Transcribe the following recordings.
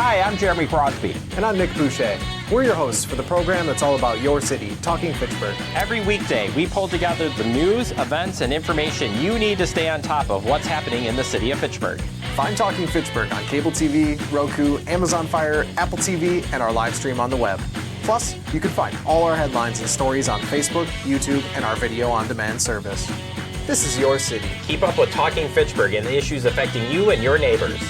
Hi, I'm Jeremy Crosby. And I'm Nick Boucher. We're your hosts for the program that's all about your city, Talking Fitchburg. Every weekday, we pull together the news, events, and information you need to stay on top of what's happening in the city of Fitchburg. Find Talking Fitchburg on cable TV, Roku, Amazon Fire, Apple TV, and our live stream on the web. Plus, you can find all our headlines and stories on Facebook, YouTube, and our video on demand service. This is your city. Keep up with Talking Fitchburg and the issues affecting you and your neighbors.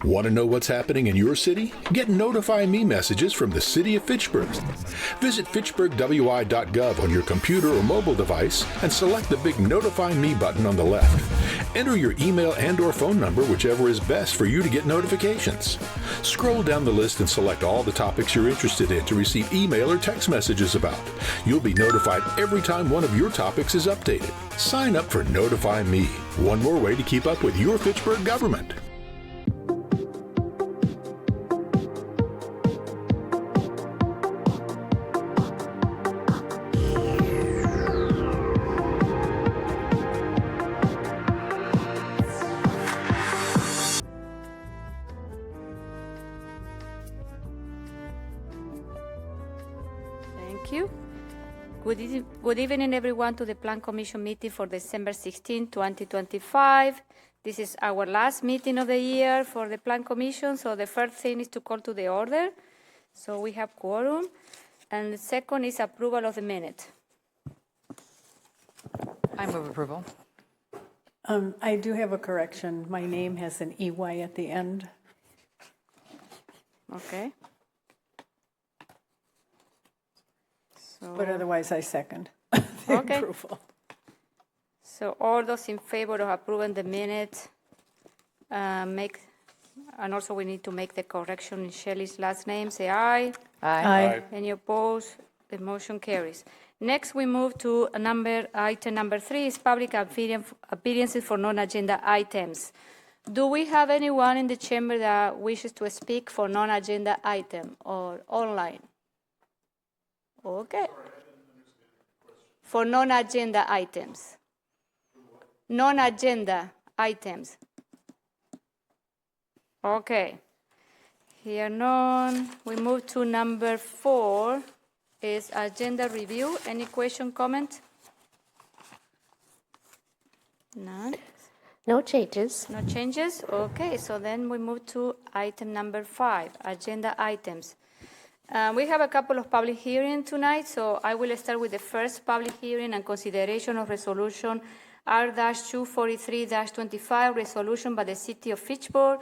Want to know what's happening in your city? Get Notify Me messages from the City of Fitchburg. Visit fitchburgwi.gov on your computer or mobile device and select the big Notify Me button on the left. Enter your email and/or phone number, whichever is best for you to get notifications. Scroll down the list and select all the topics you're interested in to receive email or text messages about. You'll be notified every time one of your topics is updated. Sign up for Notify Me, one more way to keep up with your Fitchburg government. Good evening, everyone, to the Plan Commission meeting for December 16, 2025. This is our last meeting of the year for the Plan Commission, so the first thing is to call to the order. So we have quorum, and the second is approval of the minute. I move approval. I do have a correction. My name has an EY at the end. Okay. So, But otherwise, I second the approval. So all those in favor of approving the minute, and also we need to make the correction in Shelley's last name, say aye. Aye. Any opposed? The motion carries. Next, we move to item number 3 is public appearances for non-agenda items. Do we have anyone in the chamber that wishes to speak for non-agenda item or online? Okay. For non-agenda items. Non-agenda items. Okay. Here none. We move to number 4 is agenda review. Any question, comment? None. No changes. No changes? Okay, so then we move to item number 5, agenda items. We have a couple of public hearings tonight, so I will start with the first public hearing and consideration of resolution R-243-25, resolution by the City of Fitchburg,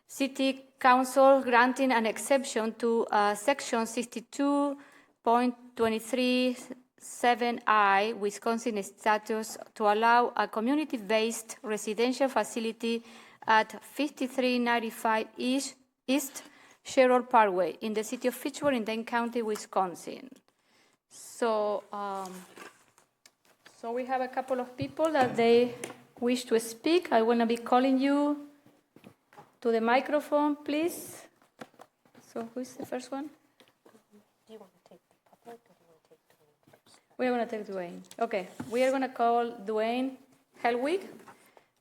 City Council granting an exception to Section 62.237I, Wisconsin statutes to allow a community-based residential facility at 5395 East Sherrod Parkway in the city of Fitchburg in Dane County, Wisconsin. So we have a couple of people that they wish to speak. I want to be calling you to the microphone, please. So who is the first one? Do you want to take the public or do you want to take Dwayne first? We are going to take Dwayne. Okay, we are going to call Dwayne Helwig.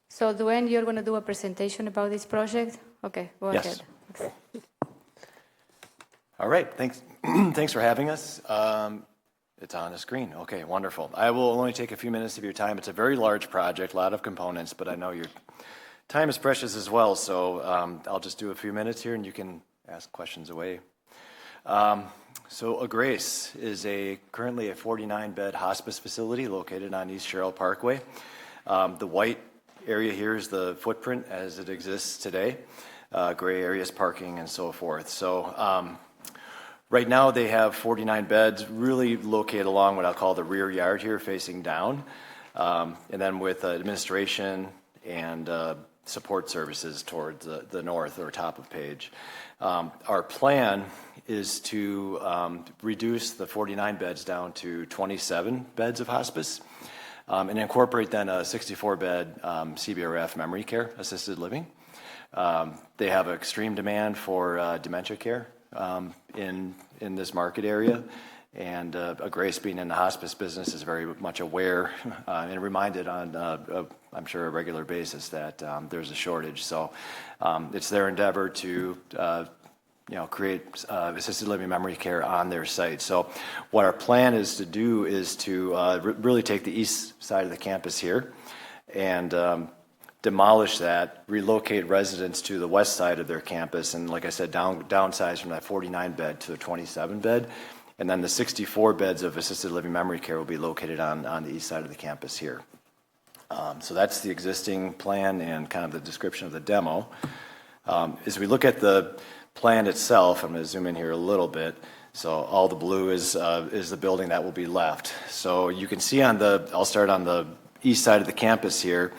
So Dwayne, you're going to do a presentation about this project? Okay, go ahead. Okay. All right, thanks. Thanks for having us. It's on the screen. Okay, wonderful. I will only take a few minutes of your time. It's a very large project, a lot of components, but I know your time is precious as well, so I'll just do a few minutes here and you can ask questions away. So A Grace is currently a 49-bed hospice facility located on East Sherrill Parkway. The white area here is the footprint as it exists today. Gray areas, parking, and so forth. So right now they have 49 beds really located along what I'll call the rear yard here facing down. And then with administration and support services towards the north or top of page. Our plan is to reduce the 49 beds down to 27 beds of hospice and incorporate then a 64-bed CBRF memory care assisted living. They have extreme demand for dementia care in this market area, And Grace, being in the hospice business, is very much aware and reminded on, I'm sure, a regular basis that there's a shortage. So it's their endeavor to create assisted living memory care on their site. So what our plan is to do is to really take the east side of the campus here and demolish that, relocate residents to the west side of their campus, and like I said, downsize from that 49 bed to a 27 bed. And then the 64 beds of assisted living memory care will be located on the east side of the campus here. So that's the existing plan and kind of the description of the demo. As we look at the plan itself, I'm going to zoom in here a little bit. So all the blue is the building that will be left. So you can see I'll start on the east side of the campus here.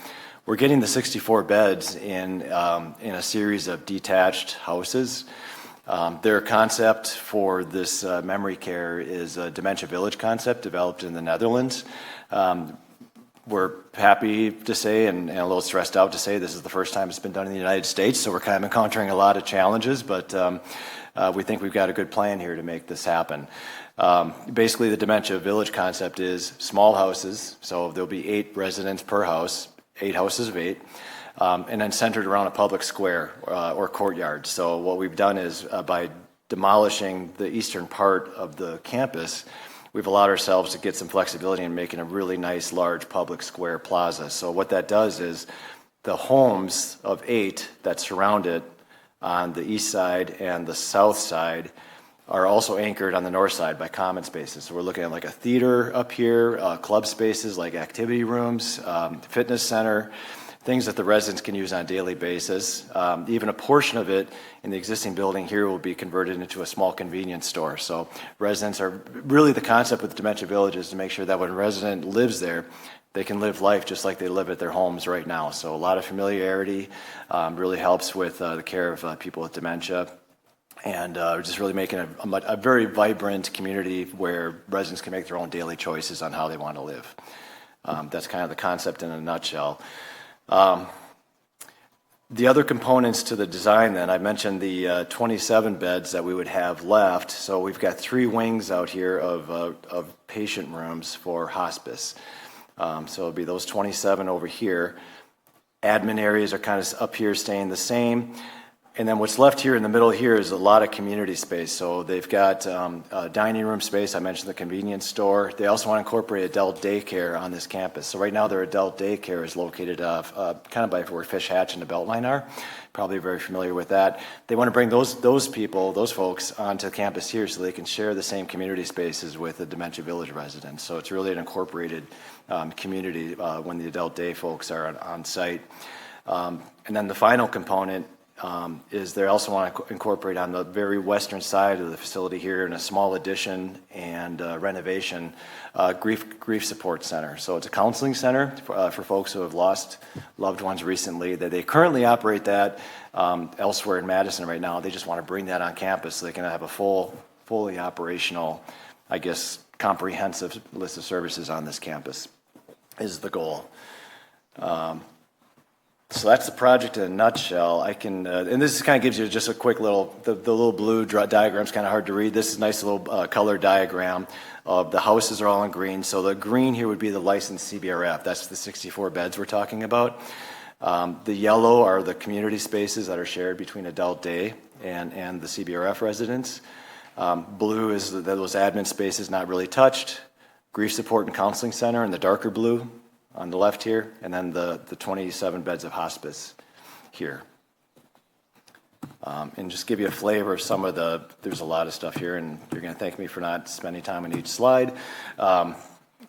We're getting the 64 beds in a series of detached houses. Their concept for this memory care is a dementia village concept developed in the Netherlands. We're happy to say and a little stressed out to say this is the first time it's been done in the United States, so we're kind of encountering a lot of challenges, but we think we've got a good plan here to make this happen. Basically, the dementia village concept is small houses, so there'll be 8 residents per house, 8 houses of 8. And then centered around a public square or courtyard. So what we've done is by demolishing the eastern part of the campus, we've allowed ourselves to get some flexibility in making a really nice large public square plaza. So what that does is the homes of 8 that surround it on the east side and the south side are also anchored on the north side by common spaces. So we're looking at like a theater up here, club spaces like activity rooms, fitness center, things that the residents can use on a daily basis. Even a portion of it in the existing building here will be converted into a small convenience store. So residents are, really the concept with Dementia Village is to make sure that when a resident lives there, they can live life just like they live at their homes right now. So a lot of familiarity really helps with the care of people with dementia. And just really making a very vibrant community where residents can make their own daily choices on how they want to live. That's kind of the concept in a nutshell. The other components to the design then, I mentioned the 27 beds that we would have left. So we've got 3 wings out here of patient rooms for hospice. So it'll be those 27 over here. Admin areas are kind of up here staying the same. And then what's left here in the middle here is a lot of community space. So they've got a dining room space. I mentioned the convenience store. They also want to incorporate adult daycare on this campus. So right now their adult daycare is located kind of by where Fish Hatch and the Beltline are. Probably very familiar with that. They want to bring those folks onto campus here so they can share the same community spaces with the Dementia Village residents. So it's really an incorporated community when the adult day folks are on site. And then the final component is they also want to incorporate on the very western side of the facility here in a small addition and renovation grief support center. So it's a counseling center for folks who have lost loved ones recently. They currently operate that elsewhere in Madison right now. They just want to bring that on campus so they can have a fully operational, I guess, comprehensive list of services on this campus is the goal. So that's the project in a nutshell. I can, and this kind of gives you just a quick little, the little blue diagram's kind of hard to read. This is a nice little color diagram of the houses are all in green. So the green here would be the licensed CBRF. That's the 64 beds we're talking about. The yellow are the community spaces that are shared between adult day and the CBRF residents. Blue is those admin spaces not really touched. Grief support and counseling center in the darker blue on the left here, and then the 27 beds of hospice here. And just give you a flavor of some of there's a lot of stuff here, and you're going to thank me for not spending time on each slide.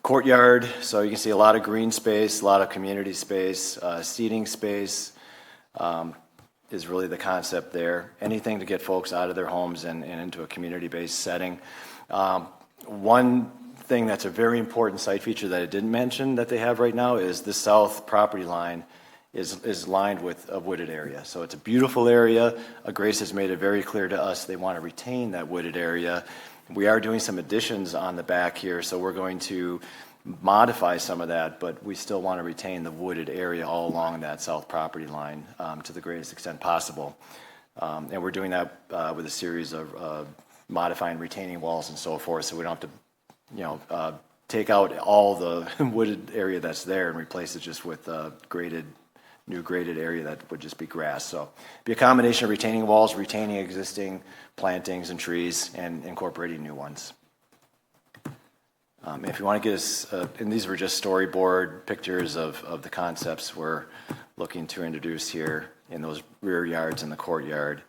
Courtyard, so you can see a lot of green space, a lot of community space, seating space is really the concept there. Anything to get folks out of their homes and into a community-based setting. One thing that's a very important site feature that I didn't mention that they have right now is the south property line is lined with a wooded area. So it's a beautiful area. Grace has made it very clear to us they want to retain that wooded area. We are doing some additions on the back here, so we're going to modify some of that, but we still want to retain the wooded area all along that south property line to the greatest extent possible. And we're doing that with a series of modifying retaining walls and so forth, so we don't have to, take out all the wooded area that's there and replace it just with new graded area that would just be grass. So be a combination of retaining walls, retaining existing plantings and trees, and incorporating new ones. If you want to get us, and these were just storyboard pictures of the concepts we're looking to introduce here in those rear yards and the courtyard.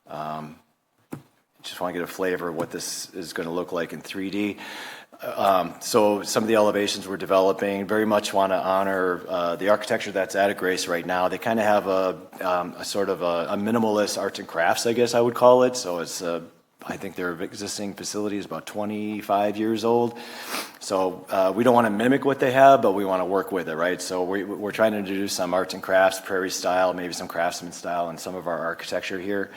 Just want to get a flavor of what this is going to look like in 3D. So some of the elevations we're developing very much want to honor the architecture that's at Grace right now. They kind of have a sort of a minimalist arts and crafts, I guess I would call it. So it's I think their existing facility is about 25 years old. So we don't want to mimic what they have, but we want to work with it, right? So we're trying to introduce some arts and crafts, prairie style, maybe some craftsman style, and some of our architecture here,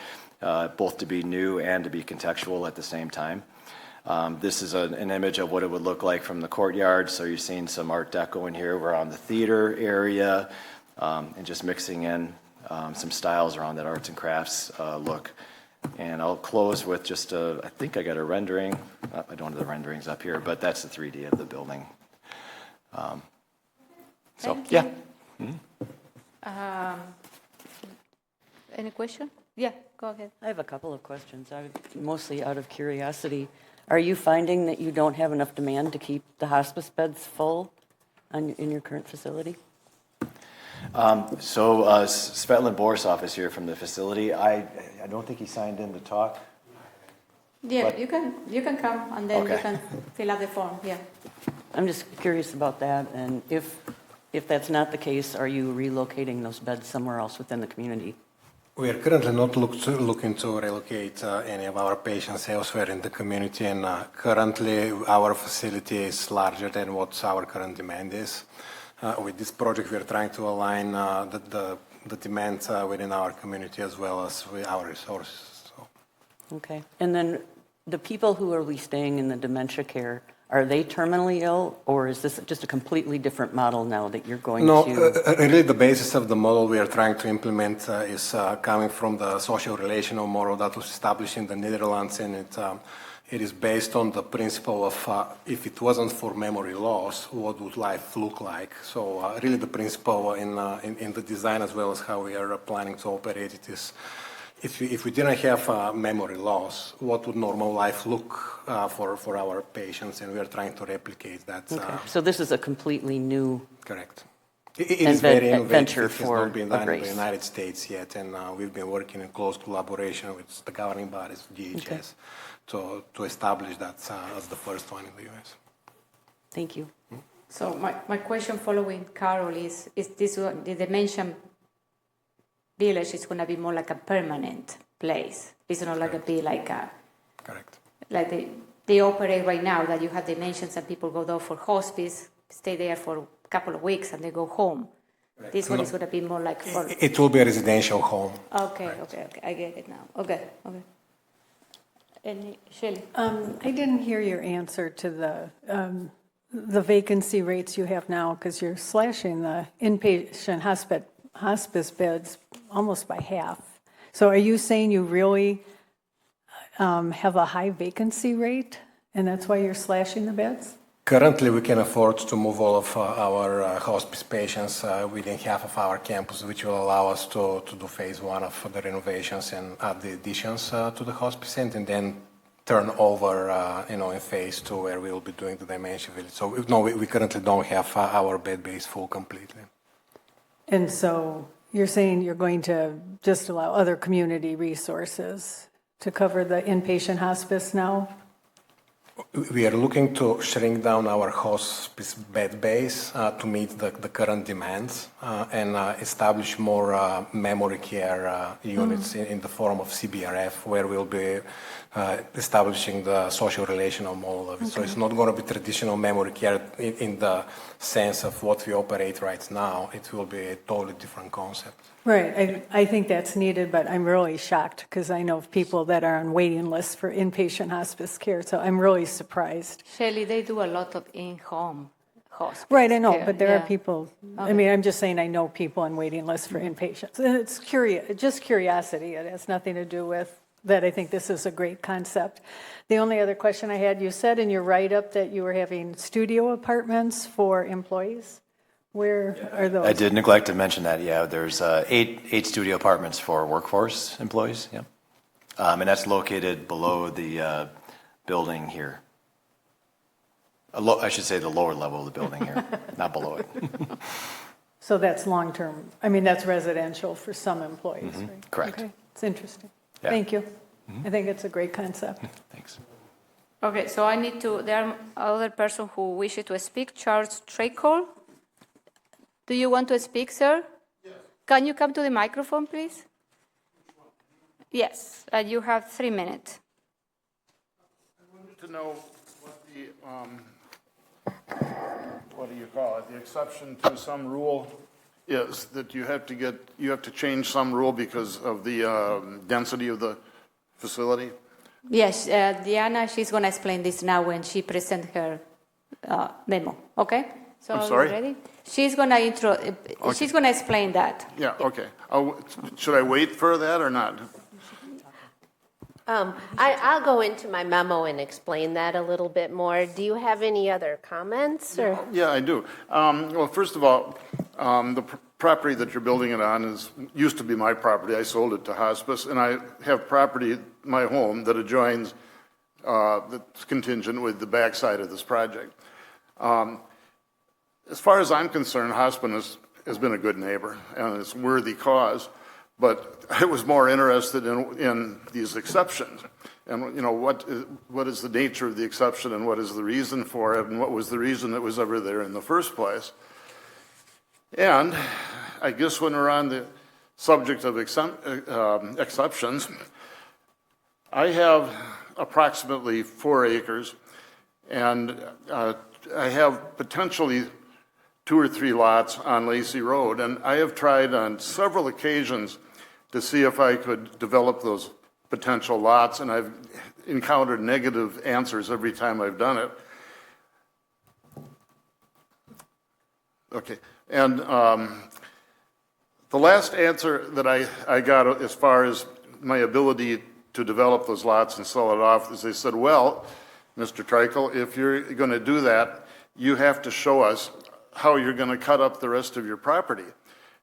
both to be new and to be contextual at the same time. This is an image of what it would look like from the courtyard. So you're seeing some Art Deco in here. We're on the theater area, and just mixing in some styles around that arts and crafts look. And I'll close with just I think I got a rendering. I don't have the renderings up here, but that's the 3D of the building. Thank you. Yeah. Any question? Yeah, go ahead. I have a couple of questions, mostly out of curiosity. Are you finding that you don't have enough demand to keep the hospice beds full in your current facility? Svetlin Borisov is here from the facility. I don't think he signed in to talk. Yeah, But- you can come and then you Okay. can fill out the form. Yeah. I'm just curious about that, and if that's not the case, are you relocating those beds somewhere else within the community? We are currently not looking to relocate any of our patients elsewhere in the community, and currently our facility is larger than what our current demand is. With this project, we are trying to align the demand within our community as well as with our resources. So. Okay. And then the people who are staying in the dementia care, are they terminally ill, or is this just a completely different model now that you're going No, to? really the basis of the model we are trying to implement is coming from the social relational model that was established in the Netherlands, and it is based on the principle of if it wasn't for memory loss, what would life look like? So really the principle in the design as well as how we are planning to operate it is if we didn't have memory loss, what would normal life look for our patients? And we are trying to replicate that. Okay. So this is a completely new. Correct. It is very adventure innovative. It has for not been done in Grace. the United States yet, and we've been working in close collaboration with the governing bodies, DHS, to establish that as the first one in the U.S. Thank you. So my question following Carol is this the dementia village is going to be more like a permanent place? It's not like Correct. like they operate right now that you have dementias and people go there for hospice, stay there for a couple of weeks and they go home. Right. This one is going to be more like for... It will be a residential home. Okay, okay, I get it now. Okay. And Shelley? I didn't hear your answer to the vacancy rates you have now, because you're slashing the inpatient hospice beds almost by half. So are you saying you really have a high vacancy rate, and that's why you're slashing the beds? Currently, we can afford to move all of our hospice patients within half of our campus, which will allow us to do phase one of the renovations and add the additions to the hospice center, and then turn over, in phase two where we will be doing the dementia village. So no, we currently don't have our bed base full completely. And so you're saying you're going to just allow other community resources to cover the inpatient hospice now? We are looking to shrink down our hospice bed base to meet the current demands and establish more memory care units in the form of CBRF, where we'll be establishing the social relational model of it. Okay. So it's not going to be traditional memory care in the sense of what we operate right now. It will be a totally different concept. Right. I think that's needed, but I'm really shocked because I know of people that are on waiting lists for inpatient hospice care, so I'm really surprised. Shelley, they do a lot of in-home hospice. Right, I know, care. but there are people, Okay. I mean, I'm just saying I know people on waiting lists for inpatients. It's just curiosity. It has nothing to do with that I think this is a great concept. The only other question I had, you said in your write-up that you were having studio apartments for employees. Where are those? I did neglect to mention that, yeah. There's eight studio apartments for workforce employees, yeah. And that's located below the building here. I should say the lower level of the building here, not below it. So that's long-term, I mean, that's residential for some employees, right? Correct. Okay, it's interesting. Yeah. Thank you. I think it's a great concept. Thanks. Okay, so I need to, there are other person who wishes to speak. Charles Tracol. Do you want to speak, sir? Yes. Can you come to the microphone, please? Yes, you have 3 minutes. I wanted to know what the, what do you call it, the exception to some rule is that you have to change some rule because of the density of the facility? Yes, Diana, she's going to explain this now when she presents her memo, okay? So I'm sorry? Are you ready? She's going to she's going to explain that. Yeah, okay. Should I wait for that or not? I'll go into my memo and explain that a little bit more. Do you have any other comments? Or? Yeah, I do. Well, first of all, the property that you're building it on used to be my property. I sold it to hospice, and I have property, my home, that adjoins, that's contingent with the backside of this project. As far as I'm concerned, hospice has been a good neighbor, and it's a worthy cause. But I was more interested in these exceptions, and you know what is the nature of the exception, and what is the reason for it, and what was the reason it was ever there in the first place. And I guess when we're on the subject of exceptions, I have approximately 4 acres, and I have potentially 2 or 3 lots on Lacey Road, and I have tried on several occasions to see if I could develop those potential lots, and I've encountered negative answers every time I've done it. Okay, and the last answer that I got as far as my ability to develop those lots and sell it off is they said, well, Mr. Treichel, if you're going to do that, you have to show us how you're going to cut up the rest of your property.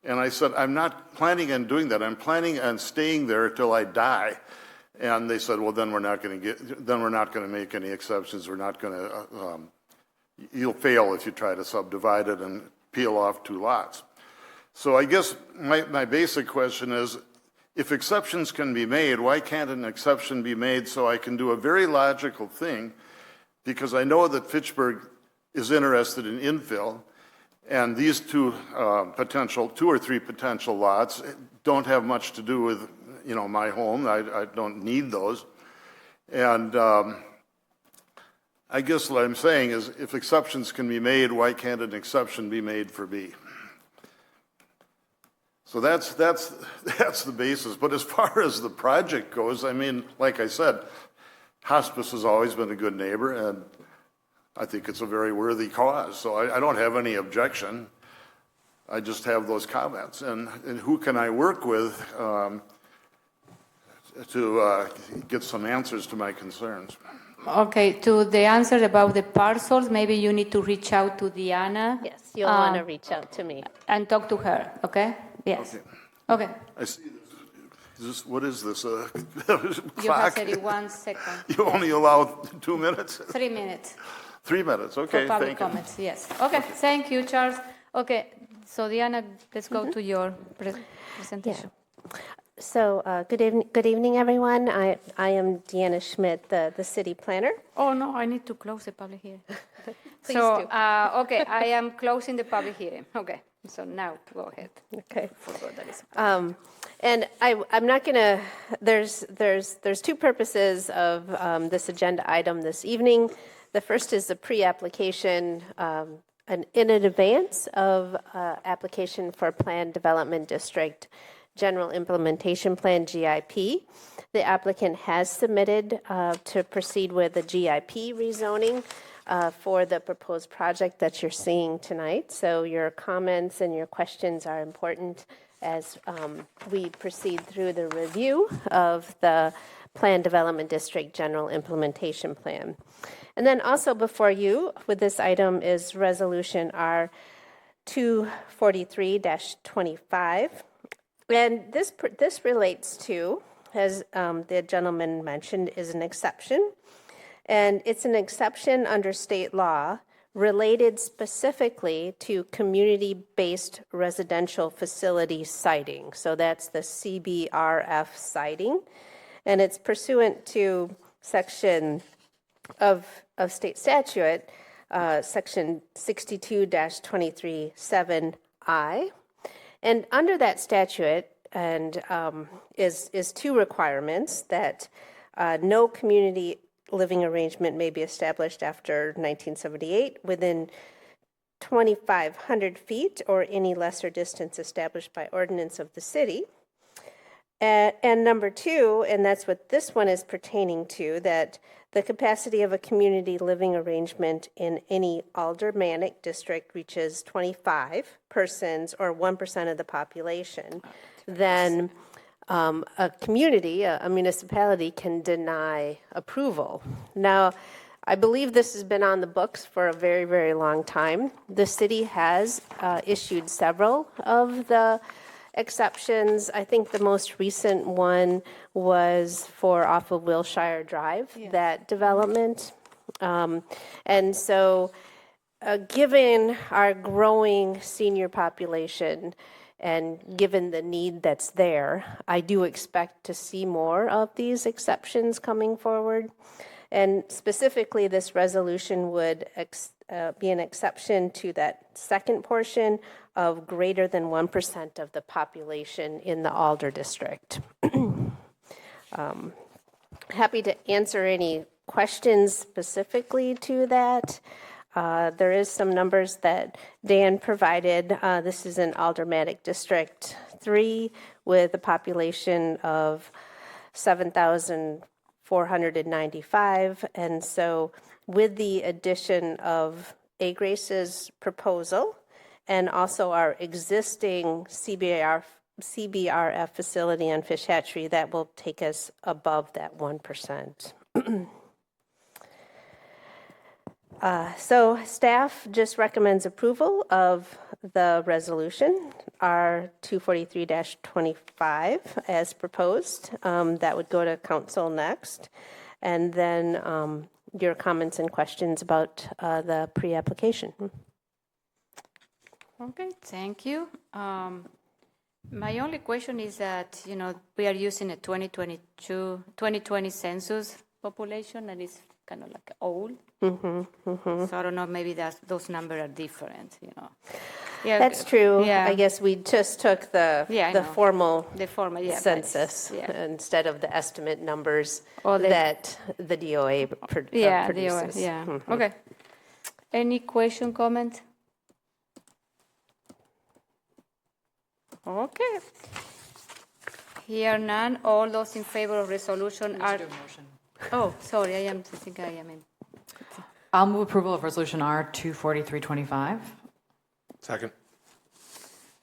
And I said, I'm not planning on doing that. I'm planning on staying there till I die. And they said, well, then we're not going to make any exceptions. We're not going to, you'll fail if you try to subdivide it and peel off 2 lots. So I guess my basic question is, if exceptions can be made, why can't an exception be made so I can do a very logical thing? Because I know that Fitchburg is interested in infill, and these 2 or 3 potential lots don't have much to do with, you know, my home. I don't need those. And I guess what I'm saying is, if exceptions can be made, why can't an exception be made for B? So that's the basis. But as far as the project goes, I mean, like I said, hospice has always been a good neighbor, and I think it's a very worthy cause. So I don't have any objection. I just have those comments. And who can I work with to get some answers to my concerns? Okay, to the answer about the parcels, maybe you need to reach out to Diana. Yes, you'll want to reach out to me. And talk to her, okay? Yes. Okay. I see this. What is this? You have 31 seconds. You only allow 2 minutes? 3 minutes. 3 minutes, okay, For public thank you. comments, yes. Okay, thank you, Charles. Okay, so Diana, let's go to your presentation. Yeah. So good evening, everyone. I am Deanna Schmidt, the city planner. Oh, no, I need to close the public hearing. Please so, do. Okay, I am closing the public hearing. Okay, so now go ahead. Okay. Forgot that is And I'm not going to, there's 2 purposes of this agenda item this evening. The first is the pre-application in advance of application for Planned Development District General Implementation Plan, GIP. The applicant has submitted to proceed with the GIP rezoning for the proposed project that you're seeing tonight. So your comments and your questions are important as we proceed through the review of the Plan Development District General Implementation Plan. And then also before you with this item is Resolution R 243-25. And this relates to, as the gentleman mentioned, is an exception. And it's an exception under state law related specifically to community-based residential facility siting. So that's the CBRF siting. And it's pursuant to section of state statute, section 62-23(7)I. And under that statute and is two requirements that no community living arrangement may be established after 1978 within 2,500 feet or any lesser distance established by ordinance of the city. And number two, and that's what this one is pertaining to, that the capacity of a community living arrangement in any aldermanic district reaches 25 persons or 1% of the population, then a community, a municipality can deny approval. Now, I believe this has been on the books for a very, very long time. The city has issued several of the exceptions. I think the most recent one was for off of Wilshire Drive, that development. And so given our growing senior population and given the need that's there, I do expect to see more of these exceptions coming forward. And specifically, this resolution would be an exception to that second portion of greater than 1% of the population in the Alder district. Happy to answer any questions specifically to that. There is some numbers that Dan provided. This is in Aldermanic District 3 with a population of 7,495. And so with the addition of A-Grace's proposal and also our existing CBRF facility on Fish Hatchery, that will take us above that 1%. So staff just recommends approval of the resolution, R 243-25, as proposed. That would go to council next. And then your comments and questions about the pre-application. Okay, thank you. My only question is that, we are using a 2020 census population, and it's kind of like old. So I don't know, maybe those numbers are different, Yeah, that's true. Yeah. I guess we just took the formal census instead of the estimate numbers that the DOA produces. Okay. Any question, comment? Okay. Here none. All those in favor of resolution are. Oh, sorry. I think I am in. I'll move approval of resolution R 243-25. Second.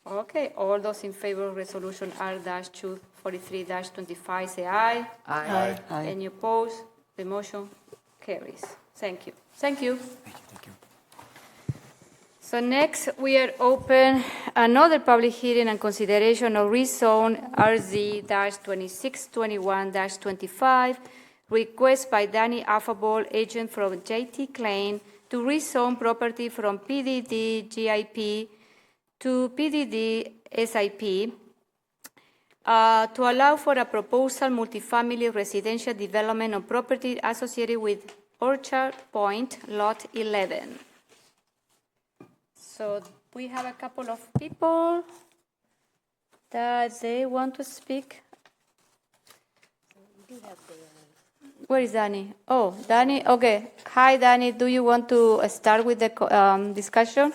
Okay. All those in favor of resolution R-243-25 say aye. Aye. Any opposed? The motion carries. Thank you. Thank you. Thank you. So next, we are open another public hearing and consideration of rezone RZ-2621-25, request by Danny Affable, agent from J.T. Klein, to rezone property from PDD GIP to PDD SIP to allow for a proposal multifamily residential development on property associated with Orchard Point, Lot 11. So we have a couple of people that they want to speak. Where is Danny? Oh, Danny. Okay. Hi, Danny. Do you want to start with the discussion?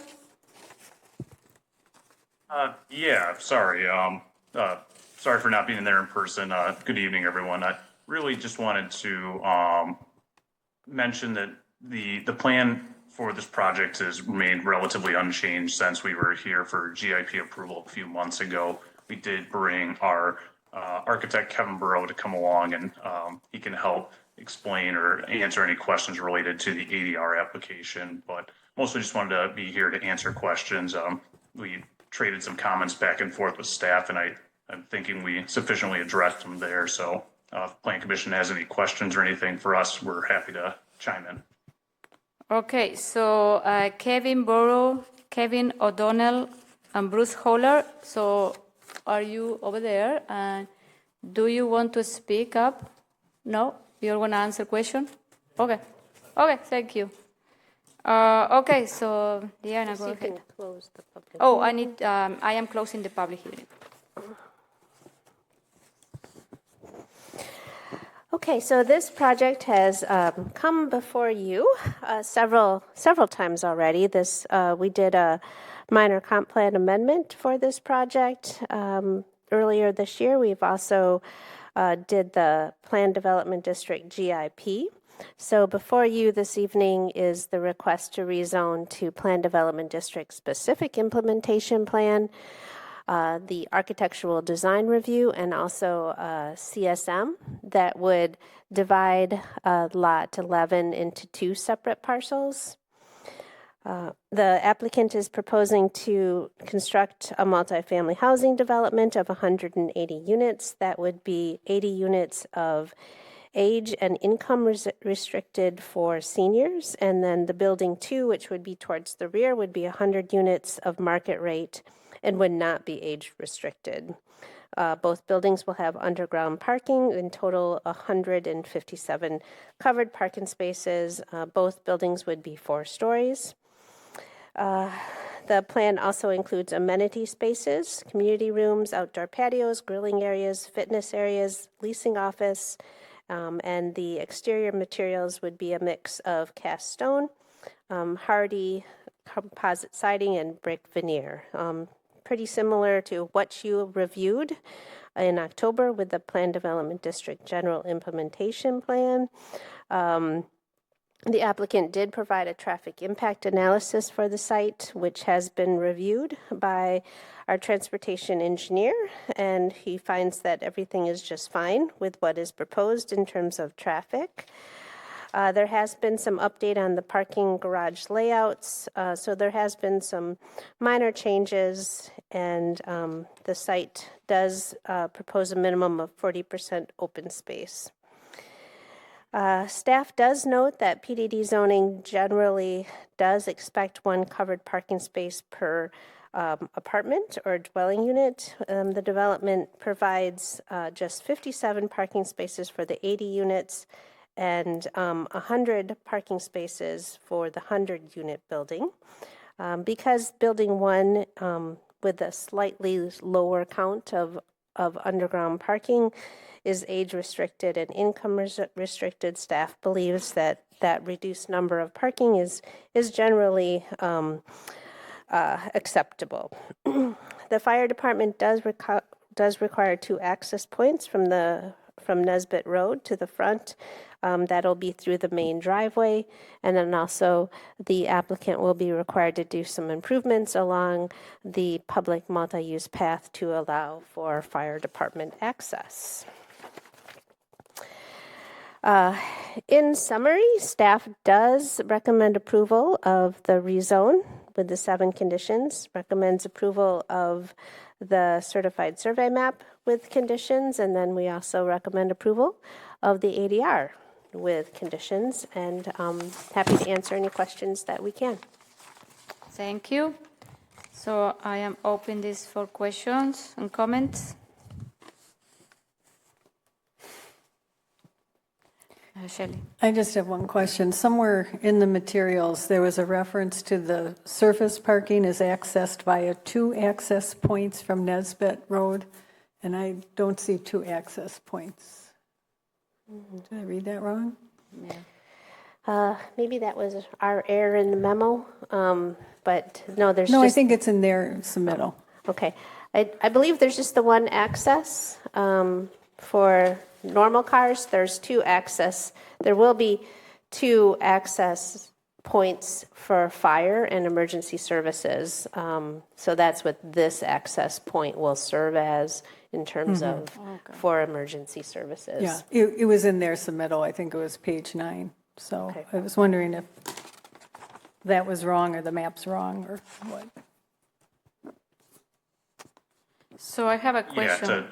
Yeah. Sorry. Sorry for not being there in person. Good evening, everyone. I really just wanted to mention that the plan for this project has remained relatively unchanged since we were here for GIP approval a few months ago. We did bring our architect Kevin Burrow to come along and he can help explain or answer any questions related to the ADR application. But mostly just wanted to be here to answer questions. We traded some comments back and forth with staff, and I'm thinking we sufficiently addressed them there. So if Plan Commission has any questions or anything for us, we're happy to chime in. Okay, so Kevin Burrow, Kevin O'Donnell, and Bruce Holler. So are you over there? And do you want to speak up? No? You're going to answer question? Okay. Okay, thank you. Okay, so Diana, go You ahead. can close the public. Oh, I am closing the public hearing. Okay, so this project has come before you several times already. We did a minor comp plan amendment for this project earlier this year. We've also did the Plan Development District GIP. So before you this evening is the request to rezone to Plan Development District Specific Implementation Plan, the Architectural Design Review, and also CSM that would divide Lot 11 into 2 separate parcels. The applicant is proposing to construct a multifamily housing development of 180 units. That would be 80 units of age and income restricted for seniors, and then the building 2, which would be towards the rear, would be 100 units of market rate and would not be age restricted. Both buildings will have underground parking, in total 157 covered parking spaces. Both buildings would be 4 stories. The plan also includes amenity spaces, community rooms, outdoor patios, grilling areas, fitness areas, leasing office, and the exterior materials would be a mix of cast stone, hardy composite siding, and brick veneer. Pretty similar to what you reviewed in October with the Plan Development District General Implementation Plan. The applicant did provide a traffic impact analysis for the site, which has been reviewed by our transportation engineer, and he finds that everything is just fine with what is proposed in terms of traffic. There has been some update on the parking garage layouts, so there has been some minor changes, and the site does propose a minimum of 40% open space. Staff does note that PDD zoning generally does expect 1 covered parking space per apartment or dwelling unit. The development provides just 57 parking spaces for the 80 units and 100 parking spaces for the 100-unit building. Because building 1 with a slightly lower count of underground parking is age restricted and income restricted, staff believes that reduced number of parking is generally acceptable. The fire department does require 2 access points from Nesbitt Road to the front. That'll be through the main driveway, and then also the applicant will be required to do some improvements along the public multi-use path to allow for fire department access. In summary, staff does recommend approval of the rezone with the 7 conditions, recommends approval of the certified survey map with conditions, and then we also recommend approval of the ADR with conditions, and happy to answer any questions that we can. Thank you. So I am open this for questions and comments. Shelley. I just have one question. Somewhere in the materials, there was a reference to the surface parking is accessed via 2 access points from Nesbitt Road, and I don't see 2 access points. Did I read that wrong? Yeah. Maybe that was our error in the memo, but no, there's No, just... I think it's in their submittal. Okay. I believe there's just the 1 access for normal cars. There's 2 access. There will be 2 access points for fire and emergency services. So that's what this access point will serve as, in terms of for emergency services. Yeah, it was in their submittal. I think it was page 9. So Okay. I was wondering if that was wrong or the map's wrong or what. So I have a Yeah, question.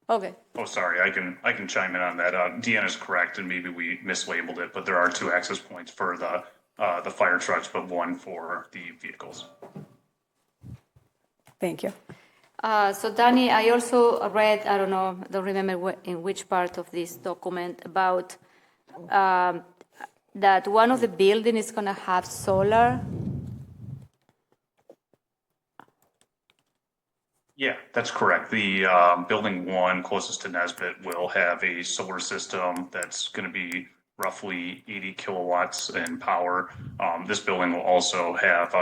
Okay. Oh, sorry, I can chime in on that. Deanna's correct, and maybe we mislabeled it, but there are 2 access points for the fire trucks, but 1 for the vehicles. Thank you. So Danny, I also read, I don't remember in which part of this document, about that one of the buildings is going to have solar. Yeah, that's correct. The building 1 closest to Nesbitt will have a solar system that's going to be roughly 80 kilowatts in power. This building will also have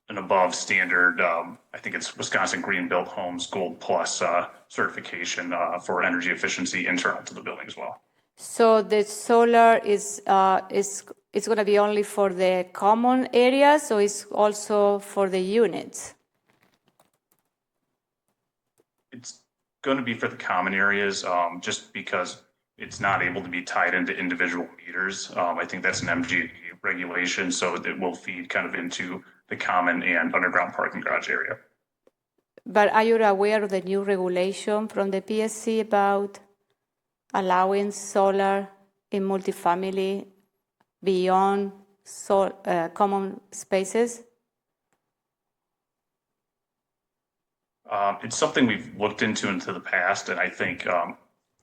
an above standard, I think it's Wisconsin Green Built Homes Gold Plus certification for energy efficiency internal to the building as well. So the solar is it's going to be only for the common areas, so it's also for the units. It's going to be for the common areas, just because it's not able to be tied into individual meters. I think that's an MGE regulation, so it will feed kind of into the common and underground parking garage area. But are you aware of the new regulation from the PSC about allowing solar in multifamily beyond common spaces? It's something we've looked into the past, and I think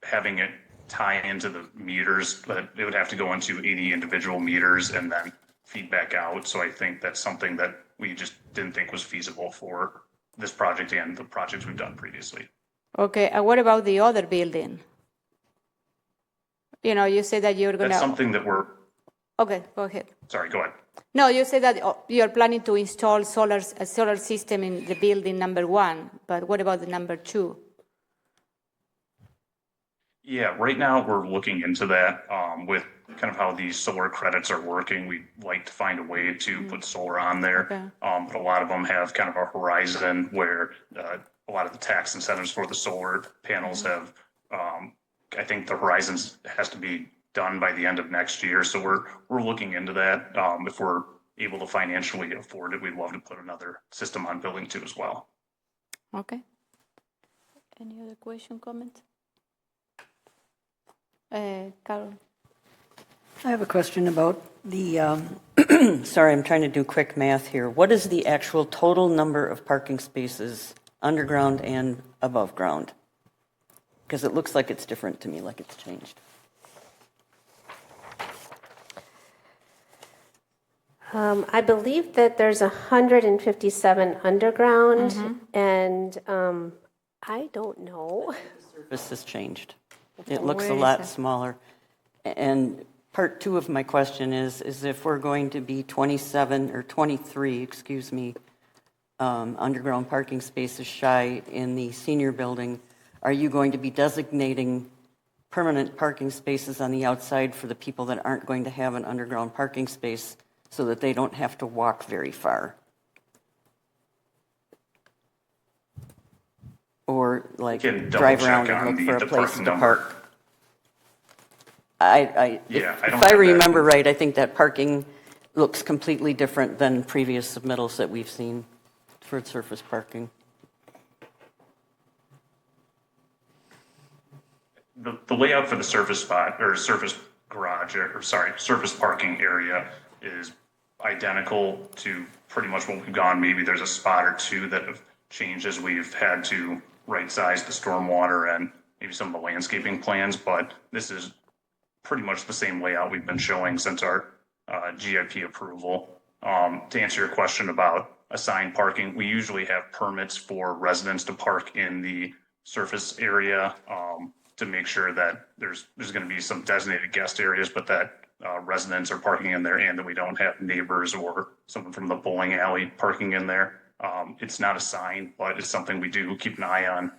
having it tie into the meters, but it would have to go into 80 individual meters and then feed back out. So I think that's something that we just didn't think was feasible for this project and the projects we've done previously. Okay, and what about the other building? You say that you're going to... That's something that we're... Okay, go ahead. Sorry, go ahead. No, you say that you're planning to install a solar system in the building number 1, but what about the number 2? Yeah, right now we're looking into that with kind of how these solar credits are working. We'd like to find a way to put solar on there, Okay. But a lot of them have kind of a horizon where a lot of the tax incentives for the solar panels have, I think the horizons has to be done by the end of next year. So we're looking into that. If we're able to financially afford it, we'd love to put another system on building 2 as well. Okay. Any other question, comment? Carol? I have a question about the, sorry, I'm trying to do quick math here. What is the actual total number of parking spaces underground and above ground? Because it looks like it's different to me, like it's changed. I believe that there's 157 underground, and I don't know. Surface has changed. It looks a lot smaller. And part 2 of my question is if we're going to be 23, underground parking spaces shy in the senior building, are you going to be designating permanent parking spaces on the outside for the people that aren't going to have an underground parking space so that they don't have to walk very far? Or like drive around and look for a place to park? If I remember right, I think that parking looks completely different than previous submittals that we've seen for surface parking. The layout for the surface spot or surface garage surface parking area is identical to pretty much what we've gone. Maybe there's a spot or 2 that have changed as we've had to right size the stormwater and maybe some of the landscaping plans, but this is pretty much the same layout we've been showing since our GIP approval. To answer your question about assigned parking, we usually have permits for residents to park in the surface area to make sure that there's going to be some designated guest areas, but that residents are parking in there and that we don't have neighbors or someone from the bowling alley parking in there. It's not assigned, but it's something we do keep an eye on.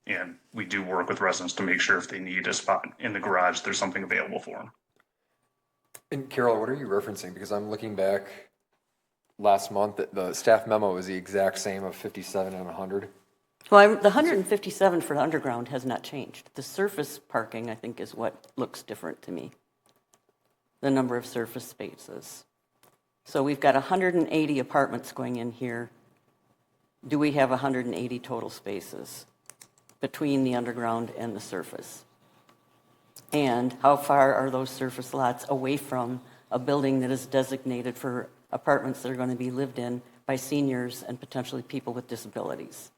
And we do work with residents to make sure if they need a spot in the garage, there's something available for them. And Carol, what are you referencing? Because I'm looking back last month, the staff memo is the exact same of 57 and 100. Well, the 157 for the underground has not changed. The surface parking, I think, is what looks different to me. The number of surface spaces. So we've got 180 apartments going in here. Do we have 180 total spaces between the underground and the surface? And how far are those surface lots away from a building that is designated for apartments that are going to be lived in by seniors and potentially people with disabilities,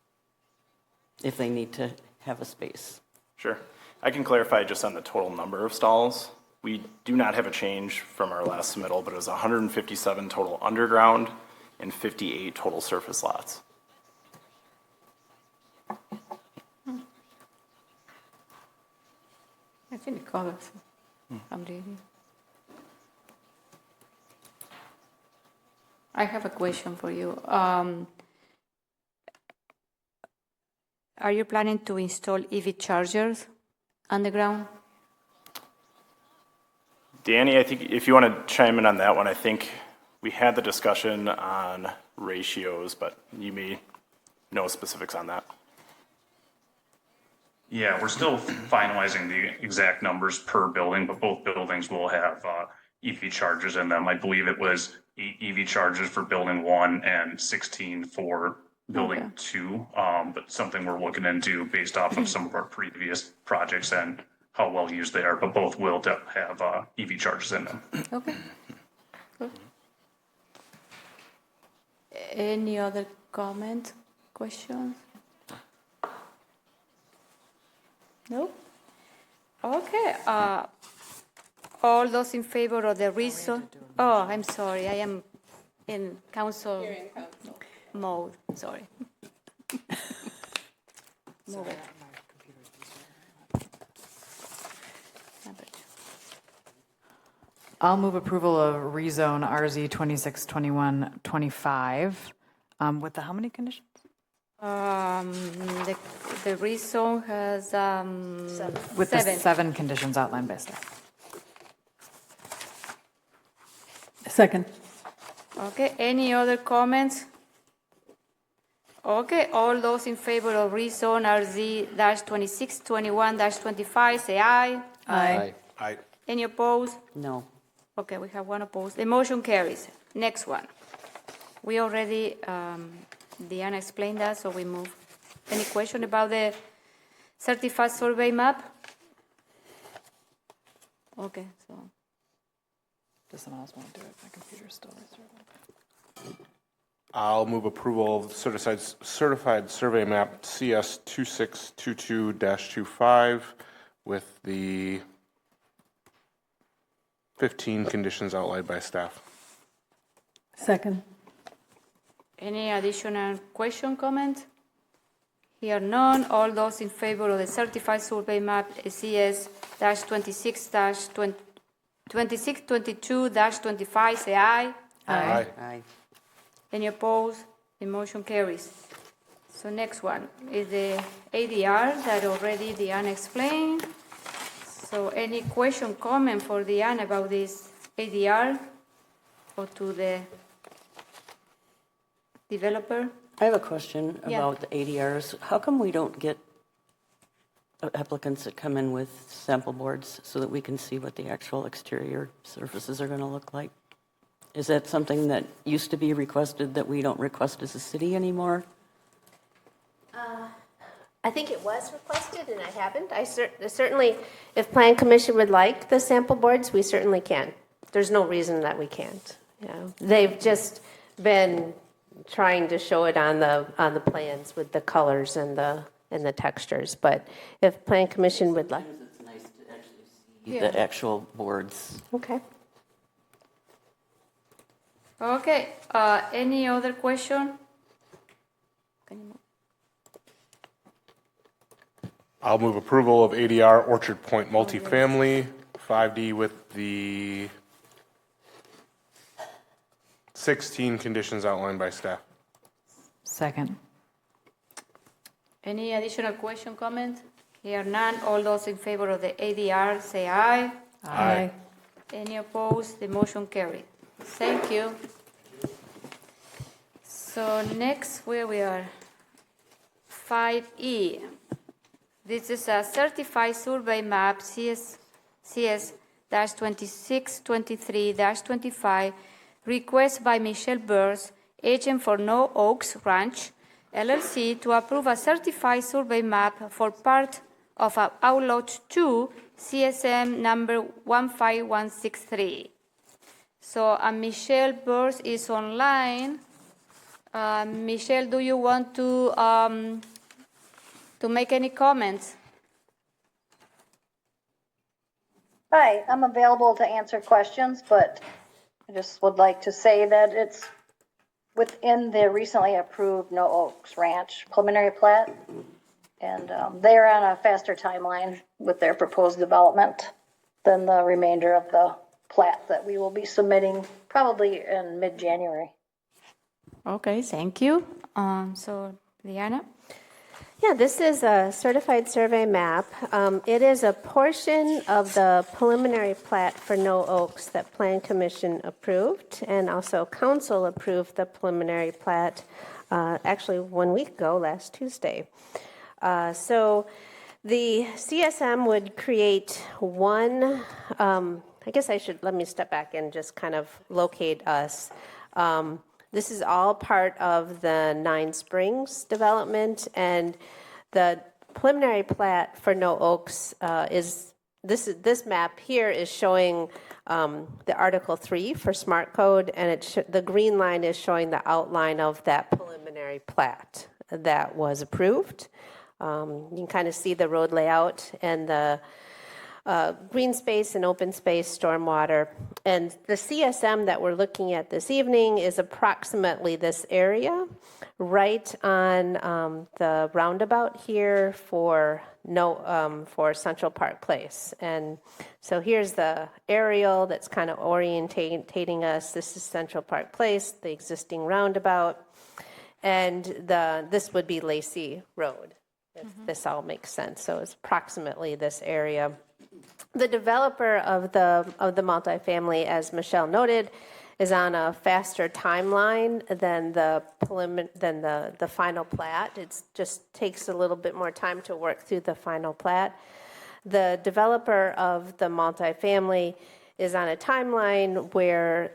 if they need to have a space? Sure. I can clarify just on the total number of stalls. We do not have a change from our last submittal, but it was 157 total underground and 58 total surface lots. I think it covers. I'm reading. I have a question for you. Are you planning to install EV chargers underground? Danny, I think if you want to chime in on that one, I think we had the discussion on ratios, but you may know specifics on that. Yeah, we're still finalizing the exact numbers per building, but both buildings will have EV chargers in them. I believe it was 8 EV chargers for building 1 and 16 for building 2, but something we're looking into based off of some of our previous projects and how well used they are, but both will have EV chargers in them. Okay. Good. Any other comment, questions? No? Okay. All those in favor of the reason? Oh, I'm sorry. I am in council mode. Sorry. Move it. I'll move approval of rezone RZ 262125 with the how many conditions? The rezone has With 7. the 7 conditions outlined by staff. Second. Okay, any other comments? Okay, all those in favor of rezone RZ-2621-25, say aye. Aye. Aye. Any opposed? No. Okay, we have one opposed. The motion carries. Next one. We already, Deanna explained that, so we move. Any question about the certified survey map? Okay, so. Does someone else want to do it? My computer's still restarted. I'll move approval of certified survey map CS 2622-25 with the 15 conditions outlined by staff. Second. Any additional question, comment? Here none. All those in favor of the certified survey map CS-2622-25 say aye. Aye. Aye. Any opposed? The motion carries. So next one is the ADR that already Deanna explained. So any question, comment for Deanna about this ADR or to the developer? I have a question Yeah. about the ADRs. How come we don't get applicants that come in with sample boards so that we can see what the actual exterior surfaces are going to look like? Is that something that used to be requested that we don't request as a city anymore? I think it was requested, and I haven't. I certainly, if Plan Commission would like the sample boards, we certainly can. There's no reason that we can't. You know, they've just been trying to show it on the plans with the colors and the textures. But if Plan Commission would like, It's nice to actually see the actual boards. okay. Okay, any other question? I'll move approval of ADR Orchard Point multifamily 5D with the 16 conditions outlined by staff. Second. Any additional question, comment? Here none. All those in favor of the ADR say aye. Aye. Any opposed? The motion carried. Thank you. So next, where we are, 5E. This is a certified survey map, CS-2623-25, request by Michelle Burrs, agent for No Oaks Ranch, LLC, to approve a certified survey map for part of Outlot 2, CSM number 15163. So Michelle Burrs is online. Michelle, do you want to make any comments? Hi, I'm available to answer questions, but I just would like to say that it's within the recently approved No Oaks Ranch preliminary plat, and they're on a faster timeline with their proposed development than the remainder of the plat that we will be submitting probably in mid-January. Okay, thank you. So, Liana? Yeah, this is a certified survey map. It is a portion of the preliminary plat for No Oaks that Plan Commission approved, and also Council approved the preliminary plat actually 1 week ago, last Tuesday. So the CSM would create one, I guess let me step back and just kind of locate us. This is all part of the Nine Springs development, and the preliminary plat for No Oaks this map here is showing the Article 3 for Smart Code, and the green line is showing the outline of that preliminary plat that was approved. You can kind of see the road layout and the green space and open space, stormwater. And the CSM that we're looking at this evening is approximately this area, right on the roundabout here for Central Park Place. And so here's the aerial that's kind of orientating us. This is Central Park Place, the existing roundabout, and this would be Lacey Road, if this all makes sense. So it's approximately this area. The developer of the multifamily, as Michelle noted, is on a faster timeline than the final plat. It just takes a little bit more time to work through the final plat. The developer of the multifamily is on a timeline where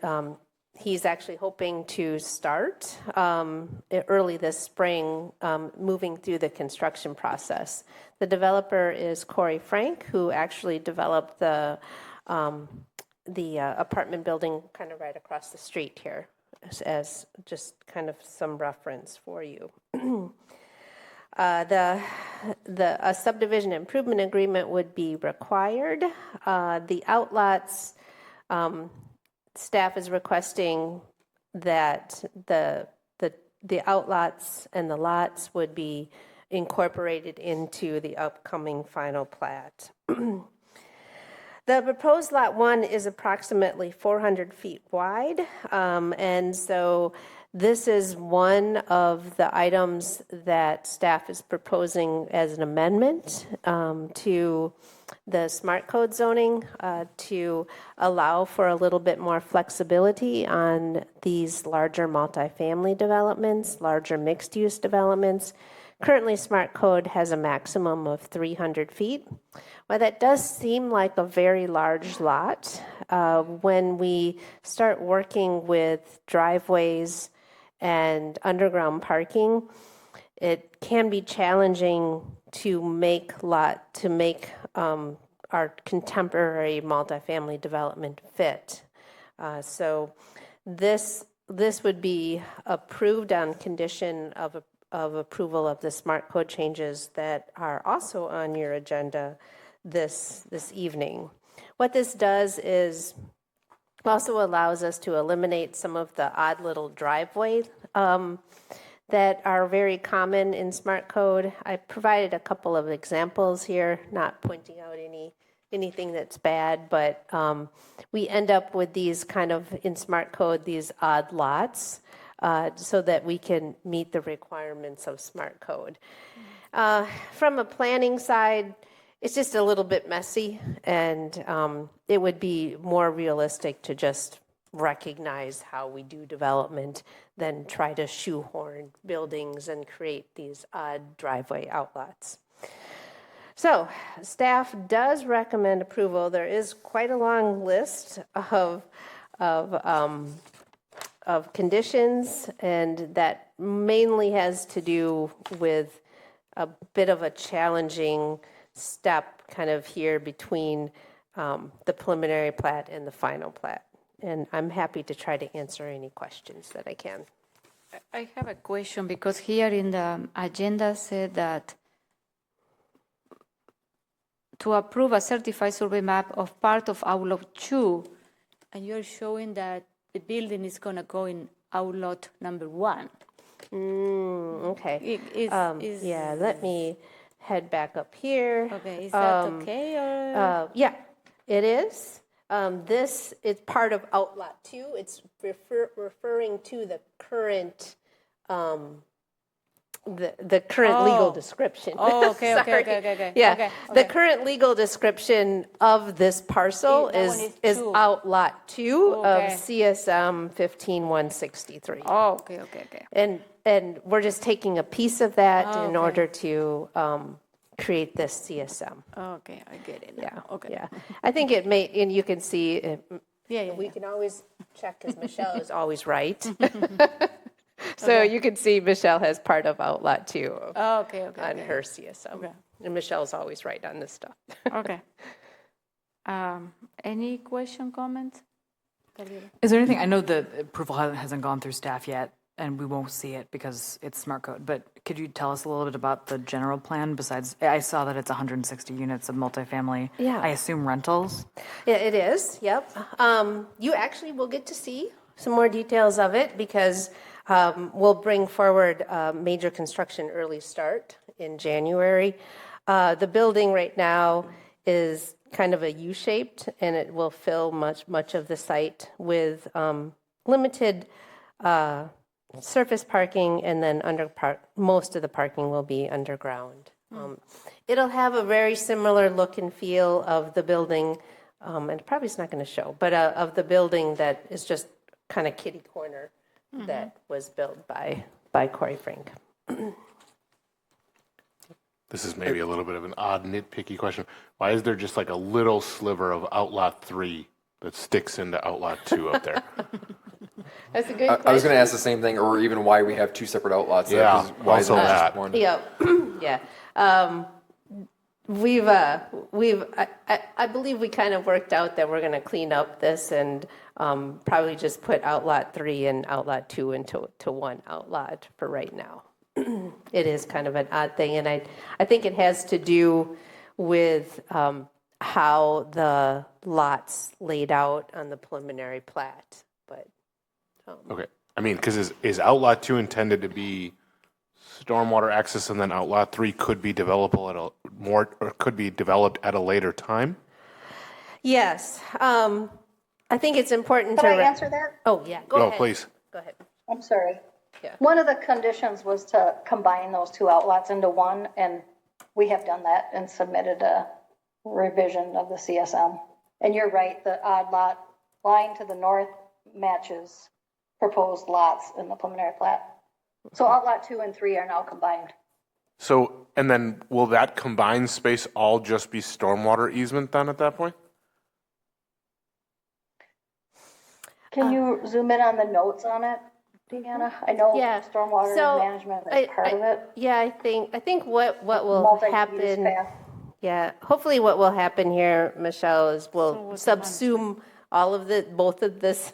he's actually hoping to start early this spring, moving through the construction process. The developer is Corey Frank, who actually developed the apartment building kind of right across the street here, as just kind of some reference for you. A subdivision improvement agreement would be required. The outlots, staff is requesting that the outlots and the lots would be incorporated into the upcoming final plat. The proposed Lot 1 is approximately 400 feet wide, and so this is one of the items that staff is proposing as an amendment to the smart code zoning to allow for a little bit more flexibility on these larger multifamily developments, larger mixed-use developments. Currently, smart code has a maximum of 300 feet. While that does seem like a very large lot, when we start working with driveways and underground parking, it can be challenging to make our contemporary multifamily development fit. So this would be approved on condition of approval of the smart code changes that are also on your agenda this evening. What this does is also allows us to eliminate some of the odd little driveway that are very common in smart code. I provided a couple of examples here, not pointing out anything that's bad, but we end up with these kind of, in smart code, these odd lots so that we can meet the requirements of smart code. From a planning side, it's just a little bit messy, and it would be more realistic to just recognize how we do development than try to shoehorn buildings and create these odd driveway outlets. So staff does recommend approval. There is quite a long list of conditions, and that mainly has to do with a bit of a challenging step kind of here between the preliminary plat and the final plat. And I'm happy to try to answer any questions that I can. I have a question because here in the agenda said that to approve a certified survey map of part of Outlot 2, and you're showing that the building is going to go in Outlot number 1. Okay. Yeah, let me head back up here. Okay, is that okay? Or? Yeah, it is. This is part of Outlot 2. It's referring to the current the current legal description. Oh, okay, okay. Yeah, okay. The current legal description of this parcel is Outlot 2 of CSM 15163. Oh, okay. And we're just taking a piece of that in order to create this CSM. Okay, I get it now. Yeah, Okay. yeah. I think it may, and you can see, we can always check because Michelle is always right. So you can see Michelle has part of Outlot 2 on her CSM. Okay. And Michelle's always right on this stuff. Okay. Any question, comments? Is there anything, I know the approval hasn't gone through staff yet, and we won't see it because it's smart code, but could you tell us a little bit about the general plan besides, I saw that it's 160 units of multifamily. Yeah. I assume rentals? Yeah, it is, yep. You actually will get to see some more details of it because we'll bring forward major construction early start in January. The building right now is kind of a U-shaped, and it will fill much of the site with limited surface parking, and then most of the parking will be underground. It'll have a very similar look and feel of the building, and probably it's not going to show, but of the building that is just kind of kitty corner that was built by Corey Frank. This is maybe a little bit of an odd, nitpicky question. Why is there just like a little sliver of Outlot 3 that sticks into Outlot 2 up there? That's a good question. I was going to ask the same thing, or even why we have two separate outlots. Yeah, why also isn't it that. just one? Yeah, yeah. I believe we kind of worked out that we're going to clean up this and probably just put Outlot 3 and Outlot 2 into one outlot for right now. It is kind of an odd thing, and I think it has to do with how the lots laid out on the preliminary plat. But Okay. I mean, because is Outlot 2 intended to be stormwater access, and then Outlot 3 could be developable could be developed at a later time? yes, I think it's important Can to. I answer that? Oh yeah, go ahead. Oh, please. Go ahead. I'm sorry. Yeah. One of the conditions was to combine those two outlots into one, and we have done that and submitted a revision of the CSM. And you're right, the odd lot lying to the north matches proposed lots in the preliminary plat. So outlot 2 and 3 are now combined. So, and then will that combined space all just be stormwater easement then at that point? Can you zoom in on the notes on it, Deanna? I know stormwater management is part of it. Yeah, I think what will Multi-use happen. path. Yeah, hopefully what will happen here, Michelle, is we'll subsume all of both of this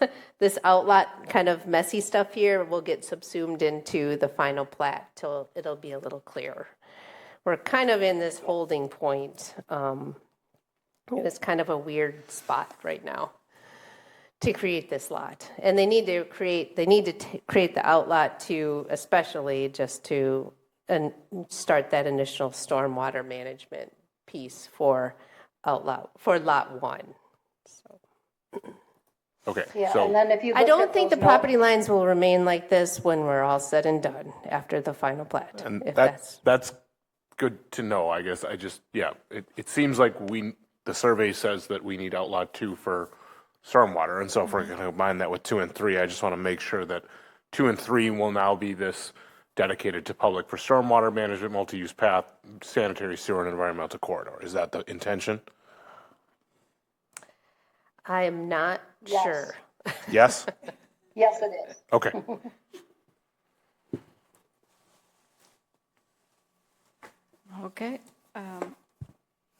outlot kind of messy stuff here will get subsumed into the final plat till it'll be a little clearer. We're kind of in this holding point. It's kind of a weird spot right now to create this lot, and they need to create the outlot to, especially just to start that initial stormwater management piece for lot 1. Okay. Yeah, so and then if you I look don't at think the those property notes- lines will remain like this when we're all said and done after the final plat. and if that's good to know, I guess. It seems like the survey says that we need Outlot 2 for stormwater. And so if we're going to combine that with 2 and 3, I just want to make sure that 2 and 3 will now be this dedicated to public for stormwater management, multi-use path, sanitary sewer, and environmental corridor. Is that the intention? I am not sure. Yes? Yes, it is. Okay. Okay.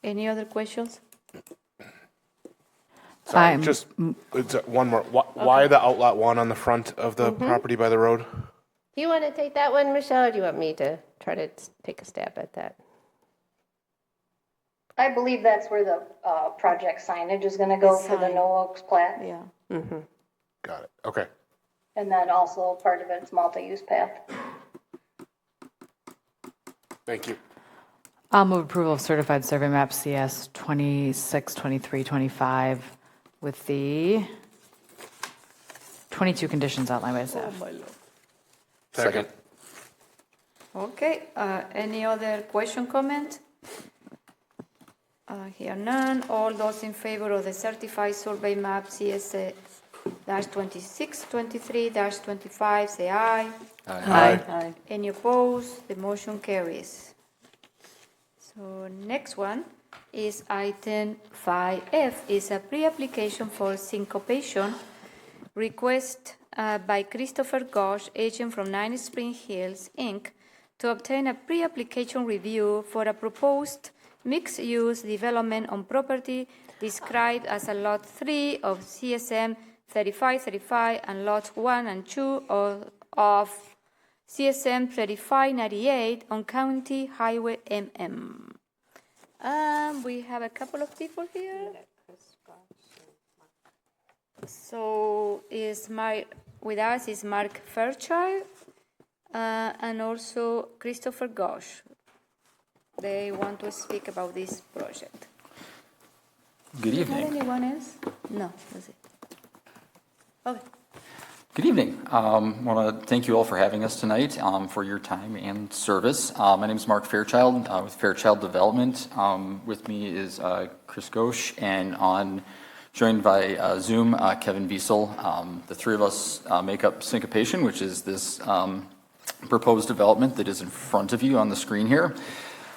Any other questions? Sorry, just one more. Why the outlot 1 on the front of the property by the road? Do you want to take that one, Michelle, or do you want me to try to take a stab at that? I believe that's where the project signage is going to go for the No Oaks plat. Yeah. Got it. Okay. And then also part of it's multi-use path. Thank you. I'll move approval of certified survey map CS 26, 23, 25 with the 22 conditions outlined by staff. Second. Okay, any other question, comment? Here none. All those in favor of the certified survey map CS-26, 23-25, say aye. Aye. Any opposed? The motion carries. So next one is item 5F, is a pre-application for syncopation request by Christopher Gosch, agent from 9 Spring Hills, Inc., to obtain a pre-application review for a proposed mixed-use development on property described as a Lot 3 of CSM 3535 and Lots 1 and 2 of CSM 3598 on County Highway MM. We have a couple of people here. So with us is Mark Fairchild and also Christopher Gosch. They want to speak about this project. Good Do you evening. have anyone else? No, that's it. Okay. Good evening. I want to thank you all for having us tonight, for your time and service. My name is Mark Fairchild with Fairchild Development. With me is Chris Gosch, and joined by Zoom, Kevin Wiesel. The three of us make up Syncopation, which is this proposed development that is in front of you on the screen here.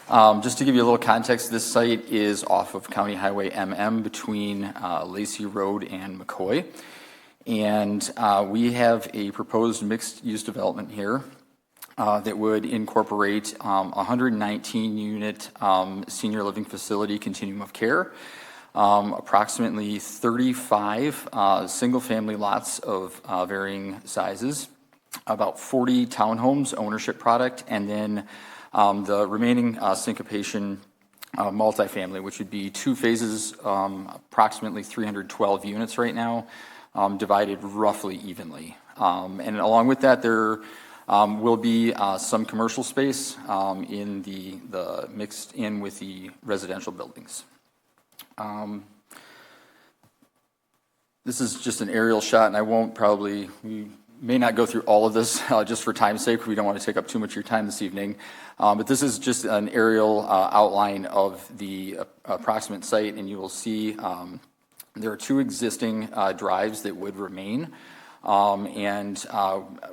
Just to give you a little context, this site is off of County Highway MM between Lacey Road and McCoy. And we have a proposed mixed-use development here that would incorporate a 119-unit senior living facility continuum of care, approximately 35 single-family lots of varying sizes, about 40 townhomes ownership product, and then the remaining Syncopation multifamily, which would be 2 phases, approximately 312 units right now, divided roughly evenly. And along with that, there will be some commercial space in the mixed in with the residential buildings. This is just an aerial shot, and we may not go through all of this just for time's sake. We don't want to take up too much of your time this evening. But this is just an aerial outline of the approximate site, and you will see there are 2 existing drives that would remain, and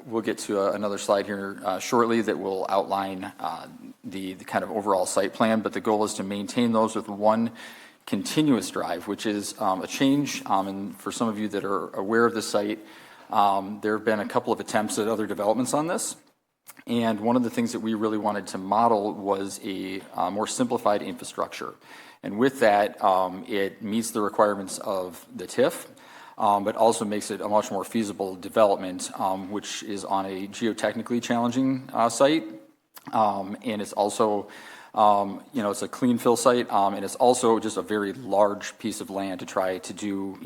we'll get to another slide here shortly that will outline the kind of overall site plan, but the goal is to maintain those with 1 continuous drive, which is a change, and for some of you that are aware of the site, there have been a couple of attempts at other developments on this, and one of the things that we really wanted to model was a more simplified infrastructure. And with that, it meets the requirements of the TIF, but also makes it a much more feasible development, which is on a geotechnically challenging site. And it's also, it's a clean fill site, and it's also just a very large piece of land to try to do,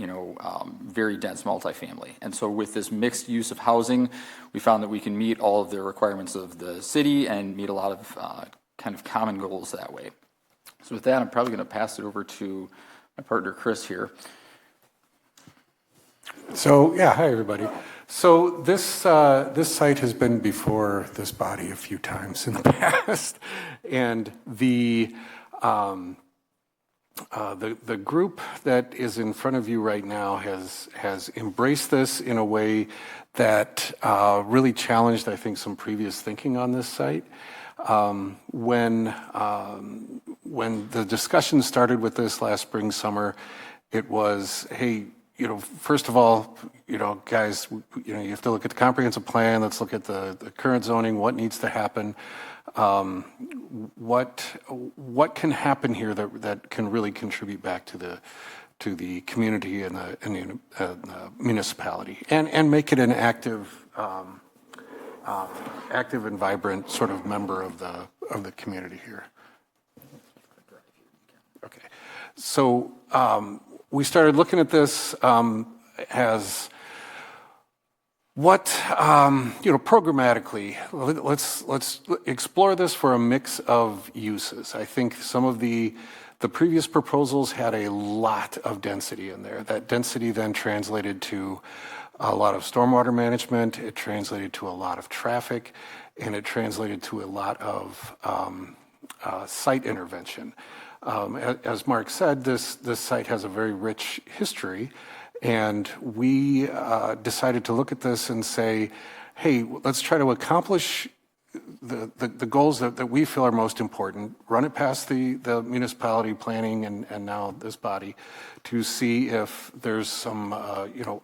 very dense multifamily. And so with this mixed use of housing, we found that we can meet all of the requirements of the city and meet a lot of kind of common goals that way. So with that, I'm probably going to pass it over to my partner, Chris, here. So, hi, everybody. So this site has been before this body a few times in the past, and the the group that is in front of you right now has embraced this in a way that really challenged, I think, some previous thinking on this site. When the discussion started with this last spring, summer, it was, hey, first of all, guys, you have to look at the comprehensive plan. Let's look at the current zoning. What needs to happen? What can happen here that can really contribute back to the community and the municipality, and make it an active and vibrant sort of member of the community here. Okay, so we started looking at this as what programmatically. Let's explore this for a mix of uses. I think some of the previous proposals had a lot of density in there. That density then translated to a lot of stormwater management, it translated to a lot of traffic, and it translated to a lot of site intervention. As Mark said, this site has a very rich history, and we decided to look at this and say, hey, let's try to accomplish the goals that we feel are most important, run it past the municipality planning and now this body to see if there's some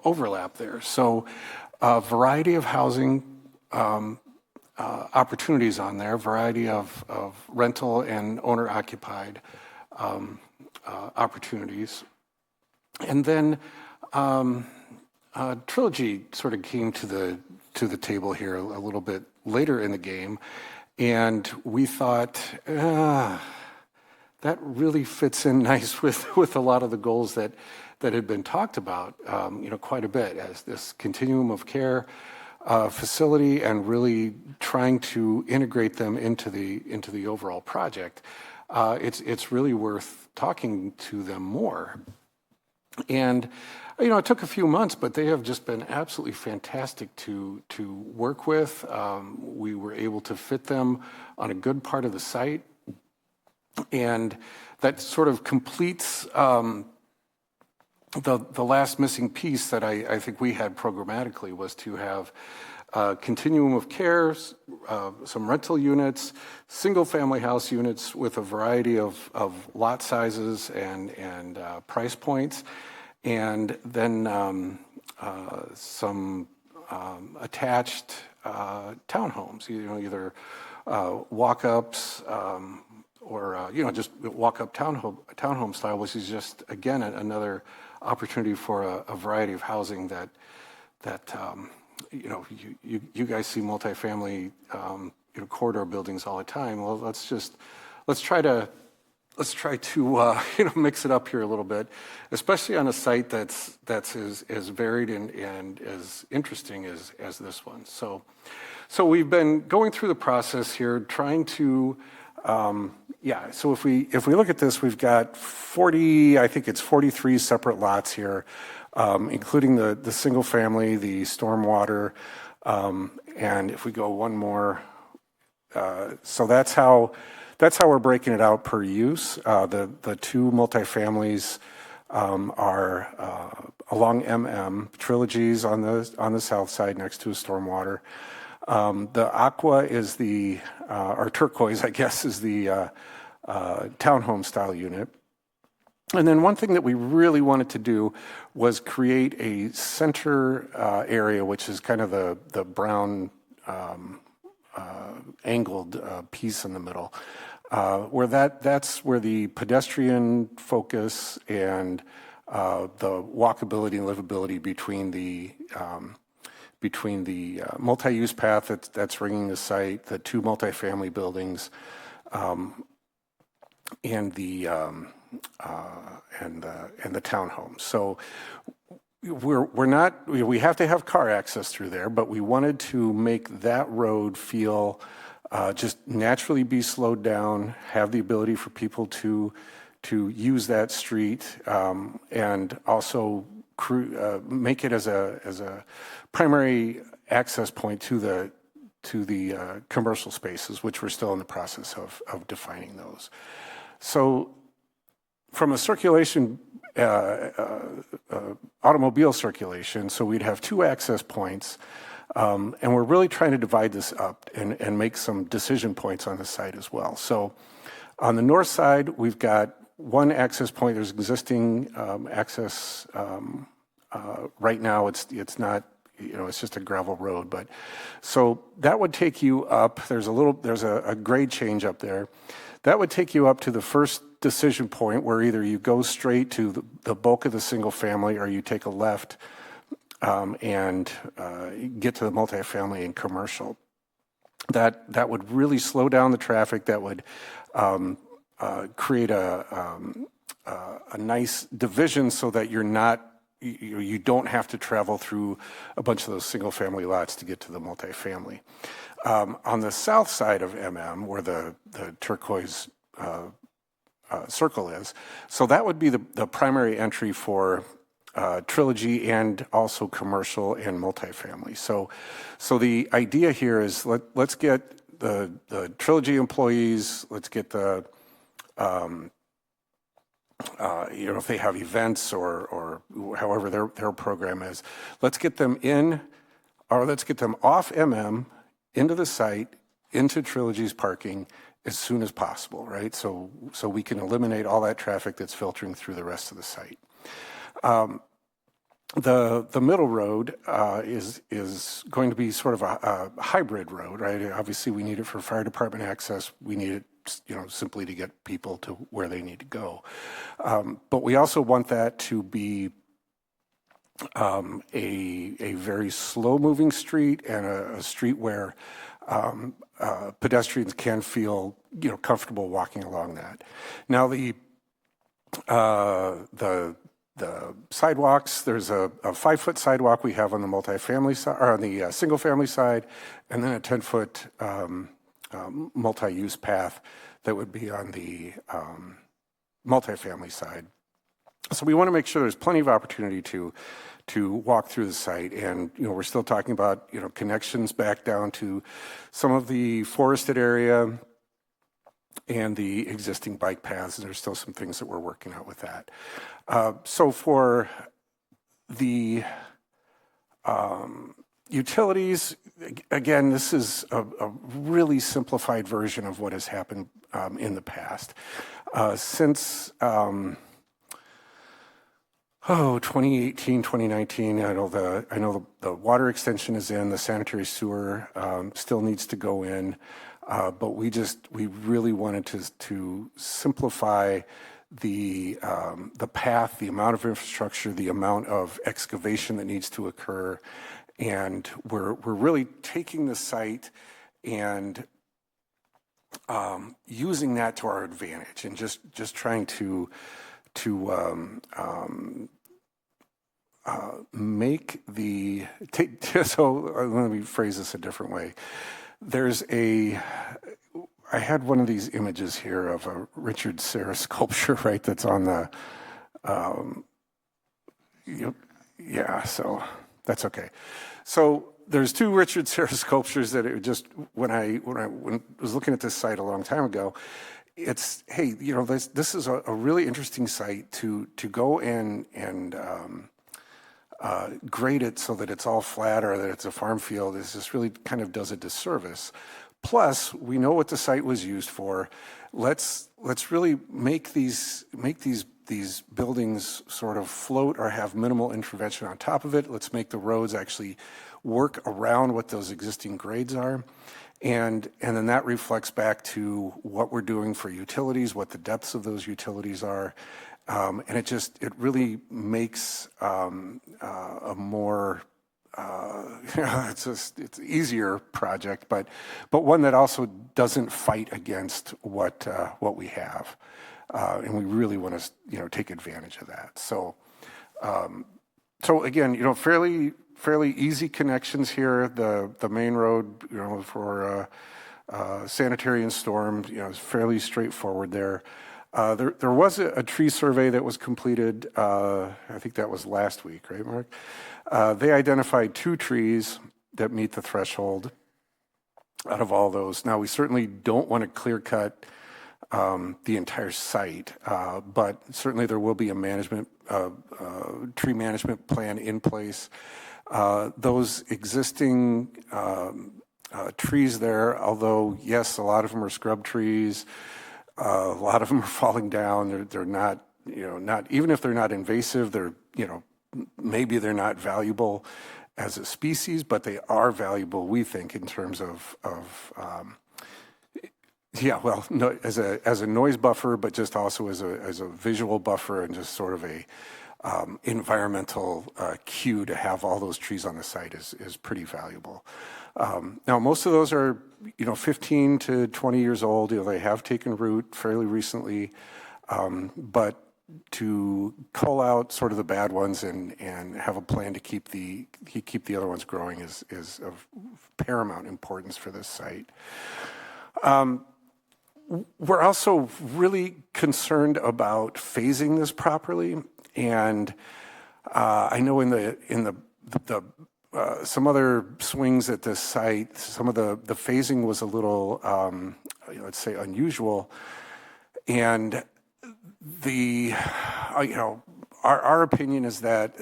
overlap there. So a variety of housing opportunities on there, variety of rental and owner occupied opportunities. And then Trilogy sort of came to the table here a little bit later in the game, and we thought that really fits in nice with a lot of the goals that had been talked about quite a bit as this continuum of care facility, and really trying to integrate them into the overall project. It's really worth talking to them more. And it took a few months, but they have just been absolutely fantastic to work with. We were able to fit them on a good part of the site, and that sort of completes the last missing piece that I think we had programmatically, was to have a continuum of care, some rental units, single-family house units with a variety of lot sizes and price points, and then some attached townhomes, either walk-ups or just walk-up townhome style, which is just, again, another opportunity for a variety of housing that you guys see multifamily corridor buildings all the time. Well, let's try to mix it up here a little bit, especially on a site that's as varied and as interesting as this one. So we've been going through the process here, trying to so if we look at this, we've got 43 separate lots here, including the single family, the stormwater, and if we go one more, so that's how we're breaking it out per use. The two multifamilies are along Trilogy's on the south side next to a stormwater. The aqua is or turquoise, I guess, is the townhome style unit. And then one thing that we really wanted to do was create a center area, which is kind of the brown angled piece in the middle, where that's where the pedestrian focus and the walkability and livability between the multi-use path that's ringing the site, the two multifamily buildings, and the townhomes. So we have to have car access through there, but we wanted to make that road feel just naturally be slowed down, have the ability for people to use that street, and also make it as a primary access point to the commercial spaces, which we're still in the process of defining those. So from a circulation, automobile circulation, so we'd have 2 access points, and we're really trying to divide this up and make some decision points on the site as well. So on the north side, we've got 1 access point. There's existing access. Right now, it's not, it's just a gravel road. But so that would take you up. There's a grade change up there. That would take you up to the first decision point where either you go straight to the bulk of the single family or you take a left and get to the multifamily and commercial. That would really slow down the traffic. That would create a nice division so that you don't have to travel through a bunch of those single family lots to get to the multifamily. On the south side of MM, where the turquoise circle is, so that would be the primary entry for Trilogy and also commercial and multifamily. So the idea here is let's get the Trilogy employees, let's get the if they have events or however their program is, let's get them in, or let's get them off MM into the site, into Trilogy's parking as soon as possible, right? So we can eliminate all that traffic that's filtering through the rest of the site. The middle road is going to be sort of a hybrid road, right? Obviously, we need it for fire department access. We need it, simply to get people to where they need to go. But we also want that to be a very slow-moving street and a street where pedestrians can feel comfortable walking along that. Now the sidewalks, there's a 5-foot sidewalk we have on the multifamily side, or on the single-family side, and then a 10-foot multi-use path that would be on the multifamily side. So we want to make sure there's plenty of opportunity to walk through the site, and we're still talking about connections back down to some of the forested area and the existing bike paths, and there's still some things that we're working out with that. So for the utilities, again, this is a really simplified version of what has happened in the past. Since 2018, 2019, I know the water extension is in, the sanitary sewer still needs to go in, but we really wanted to simplify the path, the amount of infrastructure, the amount of excavation that needs to occur, and we're really taking the site and using that to our advantage, and just trying to make the so let me phrase this a different way. I had one of these images here of a Richard Serra sculpture, right? That's on the so that's okay. So there's 2 Richard Serra sculptures that it just when I was looking at this site a long time ago, it's this is a really interesting site to go in and grade it so that it's all flat or that it's a farm field. This just really kind of does a disservice. Plus, we know what the site was used for. Let's really make these buildings sort of float or have minimal intervention on top of it. Let's make the roads actually work around what those existing grades are. And then that reflects back to what we're doing for utilities, what the depths of those utilities are. And it really makes a more it's easier project, but one that also doesn't fight against what we have, and we really want to take advantage of that. So again, fairly easy connections here. The main road, for sanitary and storm, is fairly straightforward there. There was a tree survey that was completed, I think that was last week, right, Mark? They identified 2 trees that meet the threshold out of all those. Now, we certainly don't want to clear cut the entire site, but certainly there will be a tree management plan in place. Those existing trees there, although yes, a lot of them are scrub trees, a lot of them are falling down. They're not, not even if they're not invasive, they're, maybe they're not valuable as a species, but they are valuable, we think, in terms of as a noise buffer, but just also as a visual buffer and just sort of a environmental cue to have all those trees on the site is pretty valuable. Now, most of those are 15 to 20 years old. They have taken root fairly recently, but to cull out sort of the bad ones and have a plan to keep the other ones growing is of paramount importance for this site. We're also really concerned about phasing this properly, and I know in the some other swings at this site, some of the phasing was a little, let's say, unusual, and our opinion is that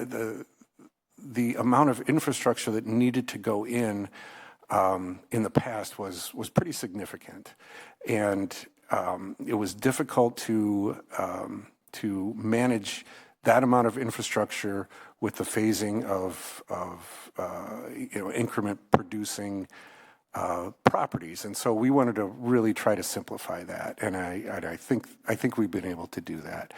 the amount of infrastructure that needed to go in the past was pretty significant, and it was difficult to manage that amount of infrastructure with the phasing of increment producing properties, and so we wanted to really try to simplify that, and I think we've been able to do that.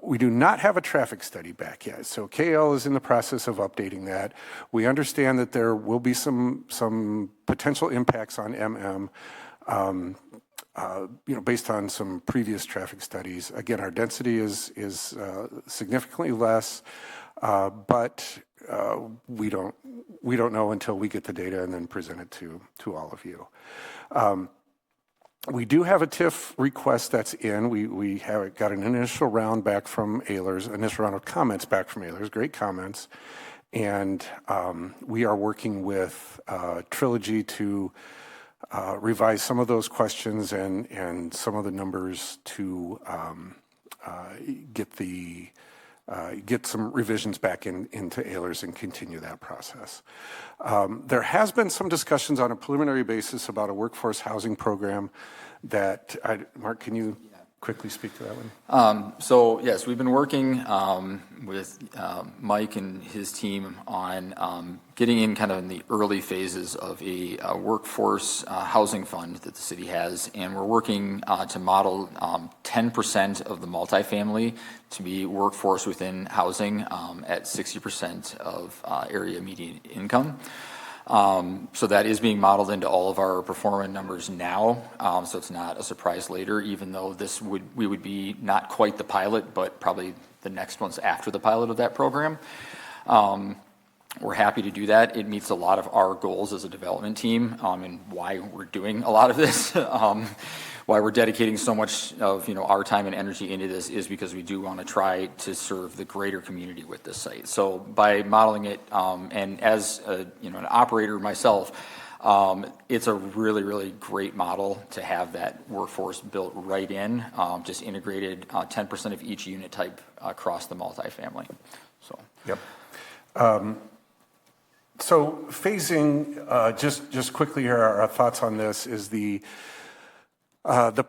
We do not have a traffic study back yet, so KL is in the process of updating that. We understand that there will be some potential impacts on based on some previous traffic studies. Again, our density is significantly less, but we don't know until we get the data and then present it to all of you. We do have a TIF request that's in. We have got an initial round back from Ehlers, initial round of comments back from Ehlers, great comments, and we are working with Trilogy to revise some of those questions and some of the numbers to get some revisions back into Ehlers and continue that process. There has been some discussions on a preliminary basis about a workforce housing program that, Mark, can you quickly speak to that one? So yes, we've been working with Mike and his team on getting in kind of in the early phases of a workforce housing fund that the city has, and we're working to model 10% of the multifamily to be workforce within housing at 60% of area median income. So that is being modeled into all of our performance numbers now, so it's not a surprise later, even though we would be not quite the pilot, but probably the next ones after the pilot of that program. We're happy to do that. It meets a lot of our goals as a development team, and why we're doing a lot of this. Why we're dedicating so much of our time and energy into this is because we do want to try to serve the greater community with this site. So by modeling it, and as an operator myself, it's a really, really great model to have that workforce built right in, just integrated 10% of each unit type across the multifamily. So. Yep. So phasing, just quickly here, our thoughts on this is the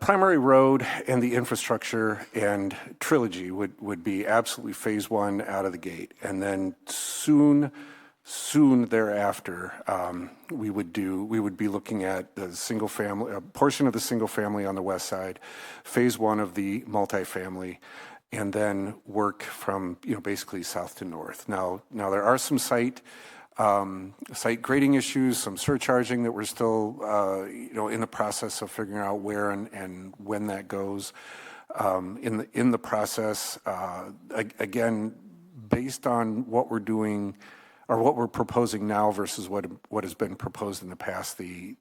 primary road and the infrastructure and Trilogy would be absolutely phase one out of the gate, and then soon thereafter we would be looking at the single family, a portion of the single family on the west side, phase one of the multifamily, and then work from basically south to north. Now there are some site grading issues, some surcharging that we're still, in the process of figuring out where and when that goes. In the process, again, based on what we're doing or what we're proposing now versus what has been proposed in the past, the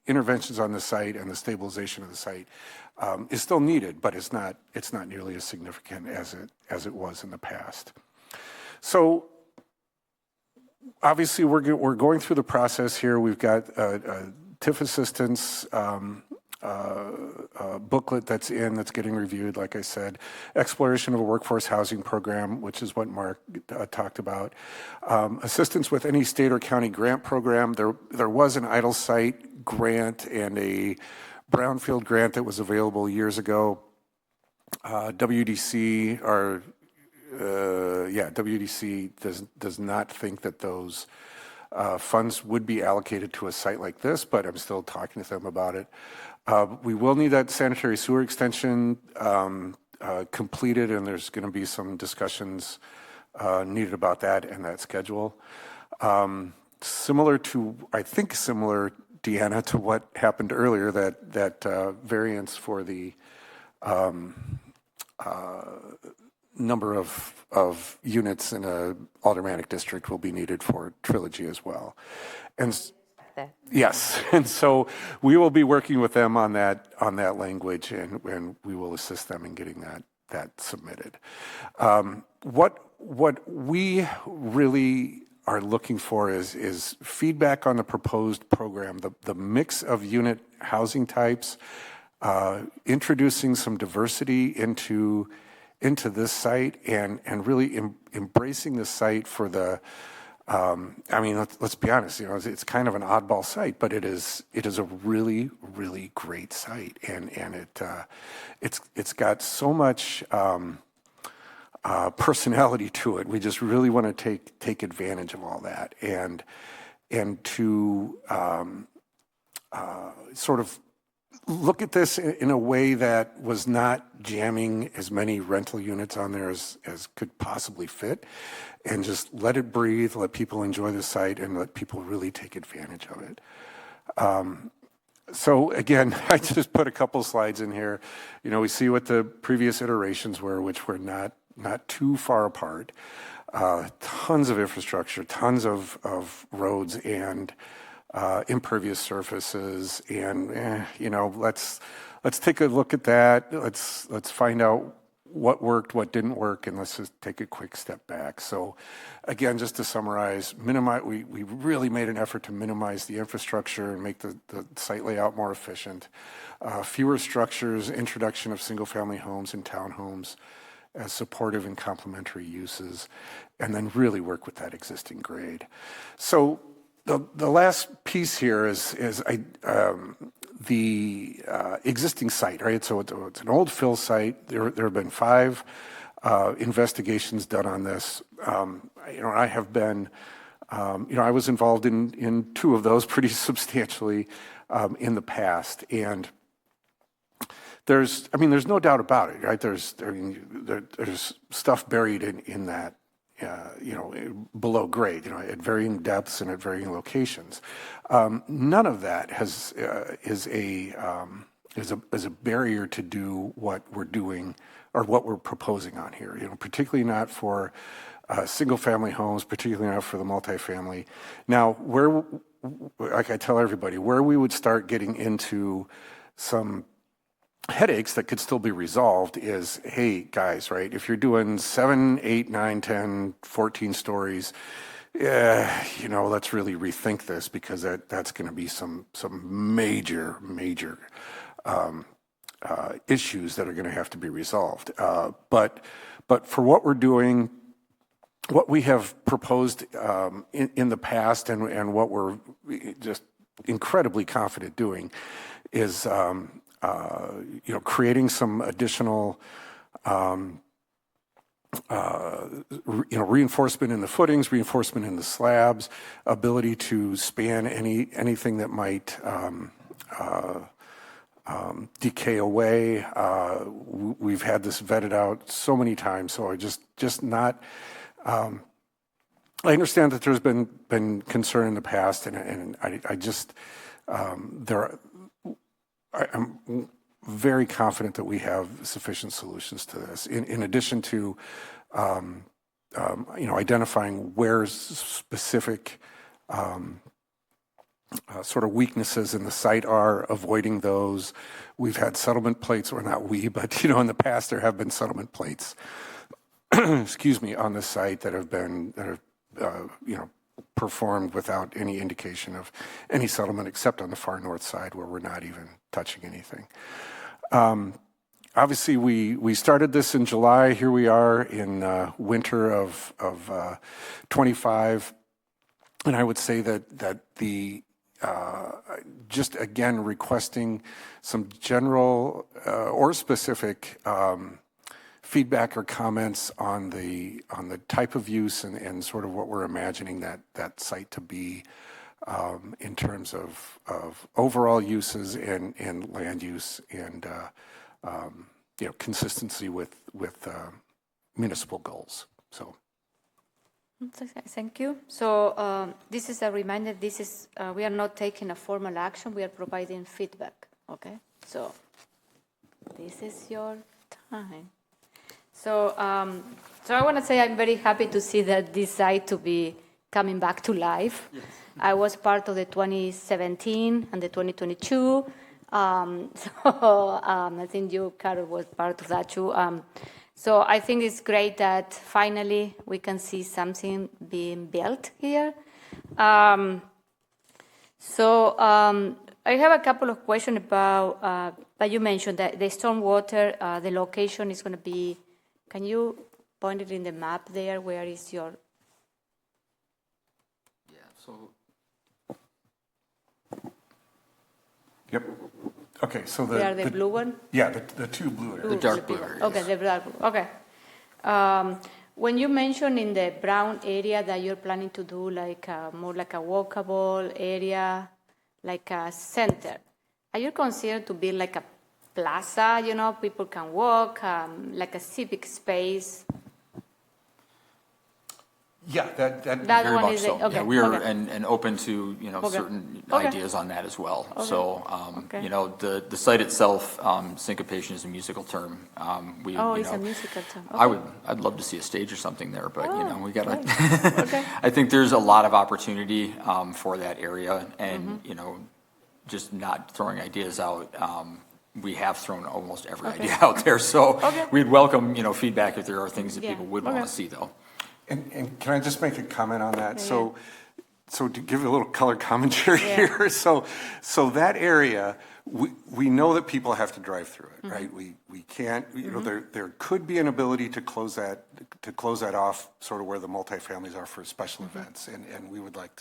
interventions on the site and the stabilization of the site is still needed, but it's not nearly as significant as it was in the past. So. Obviously, we're going through the process here. We've got TIF assistance booklet that's getting reviewed, like I said, exploration of a workforce housing program, which is what Mark talked about, assistance with any state or county grant program. There was an idle site grant and a brownfield grant that was available years ago. WDC does not think that those funds would be allocated to a site like this, but I'm still talking to them about it. We will need that sanitary sewer extension completed, and there's going to be some discussions needed about that and that schedule. Similar, Deanna, to what happened earlier, that variance for the number of units in a aldermanic district will be needed for Trilogy as well. And yes, and so we will be working with them on that language, and we will assist them in getting that submitted. What we really are looking for is feedback on the proposed program, the mix of unit housing types, introducing some diversity into this site, and really embracing the site for the. Let's be honest. It's kind of an oddball site, but it is a really, really great site, and it's got so much personality to it. We just really want to take advantage of all that, and to sort of look at this in a way that was not jamming as many rental units on there as could possibly fit, and just let it breathe, let people enjoy the site, and let people really take advantage of it. So again, I just put a couple slides in here. We see what the previous iterations were, which were not too far apart. Tons of infrastructure, tons of roads and impervious surfaces, and let's take a look at that. Let's find out what worked, what didn't work, and let's just take a quick step back. So again, just to summarize, we really made an effort to minimize the infrastructure and make the site layout more efficient. Fewer structures, introduction of single-family homes and townhomes as supportive and complementary uses, and then really work with that existing grade. So the last piece here is the existing site, right? So it's an old fill site. There have been 5 investigations done on this. I have been, I was involved in 2 of those pretty substantially in the past, and there's no doubt about it, right? There's stuff buried in that. Below grade, at varying depths and at varying locations. None of that is a barrier to do what we're doing or what we're proposing on here. Particularly not for single-family homes, particularly not for the multifamily. Now, like I tell everybody, where we would start getting into some headaches that could still be resolved is, hey guys, right, if you're doing 7, 8, 9, 10, 14 stories, let's really rethink this, because that's going to be some major issues that are going to have to be resolved. But for what we're doing, what we have proposed in the past, and what we're just incredibly confident doing is creating some additional, reinforcement in the footings, reinforcement in the slabs, ability to span anything that might decay away. We've had this vetted out so many times, so I just not. I understand that there's been concern in the past, and I just I'm very confident that we have sufficient solutions to this. In addition to, identifying where specific sort of weaknesses in the site are, avoiding those. We've had settlement plates, or not we, but in the past there have been settlement plates, excuse me, on the site that have performed without any indication of any settlement except on the far north side where we're not even touching anything. Obviously, we started this in July. Here we are in winter of 25. And I would say that the just again requesting some general or specific feedback or comments on the type of use and sort of what we're imagining that site to be in terms of overall uses and land use and consistency with municipal goals. So. Thank you. So this is a reminder. This is we are not taking a formal action. We are providing feedback. Okay. So this is your time. So so I want to say I'm very happy to see that this site to be coming back to life. Yes. I was part of the 2017 and the 2022. I think you, Carol, was part of that too. So I think it's great that finally we can see something being built here. I have a couple of questions about, but you mentioned that the stormwater, the location is going to be, can you point it in the map there? Where is your? Yeah, so. Yep. Okay, so the blue one? Yeah, the two blue areas. The dark blue areas. Okay, the dark blue. Okay. When you mentioned in the brown area that you're planning to do like more like a walkable area, like a center, are you considering to build like a plaza? People can walk, like a civic space. Yeah, that very much so. Okay, yeah, we are and open to certain ideas on that as well. Okay. So the site itself, syncopation is a musical term. It's a musical term. Okay. I'd love to see a stage or something there, but we got to. Okay. I think there's a lot of opportunity for that area, and just not throwing ideas out. We have thrown almost every idea out there, so we'd welcome feedback if there are things that people would want to see, though. And can I just make a comment on that? Yeah. So to give a little color commentary here, so that area, we know that people have to drive through it, right? We can't, there could be an ability to close that off, sort of where the multifamilies are for special events, and we would like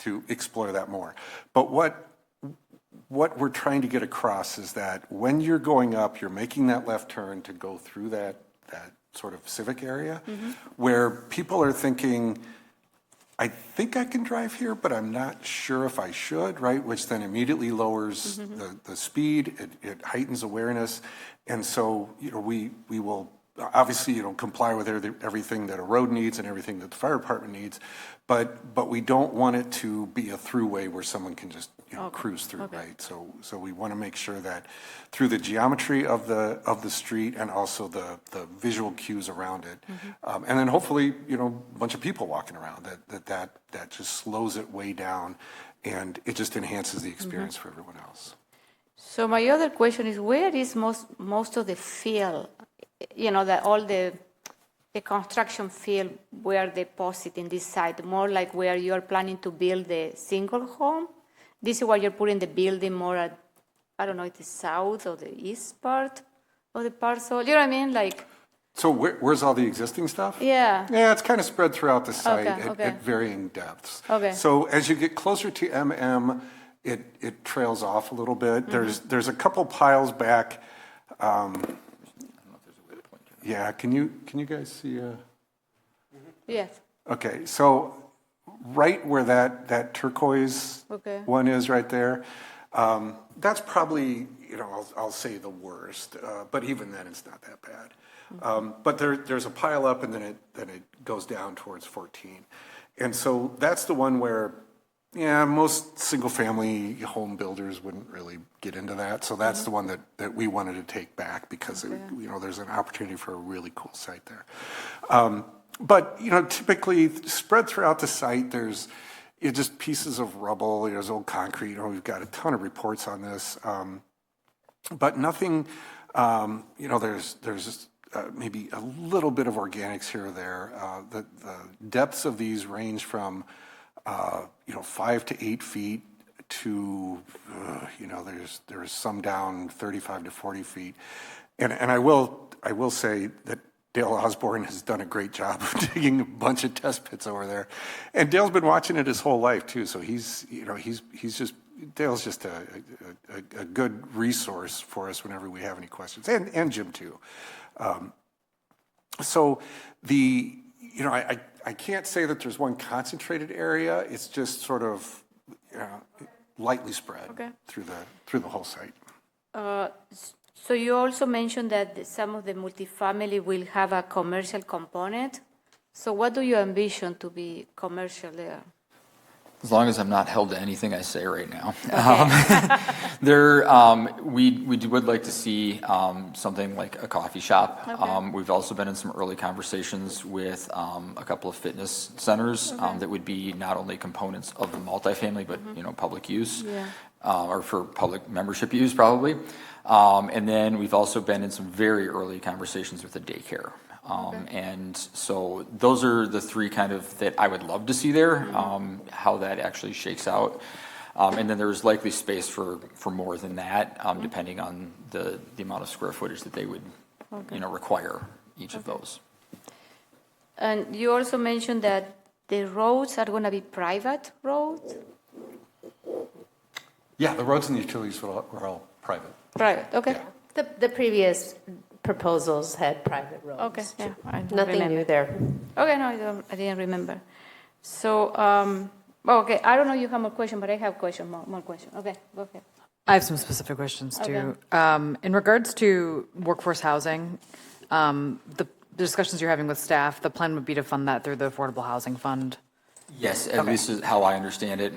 to explore that more. But what we're trying to get across is that when you're going up, you're making that left turn to go through that sort of civic area, where people are thinking, I think I can drive here, but I'm not sure if I should, right? Which then immediately lowers the speed, it heightens awareness. And so, we will obviously, comply with everything that a road needs and everything that the fire department needs, but we don't want it to be a throughway where someone can just cruise through, right? So we want to make sure that through the geometry of the street and also the visual cues around it, and then hopefully a bunch of people walking around that just slows it way down, and it just enhances the experience for everyone else. So my other question is, where is most of the field? That all the construction field were deposited this site, more like where you are planning to build the single home. This is where you're putting the building more at, I don't know, if it's south or the east part of the parcel. You know what I mean? Like. So where's all the existing stuff? Yeah. Yeah, it's kind of spread throughout the site at varying depths. Okay. So as you get closer to MM, it trails off a little bit. There's a couple piles back. Yeah, can you guys see? Yes. Okay, so right where that turquoise one is right there, that's probably, I'll say the worst, but even then it's not that bad. But there's a pile up and then it goes down towards 14. And so that's the one where, most single-family home builders wouldn't really get into that. So that's the one that we wanted to take back because, there's an opportunity for a really cool site there. But, typically spread throughout the site, there's just pieces of rubble, there's old concrete. We've got a ton of reports on this. But nothing, there's maybe a little bit of organics here or there. The depths of these range from 5 to 8 feet to, there's some down 35 to 40 feet. And I will say that Dale Osborne has done a great job of digging a bunch of test pits over there. And Dale's been watching it his whole life too. So Dale's just a good resource for us whenever we have any questions, and Jim too. So I can't say that there's one concentrated area. It's just sort of lightly spread through the whole site. So you also mentioned that some of the multifamily will have a commercial component. So what do you envision to be commercial there? As long as I'm not held to anything I say right now. We would like to see something like a coffee shop. Okay. We've also been in some early conversations with a couple of fitness centers that would be not only components of the multifamily, but public use, or for public membership use probably. And then we've also been in some very early conversations with a daycare. And so those are the three kind of that I would love to see there, how that actually shakes out. And then there's likely space for more than that, depending on the amount of square footage that they would, require each of those. And you also mentioned that the roads are going to be private roads? Yeah, the roads and the utilities were all private. Private, okay. Yeah. The previous proposals had private roads. Okay, yeah. I don't Nothing remember. new there. Okay, no, I didn't remember. So, okay, I don't know if you have more questions, but I have more questions. Okay, go ahead. I have some specific questions too. In regards to workforce housing, the discussions you're having with staff, the plan would be to fund that through the Affordable Housing Fund. Yes, at least is how I understand it,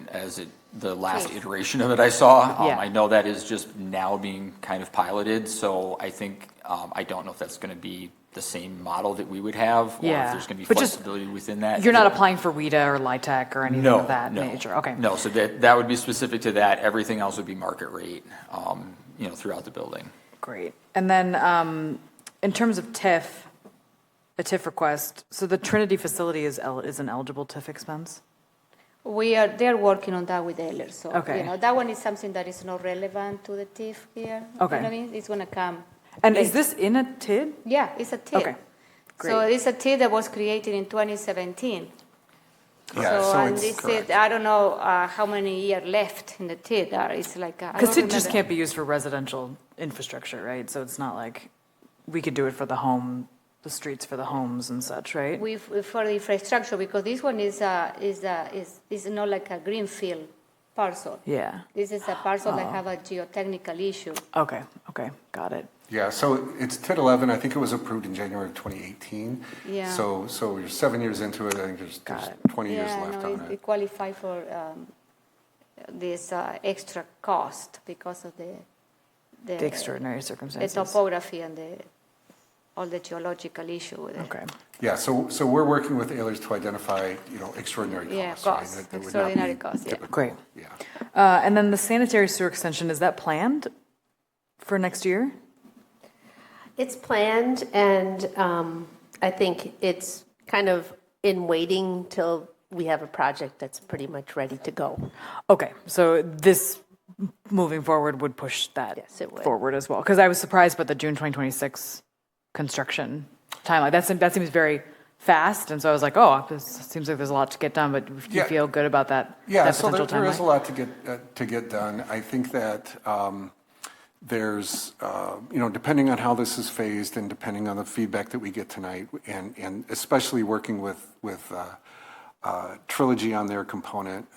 the last iteration of it I saw. I know that is just now being kind of piloted, so I think, I don't know if that's going to be the same model that we would have, or if there's going to be flexibility within that. You're not applying for WIDA or LIHTC or anything of that nature? Okay. No, so that would be specific to that. Everything else would be market rate, throughout the building. Great. And then in terms of TIF, a TIF request, so the Trinity facility is an eligible TIF expense? They're working on that with Eller, so Okay. That one is something that is not relevant to the TIF here. Okay. You know what I mean? It's going to come. And later. is this in a TID? Yeah, it's a TID. Okay, So great. it's a TID that was created in 2017. Yeah, so and it's this correct. TID, I don't know how many years left in the TID are. It's like Because TID just can't be used for residential infrastructure, right? So it's not like we could do it for the streets for the homes and such, right? For the infrastructure, because this one is not like a greenfield parcel. Yeah. This is a parcel that have a geotechnical issue. Okay, got it. Yeah, so it's TID 11. I think it was approved in January of 2018. Yeah. So we're 7 years into it. I think there's 20 years left on it. It qualifies for this extra cost because of The extraordinary the circumstances. topography and all the geological issue with it. Okay. Yeah, so we're working with Ehlers to identify, extraordinary costs. Yeah, right, costs, that would not extraordinary be costs, yeah. typical. Great. Yeah. And then the sanitary sewer extension, is that planned for next year? It's planned, and I think it's kind of in waiting till we have a project that's pretty much ready to go. Okay, so this moving forward would push that Yes, it would. forward as well. Because I was surprised by the June 2026 construction timeline. That seems very fast, and so I was like, oh, this seems like there's a lot to get done, but do you feel good about that, Yeah, that so potential there is a timeline? lot to get done. I think that there's, depending on how this is phased and depending on the feedback that we get tonight, and especially working with Trilogy on their component,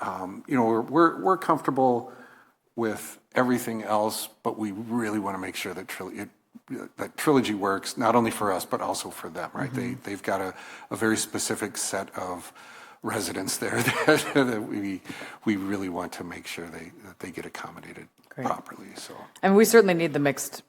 we're comfortable with everything else, but we really want to make sure that Trilogy works, not only for us, but also for them, right? Mm-hmm. They've got a very specific set of residents there that we really want to make sure that they get accommodated properly. So, And we certainly need the mixed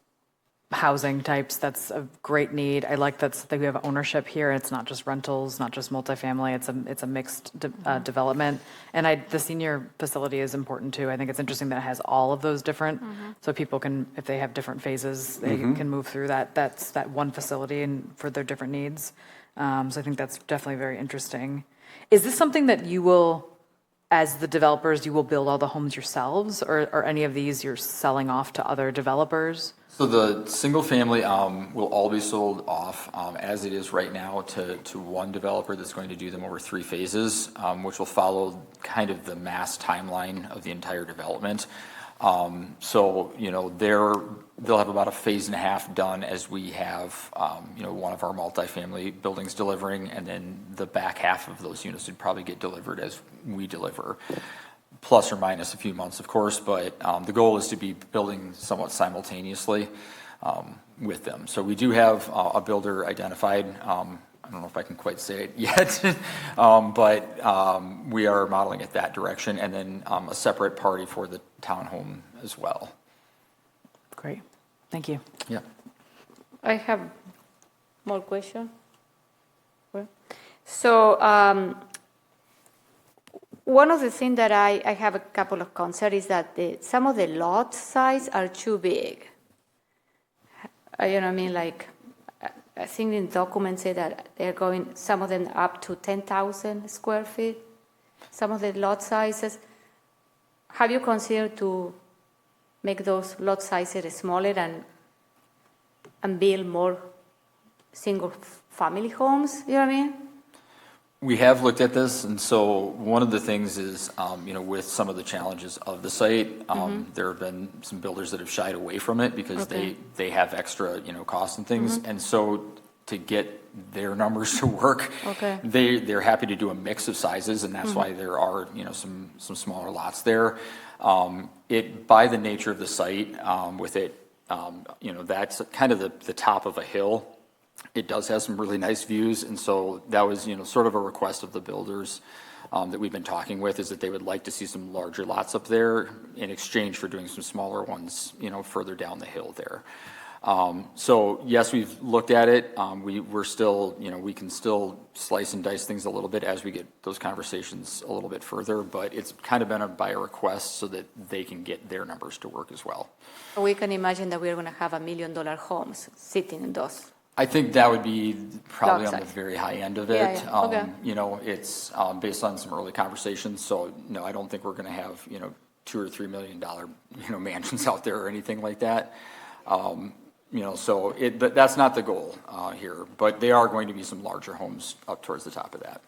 housing types. That's a great need. I like that we have ownership here. It's not just rentals, not just multifamily. It's a mixed development. And the senior facility is important too. I think it's interesting that it has all of those different, so people can, if they have different phases, they can move through that. That's that one facility and for their different needs. So I think that's definitely very interesting. Is this something that you will as the developers, you will build all the homes yourselves, or any of these you're selling off to other developers? So the single family will all be sold off as it is right now to one developer that's going to do them over 3 phases, which will follow kind of the mass timeline of the entire development. So, you know, they'll have about a phase and a half done as we have, you know, one of our multifamily buildings delivering, and then the back half of those units would probably get delivered as we deliver, plus or minus a few months, of course, but the goal is to be building somewhat simultaneously with them. So we do have a builder identified. I don't know if I can quite say it yet, but we are modeling it that direction, and then a separate party for the townhome as well. Great. Thank you. Yeah. I have more questions. So one of the things that I have a couple of concerns is that some of the lot size are too big. You know what I mean? Like, I think in documents say that they're going, some of them up to 10,000 square feet, some of the lot sizes. Have you considered to make those lot sizes smaller and build more single family homes? You know what I mean? We have looked at this, and so one of the things is, you know, with some of the challenges of the site, there have been some builders that have shied away from it because they have extra, you know, costs and things, and so to get their numbers to work, they're happy to do a mix of sizes, and that's why there are, you know, some smaller lots there. It by the nature of the site, with it, you know, that's kind of the top of a hill. It does have some really nice views, and so that was, you know, sort of a request of the builders that we've been talking with, is that they would like to see some larger lots up there in exchange for doing some smaller ones, you know, further down the hill there. So yes, we've looked at it. We're still, you know, we can still slice and dice things a little bit as we get those conversations a little bit further, but it's kind of been by a request so that they can get their numbers to work as well. We can imagine that we're going to have $1 million homes sitting in those. I think that would be probably on the very high end of it. You know, it's based on some early conversations. So no, I don't think we're going to have, you know, $2 or $3 million, you know, mansions out there or anything like that. You know, so but that's not the goal here. But they are going to be some larger homes up towards the top of that.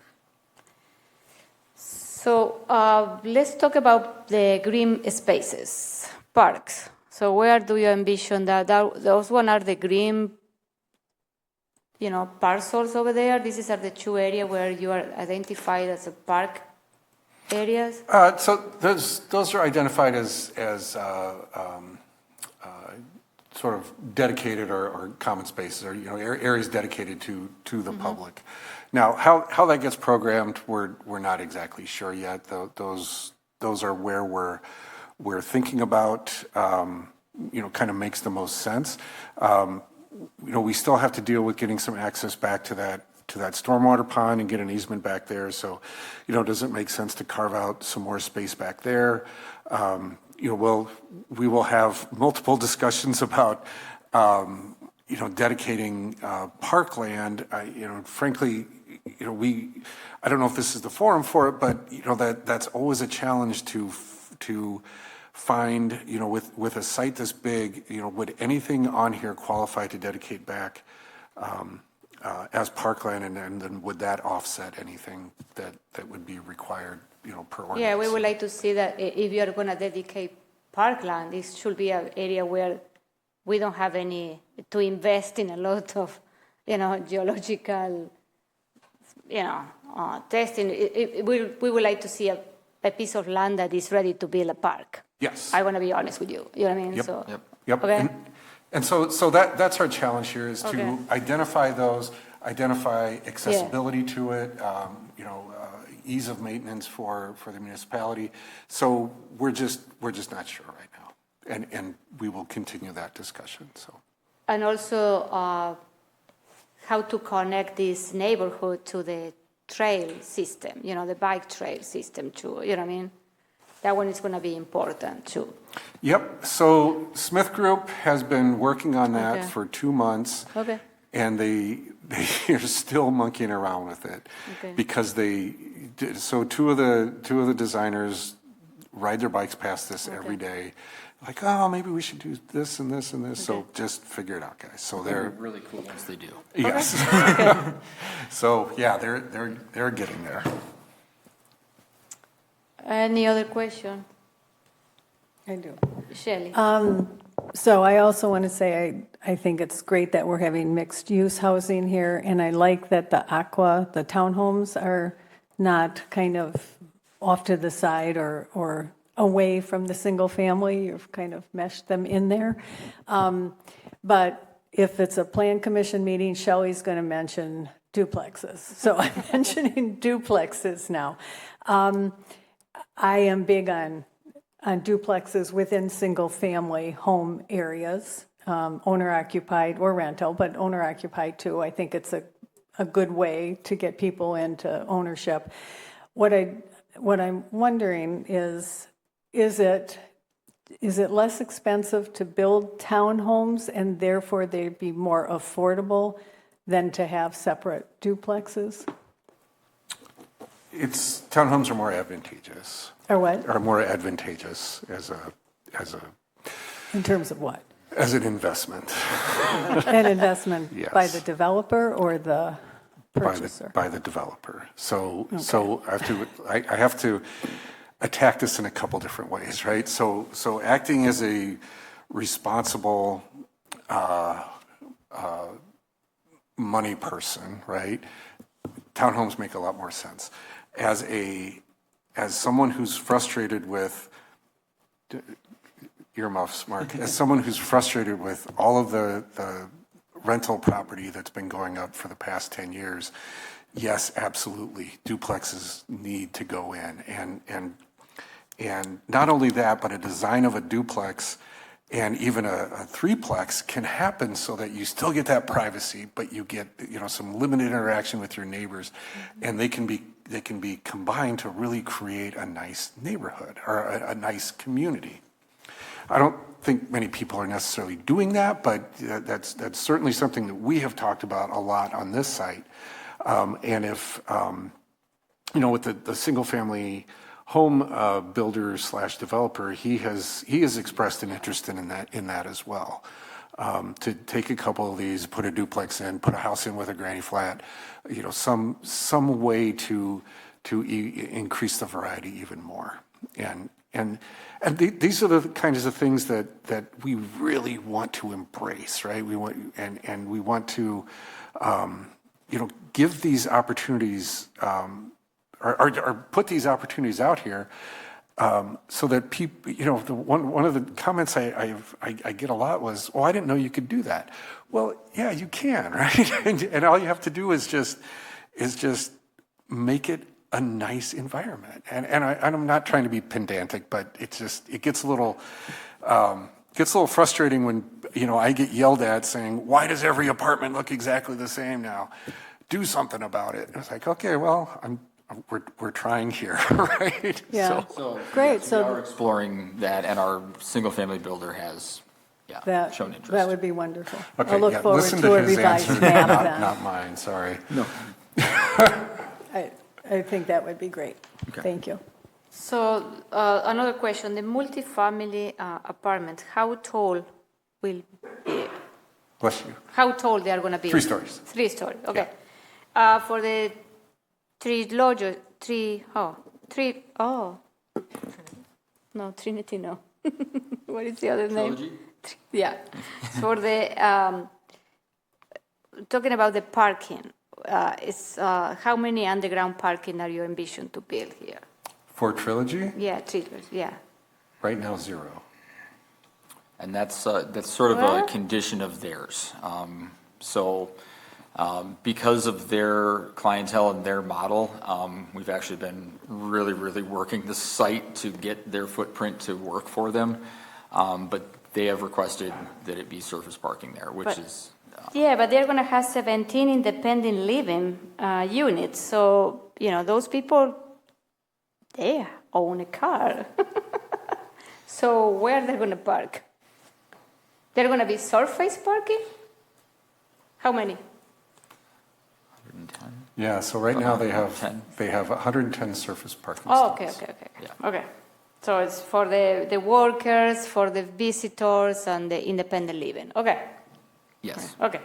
So let's talk about the green spaces, parks. So where do you envision that? Those one are the green, you know, parcels over there. These are the 2 areas where you are identified as a park areas. So those are identified as sort of dedicated or common spaces, or, you know, areas dedicated to the public. Now, how that gets programmed, we're not exactly sure yet. Those are where we're thinking about. You know, kind of makes the most sense. You know, we still have to deal with getting some access back to that stormwater pond and get an easement back there. So, you know, does it make sense to carve out some more space back there? You know, we will have multiple discussions about, you know, dedicating parkland. You know, frankly, you know, I don't know if this is the forum for it, but, you know, that's always a challenge to find, you know, with a site this big, you know, would anything on here qualify to dedicate back as parkland, and then would that offset anything that would be required, you know, per ordinance? Yeah, we would like to see that if you are going to dedicate parkland, this should be an area where we don't have any to invest in a lot of, you know, geological, you know, testing. We would like to see a piece of land that is ready to build a park. Yes. I want to be honest with you. You know what I mean? Yep. So, Yep. Okay. And so that's our challenge here, is to identify those, identify accessibility to it, you know, ease of maintenance for the municipality. So we're just not sure right now, and we will continue that discussion. So. And also how to connect this neighborhood to the trail system, you know, the bike trail system too. You know what I mean? That one is going to be important too. Yep. So Smith Group has been working on that for 2 months. Okay. And they're still monkeying around with it Okay. because so two of the designers ride their bikes past this every day. Like, oh, maybe we should do this and this and this. So just figure it out, guys. So they're really cool once they do. Yes. So yeah, they're getting there. Any other question? I do. Shelley? So I also want to say, I think it's great that we're having mixed-use housing here, and I like that the townhomes are not kind of off to the side or away from the single family. You've kind of meshed them in there. But if it's a plan commission meeting, Shelley's going to mention duplexes. So I'm mentioning duplexes now. I am big on duplexes within single-family home areas, owner-occupied or rental, but owner-occupied too. I think it's a good way to get people into ownership. What I'm wondering is it less expensive to build townhomes and therefore they'd be more affordable than to have separate duplexes? Townhomes are more advantageous. Or what? Are more advantageous as a In terms of what? as an investment. An investment Yes. by the developer or the purchaser? By the developer. So I have to attack this in a couple different ways, right? So acting as a responsible money person, right? Townhomes make a lot more sense. As someone who's frustrated with earmuffs, Mark, as someone who's frustrated with all of the rental property that's been going up for the past 10 years, yes, absolutely, duplexes need to go in. And not only that, but a design of a duplex and even a threeplex can happen so that you still get that privacy, but you get some limited interaction with your neighbors, and they can be combined to really create a nice neighborhood or a nice community. I don't think many people are necessarily doing that, but that's certainly something that we have talked about a lot on this site. And if with the single family home builder / developer, he has expressed an interest in that as well. To take a couple of these, put a duplex in, put a house in with a granny flat, some way to increase the variety even more. And these are the kinds of things that we really want to embrace, right? We want to give these opportunities. Or put these opportunities out here so that people, one of the comments I get a lot was, "Oh, I didn't know you could do that." Well, yeah, you can, right? and all you have to do is just make it a nice environment. And I'm not trying to be pedantic, but it gets a little frustrating when I get yelled at saying, "Why does every apartment look exactly the same now? Do something about it." And it's like, okay, well, we're trying here, right? Yeah. So Great. We are exploring that, and our single-family builder has shown interest. That would be wonderful. Okay, I'll look forward listen to a his revised answer, map then. not mine, sorry. No. I think that would be great. Okay. Thank you. So another question, the multifamily apartments, how tall will be? Bless you. How tall they are going to be? 3 stories. 3 stories, okay. For the no, Trinity, no. What is the other name? Trilogy? Yeah. For the, talking about the parking, how many underground parking are you envisioned to build here? For Trilogy? Yeah, Trilogy, yeah. Right now, 0. And that's sort of a condition of theirs. Because of their clientele and their model, we've actually been really, really working the site to get their footprint to work for them. But they have requested that it be surface parking there, which is... Yeah, but they're going to have 17 independent living units. So, those people, they own a car. So where are they going to park? They're going to be surface parking? How many? 110. Yeah, so right now they have 110 surface parking stalls. Okay. So it's for the workers, for the visitors, and the independent living. Okay. Yes. Okay.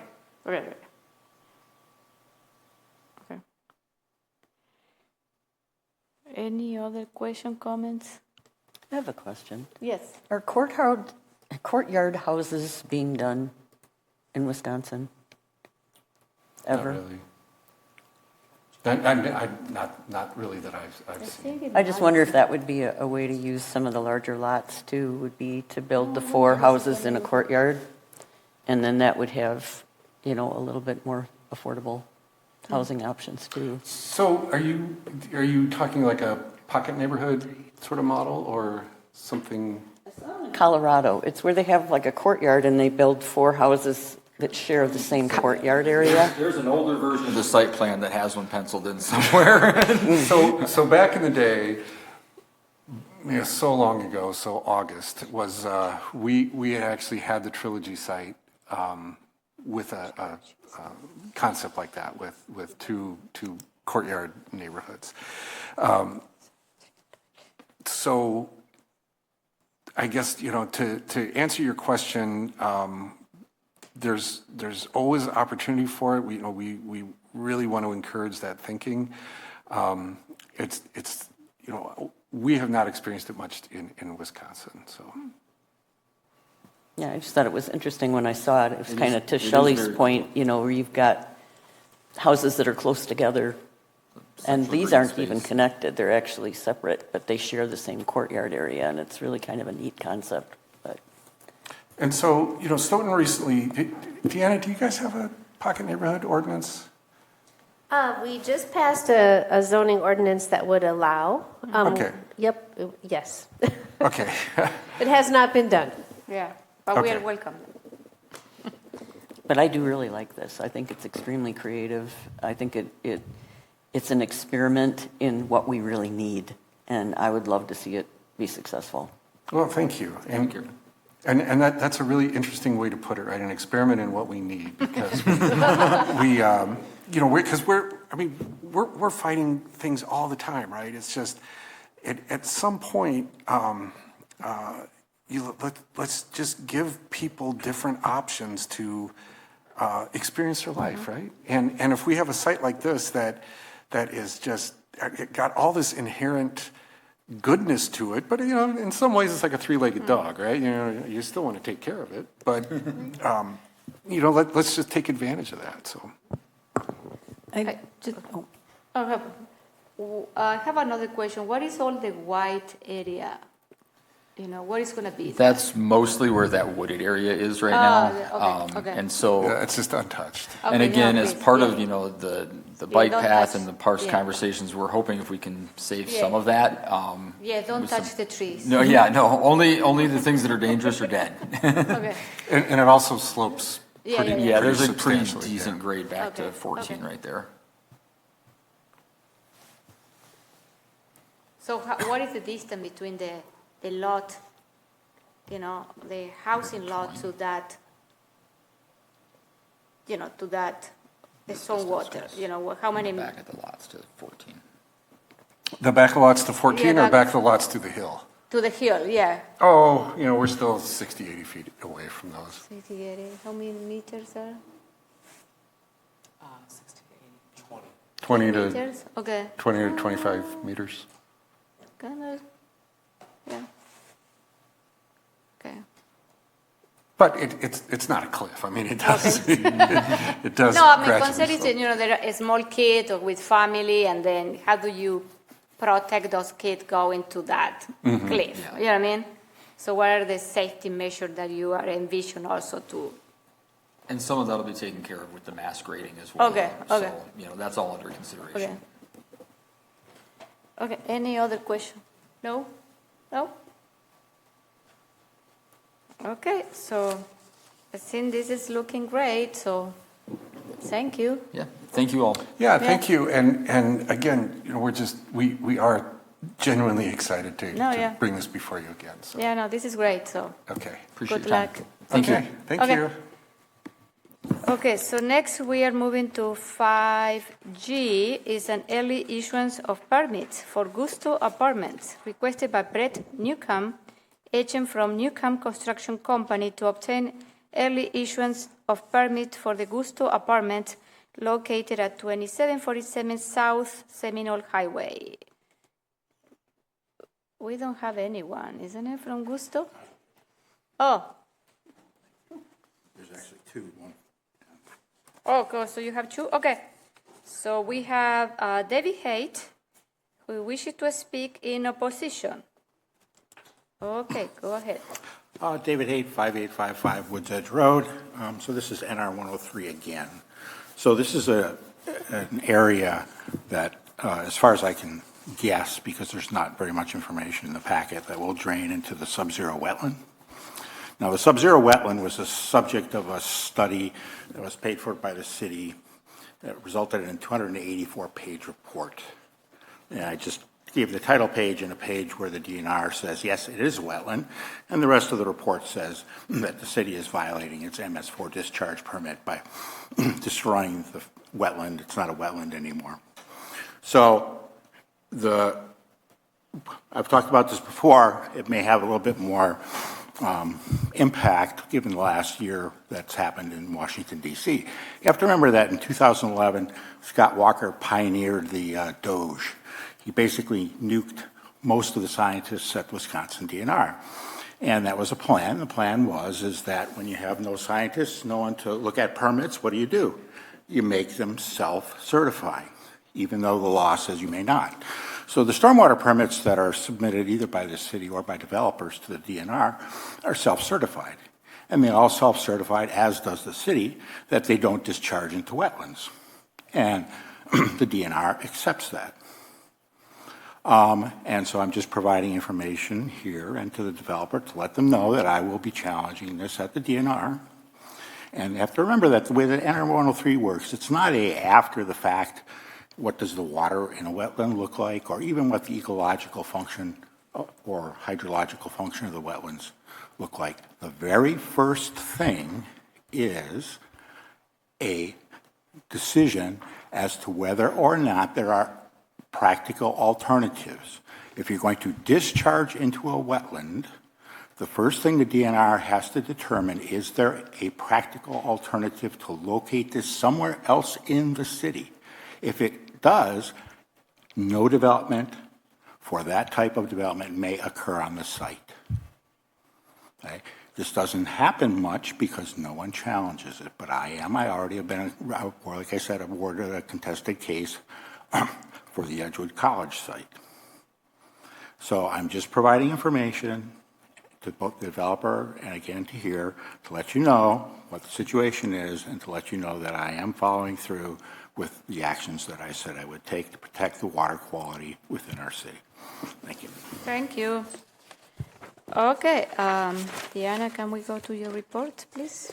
Any other question, comments? I have a question. Yes. Are courtyard houses being done in Wisconsin? Ever? Not really. Not really that I've seen. I just wonder if that would be a way to use some of the larger lots too, would be to build the 4 houses in a courtyard. And then that would have, a little bit more affordable housing options too. So are you talking like a pocket neighborhood sort of model or something? Colorado, it's where they have like a courtyard and they build 4 houses that share the same courtyard area. There's an older version of the site plan that has one penciled in somewhere. So back in the day, so long ago, so August was we had actually had the Trilogy site with a concept like that with two courtyard neighborhoods. So I guess to answer your question. There's always opportunity for it. We really want to encourage that thinking. It's we have not experienced it much in Wisconsin. So yeah, I just thought it was interesting when I saw it. It was kind of to Shelley's point, where you've got houses that are close together, and these aren't even connected. They're actually separate, but they share the same courtyard area, and it's really kind of a neat concept. And so, Stoughton recently, Deanna, do you guys have a pocket neighborhood ordinance? We just passed a zoning ordinance that would allow. Okay. Yep, yes. Okay. It has not been done. Yeah, but we are welcome. But I do really like this. I think it's extremely creative. I think it's an experiment in what we really need, and I would love to see it be successful. Well, thank you. Thank you. And that's a really interesting way to put it, right? An experiment in what we need, because we're fighting things all the time, right? It's just at some point, let's just give people different options to experience their life, right? And if we have a site like this that is just it got all this inherent goodness to it, but in some ways it's like a 3-legged dog, right? You still want to take care of it, but let's just take advantage of that. So I have another question. What is all the white area? What is going to be? That's mostly where that wooded area is right now. Okay. And so it's just untouched. And again, as part of the bike path and the parks conversations, we're hoping if we can save some of that. Don't touch the trees. No, only the things that are dangerous are dead. Okay. And it also slopes. There's a pretty decent grade back to 14 right there. So what is the distance between the lot, the housing lot to that, the stone water, how many? Back at the lots to 14. The back of lots to 14 or back of the lots to the hill? To the hill, yeah. Oh, we're still 60, 80 feet away from those. 60, 80. How many meters are? 60 to 80. 20 to meters? Okay. 20 to 25 meters. Yeah. Okay. But it's not a cliff. I mean, it does. It does. No, I mean, consider there are a small kid or with family, and then how do you protect those kids going to that cliff? Yeah. You know what I mean? So, what are the safety measures that you are envision also to? And some of that will be taken care of with the mass grading as well. Okay. So, that's all under consideration. Okay. Any other question? No? Okay, so I think this is looking great, so thank you. Yeah, thank you all. Yeah, thank you. And again, we are genuinely excited to bring this before you again. So. Yeah, no, this is great, so. Okay. Appreciate good your time. luck. Thank you. Thank you. Okay, so next we are moving to 5G, is an early issuance of permits for Gusto Apartments, requested by Brett Newcomb, agent from Newcomb Construction Company, to obtain early issuance of permit for the Gusto Apartment located at 2747 South Seminole Highway. We don't have anyone, isn't it, from Gusto? Oh. There's actually two. One. Oh, okay, so you have two? Okay. So we have David Haight, who wishes to speak in opposition. Okay, go ahead. David Haight, 5855 Woods Edge Road. So this is NR 103 again. So this is an area that, as far as I can guess, because there's not very much information in the packet, that will drain into the sub-zero wetland. Now, the sub-zero wetland was the subject of a study that was paid for by the city that resulted in a 284-page report. And I just gave the title page and a page where the DNR says, yes, it is a wetland, and the rest of the report says that the city is violating its MS4 discharge permit by destroying the wetland. It's not a wetland anymore. So I've talked about this before. It may have a little bit more impact given the last year that's happened in Washington, D.C. You have to remember that in 2011, Scott Walker pioneered the Doge. He basically nuked most of the scientists at Wisconsin DNR. And that was a plan. The plan is that when you have no scientists, no one to look at permits, what do? You make them self-certify, even though the law says you may not. So the stormwater permits that are submitted either by the city or by developers to the DNR are self-certified. And they're all self-certified, as does the city, that they don't discharge into wetlands. And the DNR accepts that. And so I'm just providing information here and to the developer to let them know that I will be challenging this at the DNR. And you have to remember that the way that NR 103 works, it's not after the fact, what does the water in a wetland look like, or even what the ecological function or hydrological function of the wetlands look like. The very first thing is a decision as to whether or not there are practical alternatives. If you're going to discharge into a wetland, the first thing the DNR has to determine, is there a practical alternative to locate this somewhere else in the city? If it does, no development for that type of development may occur on the site. Okay? This doesn't happen much because no one challenges it, but I already have been, like I said, awarded a contested case for the Edgewood College site. So I'm just providing information to both the developer and again to here to let you know what the situation is and to let you know that I am following through with the actions that I said I would take to protect the water quality within our city. Thank you. Thank you. Okay, Diana, can we go to your report, please?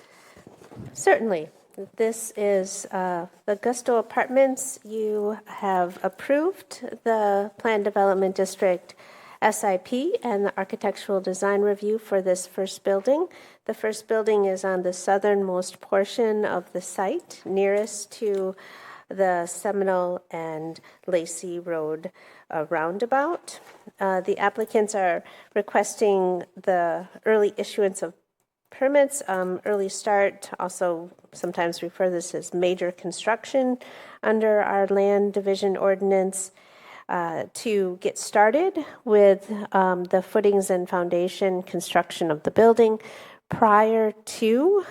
Certainly. This is the Gusto Apartments. You have approved the Plan Development District SIP and the architectural design review for this first building. The first building is on the southernmost portion of the site, nearest to the Seminole and Lacey Road roundabout. The applicants are requesting the early issuance of permits, early start, also sometimes refer this as major construction under our land division ordinance, to get started with the footings and foundation construction of the building prior to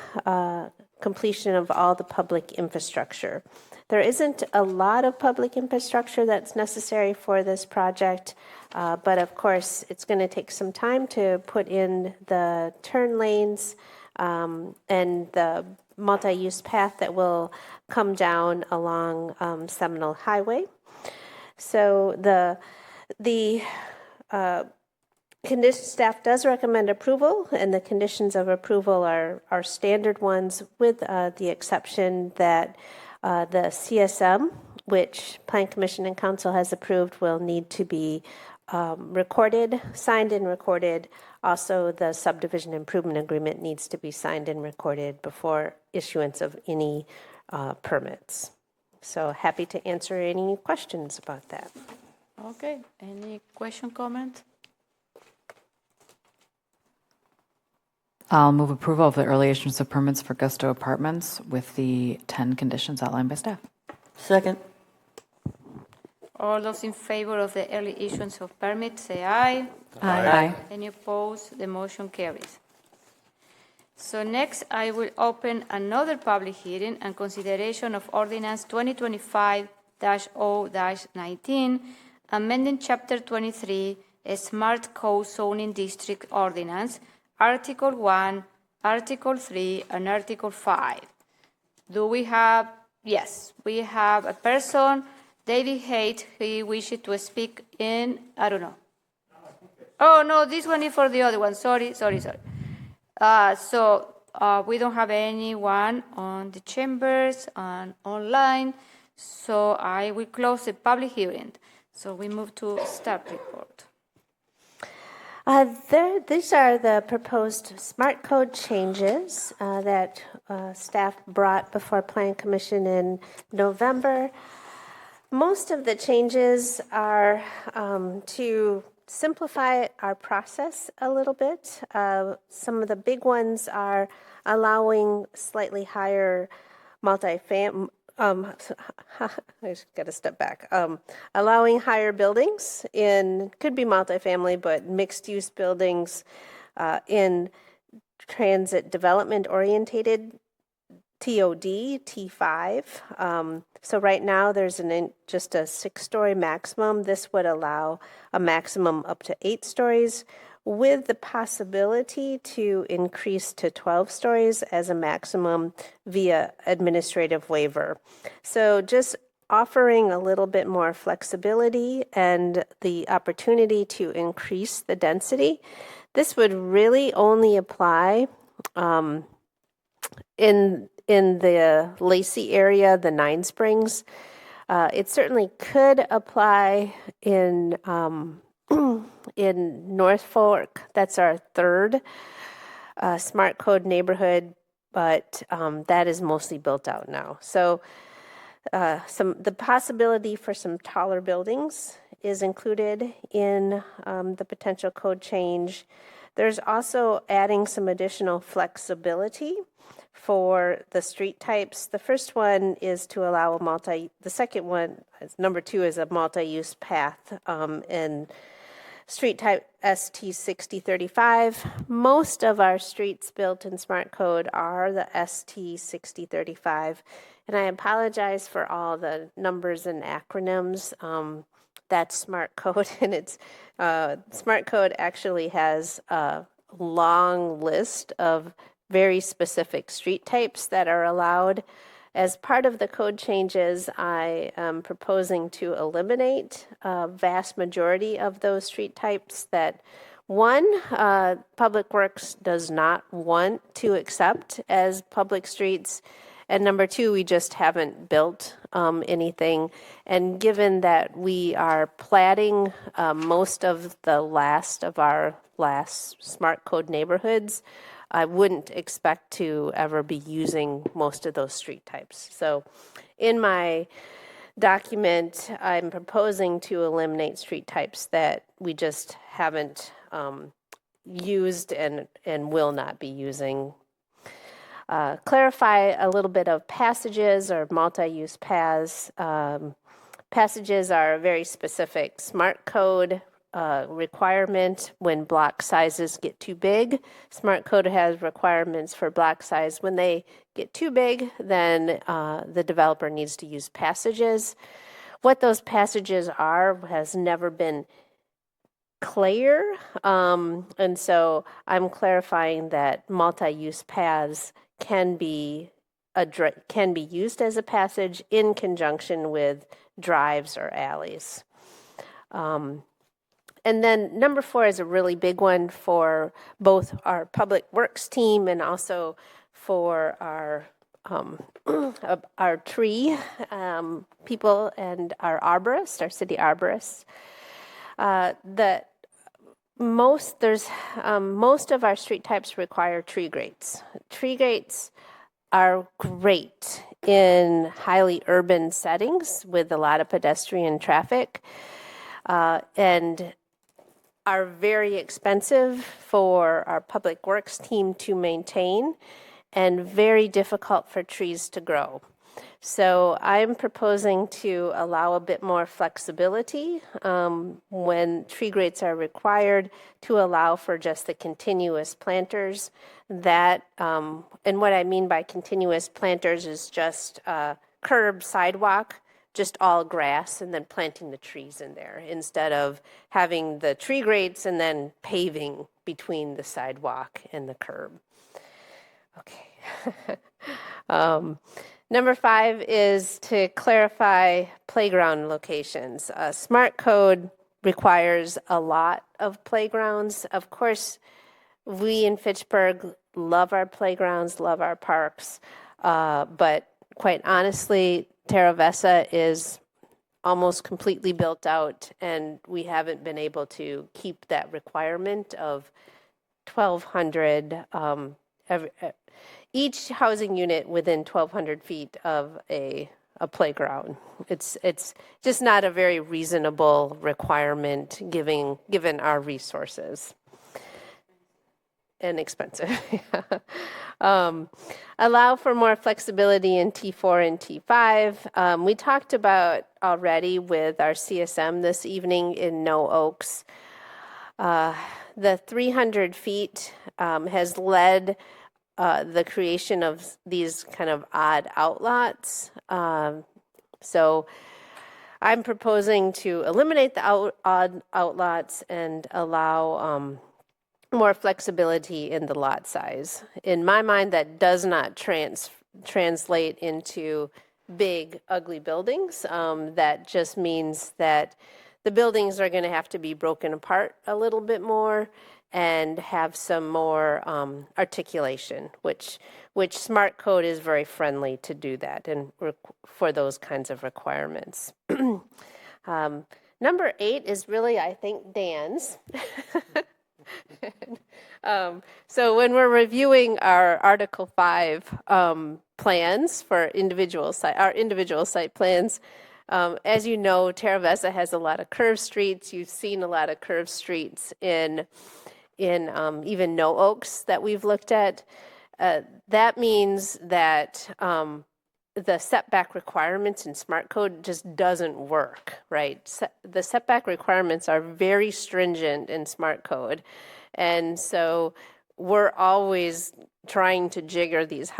completion of all the public infrastructure. There isn't a lot of public infrastructure that's necessary for this project, but of course it's going to take some time to put in the turn lanes and the multi-use path that will come down along Seminole Highway. So the staff does recommend approval, and the conditions of approval are standard ones, with the exception that The CSM, which Plan Commission and Council has approved, will need to be recorded, signed and recorded. Also, the subdivision improvement agreement needs to be signed and recorded before issuance of any permits. So happy to answer any questions about that. Okay, any question, comment? I'll move approval of the early issuance of permits for Gusto Apartments with the 10 conditions outlined by staff. Second. All those in favor of the early issuance of permits, say aye. Aye. Any opposed? The motion carries. So next, I will open another public hearing and consideration of Ordinance 2025-0-19, amending Chapter 23, a Smart Code Zoning District Ordinance, Article 1, Article 3, and Article 5. Do we have? Yes, we have a person, David Haight, he wishes to speak in, I don't know. Oh, no, this one is for the other one. Sorry. So we don't have anyone on the chambers and online, so I will close the public hearing. So we move to staff report. These are the proposed smart code changes that staff brought before Plan Commission in November. Most of the changes are to simplify our process a little bit. Some of the big ones are allowing slightly higher multifamily. I just got to step back. Allowing higher buildings could be multifamily, but mixed-use buildings in transit development orientated TOD, T5. So right now there's just a 6-story maximum. This would allow a maximum up to 8 stories with the possibility to increase to 12 stories as a maximum via administrative waiver. So just offering a little bit more flexibility and the opportunity to increase the density. This would really only apply in the Lacey area, the Nine Springs. It certainly could apply in North Fork. That's our third smart code neighborhood, but that is mostly built out now. So the possibility for some taller buildings is included in the potential code change. There's also adding some additional flexibility for the street types. The first one is to allow the second one, number 2, is a multi-use path and street type ST6035. Most of our streets built in Smart Code are the ST6035. And I apologize for all the numbers and acronyms. That's Smart Code, and it's Smart Code actually has a long list of very specific street types that are allowed. As part of the code changes, I am proposing to eliminate a vast majority of those street types that, one, Public Works does not want to accept as public streets, and number 2, we just haven't built anything. And given that we are platting most of the last of our Smart Code neighborhoods, I wouldn't expect to ever be using most of those street types. So in my document, I'm proposing to eliminate street types that we just haven't used and will not be using. Clarify a little bit of passages or multi-use paths. Passages are a very specific Smart Code requirement when block sizes get too big. Smart Code has requirements for block size. When they get too big, then the developer needs to use passages. What those passages are has never been clear, and so I'm clarifying that multi-use paths can be used as a passage in conjunction with drives or alleys. And then number 4 is a really big one for both our Public Works team and also for our our tree people and our arborists, our city arborists. Most of our street types require tree grates. Tree grates are great in highly urban settings with a lot of pedestrian traffic, and are very expensive for our public works team to maintain and very difficult for trees to grow. So I'm proposing to allow a bit more flexibility when tree grates are required, to allow for just the continuous planters that, and what I mean by continuous planters is just curb, sidewalk, just all grass, and then planting the trees in there instead of having the tree grates and then paving between the sidewalk and the curb. Okay. Number 5 is to clarify playground locations. Smart code requires a lot of playgrounds. Of course, we in Fitchburg love our playgrounds, love our parks, but quite honestly, Terra Vesa is almost completely built out, and we haven't been able to keep that requirement of 1,200 each housing unit within 1,200 feet of a playground. It's just not a very reasonable requirement given our resources. And expensive. Allow for more flexibility in T4 and T5. We talked about already with our CSM this evening in No Oaks. The 300 feet has led the creation of these kind of odd outlots. So I'm proposing to eliminate the odd outlots and allow more flexibility in the lot size. In my mind, that does not translate into big, ugly buildings. That just means that the buildings are going to have to be broken apart a little bit more and have some more articulation, which Smart Code is very friendly to do that and for those kinds of requirements. Number 8 is really, I think, Dan's. So when we're reviewing our Article 5 plans for our individual site plans, as you know, Terra Vesa has a lot of curved streets. You've seen a lot of curved streets in even No Oaks that we've looked at. That means that the setback requirements in Smart Code just doesn't work, right? The setback requirements are very stringent in Smart Code. And so we're always trying to jigger these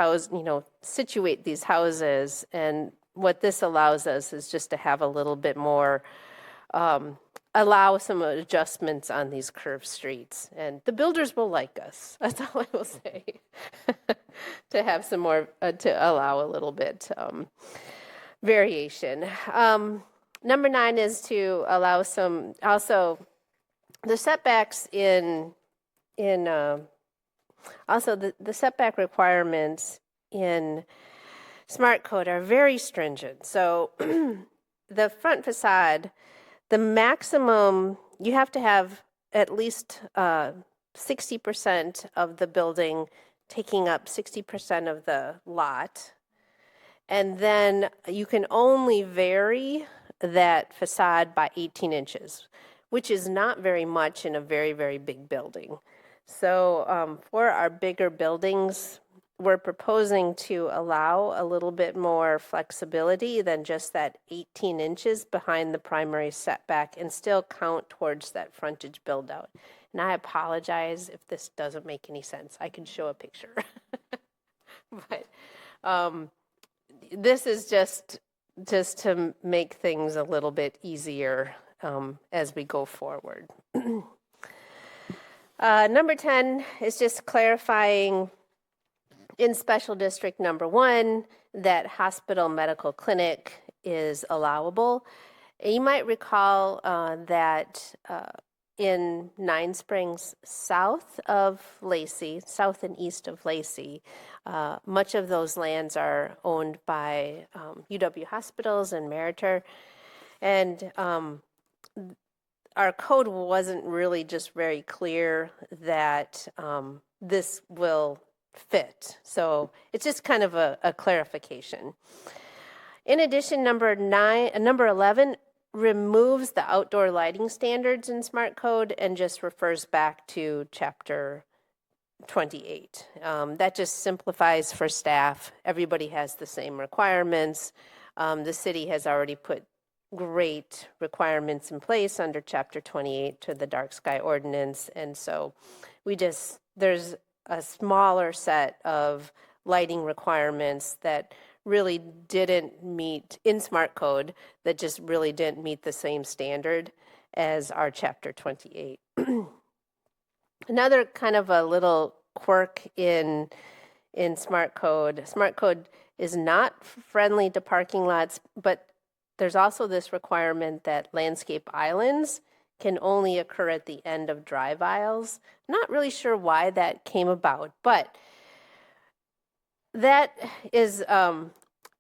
situate these houses. And what this allows us is just to have a little bit more, allow some adjustments on these curved streets. And the builders will like us. That's all I will say. To have some more, to allow a little bit variation. Number 9 is to allow some, also the setbacks also the setback requirements in Smart Code are very stringent. So the front facade, the maximum, you have to have at least 60% of the building taking up 60% of the lot. And then you can only vary that facade by 18 inches, which is not very much in a very, very big building. So for our bigger buildings, we're proposing to allow a little bit more flexibility than just that 18 inches behind the primary setback and still count towards that frontage build out. And I apologize if this doesn't make any sense. I can show a picture. But this is just to make things a little bit easier as we go forward. Number 10 is just clarifying in special district number 1 that hospital medical clinic is allowable. You might recall that in Nine Springs, south of Lacey, south and east of Lacey. Much of those lands are owned by UW Hospitals and Meritor. And our code wasn't really just very clear that this will fit. So it's just kind of a clarification. In addition, number 11 removes the outdoor lighting standards in Smart Code and just refers back to Chapter 28. That just simplifies for staff. Everybody has the same requirements. The city has already put great requirements in place under Chapter 28 to the dark sky ordinance. And so there's a smaller set of lighting requirements that really didn't meet in Smart Code, that just really didn't meet the same standard as our Chapter 28. Another kind of a little quirk in Smart Code is not friendly to parking lots, but there's also this requirement that landscape islands can only occur at the end of drive aisles. Not really sure why that came about, but that is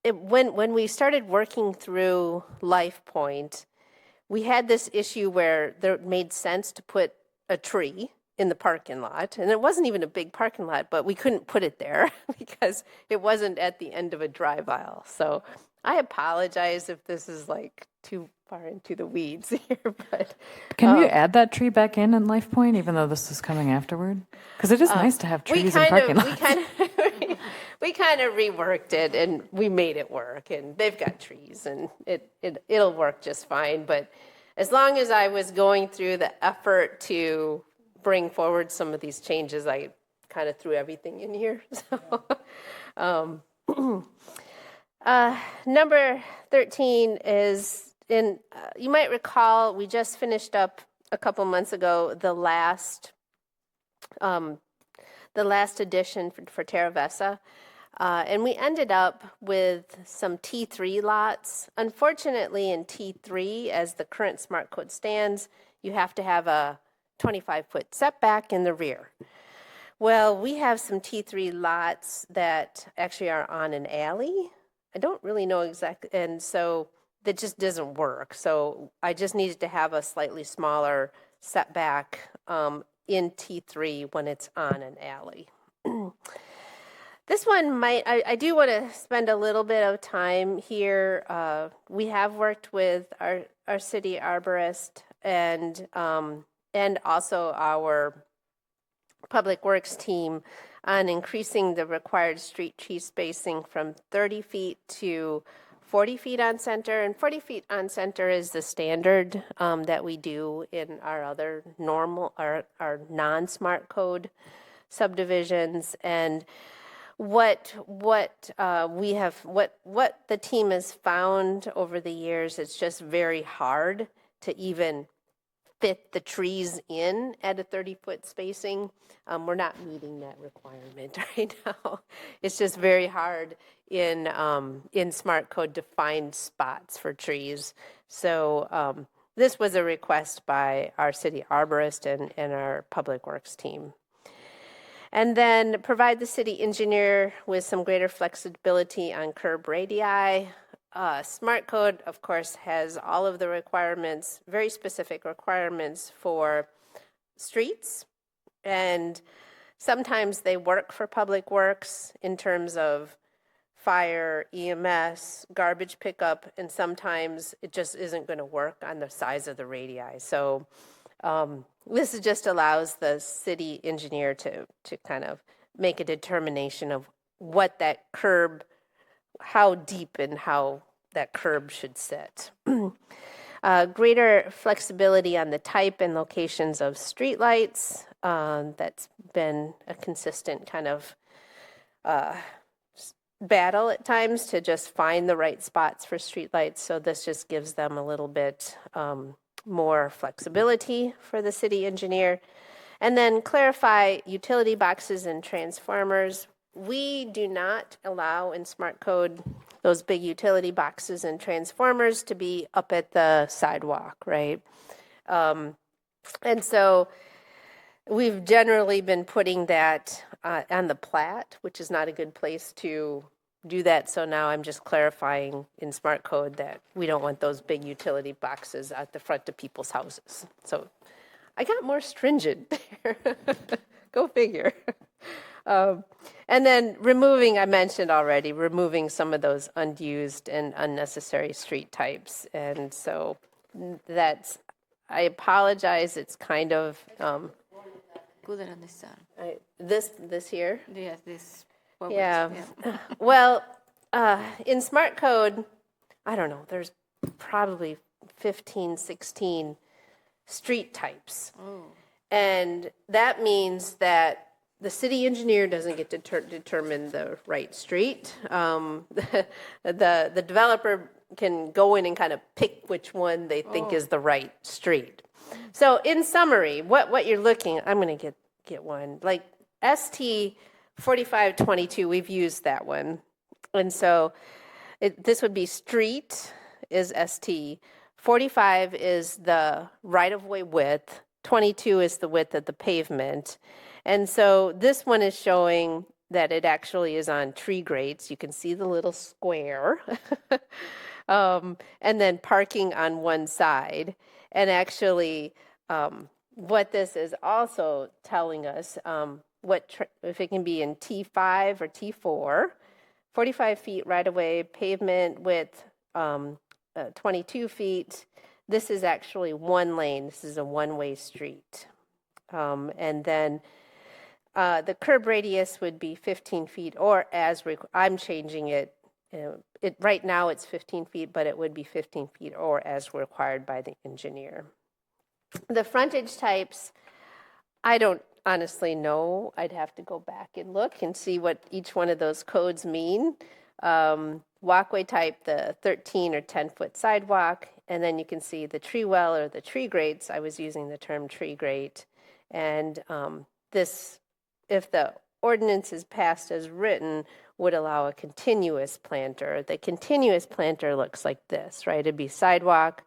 when we started working through LifePoint, we had this issue where it made sense to put a tree in the parking lot, and it wasn't even a big parking lot, but we couldn't put it there because it wasn't at the end of a drive aisle. So I apologize if this is like too far into the weeds here, but can we add that tree back in LifePoint, even though this is coming afterward? Because it is nice to have trees in parking lots. We kind of reworked it and we made it work, and they've got trees and it'll work just fine. But as long as I was going through the effort to bring forward some of these changes, I kind of threw everything in here. So, number 13 is you might recall, we just finished up a couple months ago the last edition for Terra Vesa. And we ended up with some T3 lots. Unfortunately, in T3, as the current Smart Code stands, you have to have a 25-foot setback in the rear. Well, we have some T3 lots that actually are on an alley. I don't really know exactly, and so that just doesn't work. So I just needed to have a slightly smaller setback in T3 when it's on an alley. This one I do want to spend a little bit of time here. We have worked with our city arborist and also our public works team on increasing the required street tree spacing from 30 feet to 40 feet on center. And 40 feet on center is the standard that we do in our other our non-Smart Code subdivisions. And what the team has found over the years, it's just very hard to even fit the trees in at a 30-foot spacing. We're not meeting that requirement right now. It's just very hard in Smart Code to find spots for trees. So this was a request by our city arborist and our public works team. And then provide the city engineer with some greater flexibility on curb radii. Smart Code, of course, has all of the requirements, very specific requirements for streets. And sometimes they work for public works in terms of fire, EMS, garbage pickup, and sometimes it just isn't going to work on the size of the radii. So this just allows the city engineer to kind of make a determination of what that curb, how deep and how that curb should sit. Greater flexibility on the type and locations of streetlights. That's been a consistent kind of battle at times to just find the right spots for streetlights. So this just gives them a little bit more flexibility for the city engineer. And then clarify utility boxes and transformers. We do not allow in Smart Code those big utility boxes and transformers to be up at the sidewalk, right? And so we've generally been putting that on the plat, which is not a good place to do that. So now I'm just clarifying in Smart Code that we don't want those big utility boxes at the front of people's houses. So I got more stringent there. Go figure. And then removing, I mentioned already, removing some of those unused and unnecessary street types. And so that's, I apologize, it's kind of, this here? Yes, this. Yeah. Well, in Smart Code, I don't know, there's probably 15, 16 street types. And that means that the city engineer doesn't get to determine the right street. The developer can go in and kind of pick which one they think is the right street. So in summary, what you're looking, I'm going to get one, like ST 4522, we've used that one. And so this would be street is ST, 45 is the right-of-way width, 22 is the width of the pavement. And so this one is showing that it actually is on tree grates. You can see the little square. And then parking on one side. And actually, what this is also telling us, if it can be in T5 or T4, 45 feet right-of-way, pavement width 22 feet. This is actually one lane. This is a one-way street. And then the curb radius would be 15 feet, or I'm changing it. Right now it's 15 feet, but it would be 15 feet or as required by the engineer. The frontage types, I don't honestly know. I'd have to go back and look and see what each one of those codes mean. Walkway type, the 13 or 10-foot sidewalk, and then you can see the tree well or the tree grates. I was using the term tree grate. And this, if the ordinance is passed as written, would allow a continuous planter. The continuous planter looks like this, right? It'd be sidewalk,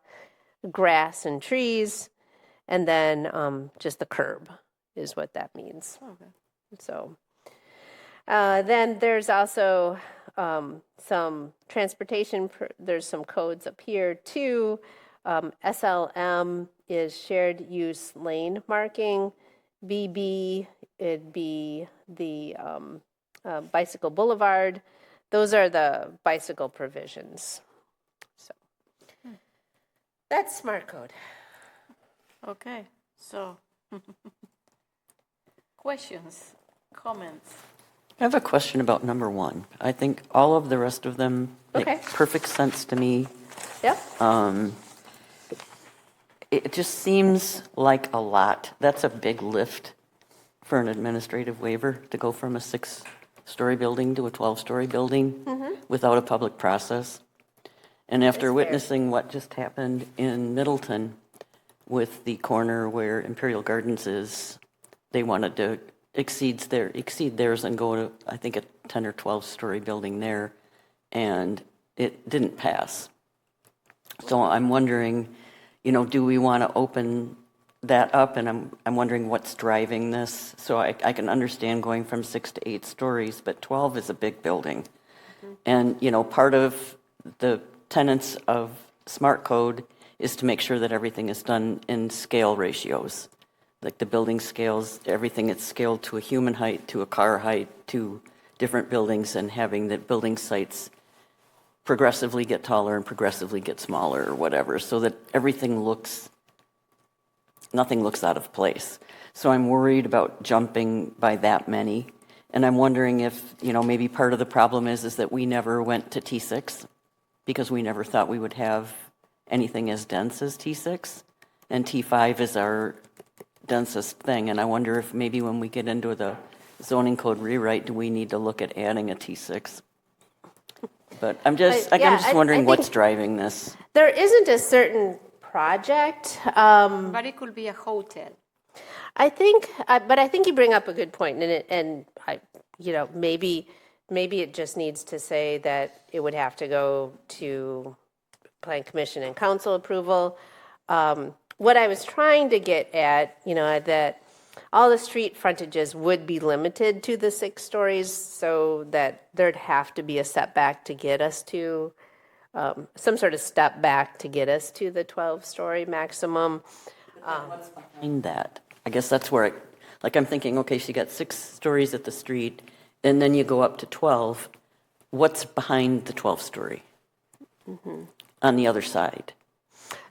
grass and trees, and then just the curb is what that means. Okay. So then there's also some transportation, there's some codes up here too. SLM is shared use lane marking. BB, it'd be the bicycle boulevard. Those are the bicycle provisions. So that's Smart Code. Okay, so questions, comments? I have a question about number one. I think all of the rest of them make perfect sense to me. Yep. It just seems like a lot. That's a big lift for an administrative waiver to go from a 6-story building to a 12-story building without a public process. And after witnessing what just happened in Middleton with the corner where Imperial Gardens is, they wanted to exceed theirs and go to, I think, a 10 or 12-story building there, and it didn't pass. So I'm wondering, do we want to open that up? And I'm wondering what's driving this. So I can understand going from 6 to 8 stories, but 12 is a big building. And, part of the tenets of Smart Code is to make sure that everything is done in scale ratios. Like the building scales, everything is scaled to a human height, to a car height, to different buildings, and having the building sites progressively get taller and progressively get smaller or whatever, so that nothing looks out of place. So I'm worried about jumping by that many. And I'm wondering if, maybe part of the problem is that we never went to T6 because we never thought we would have anything as dense as T6. And T5 is our densest thing. And I wonder if maybe when we get into the zoning code rewrite, do we need to look at adding a T6? But I'm just wondering what's driving this. There isn't a certain project. But it could be a hotel. I think you bring up a good point, maybe it just needs to say that it would have to go to Plan Commission and Council approval. what I was trying to get at, that all the street frontages would be limited to the 6 stories, so that there'd have to be a setback to get us to, some sort of step back to get us to the 12-story maximum. What's behind that? I guess that's where I'm thinking, okay, so you got 6 stories at the street, and then you go up to 12. What's behind the 12-story on the other side?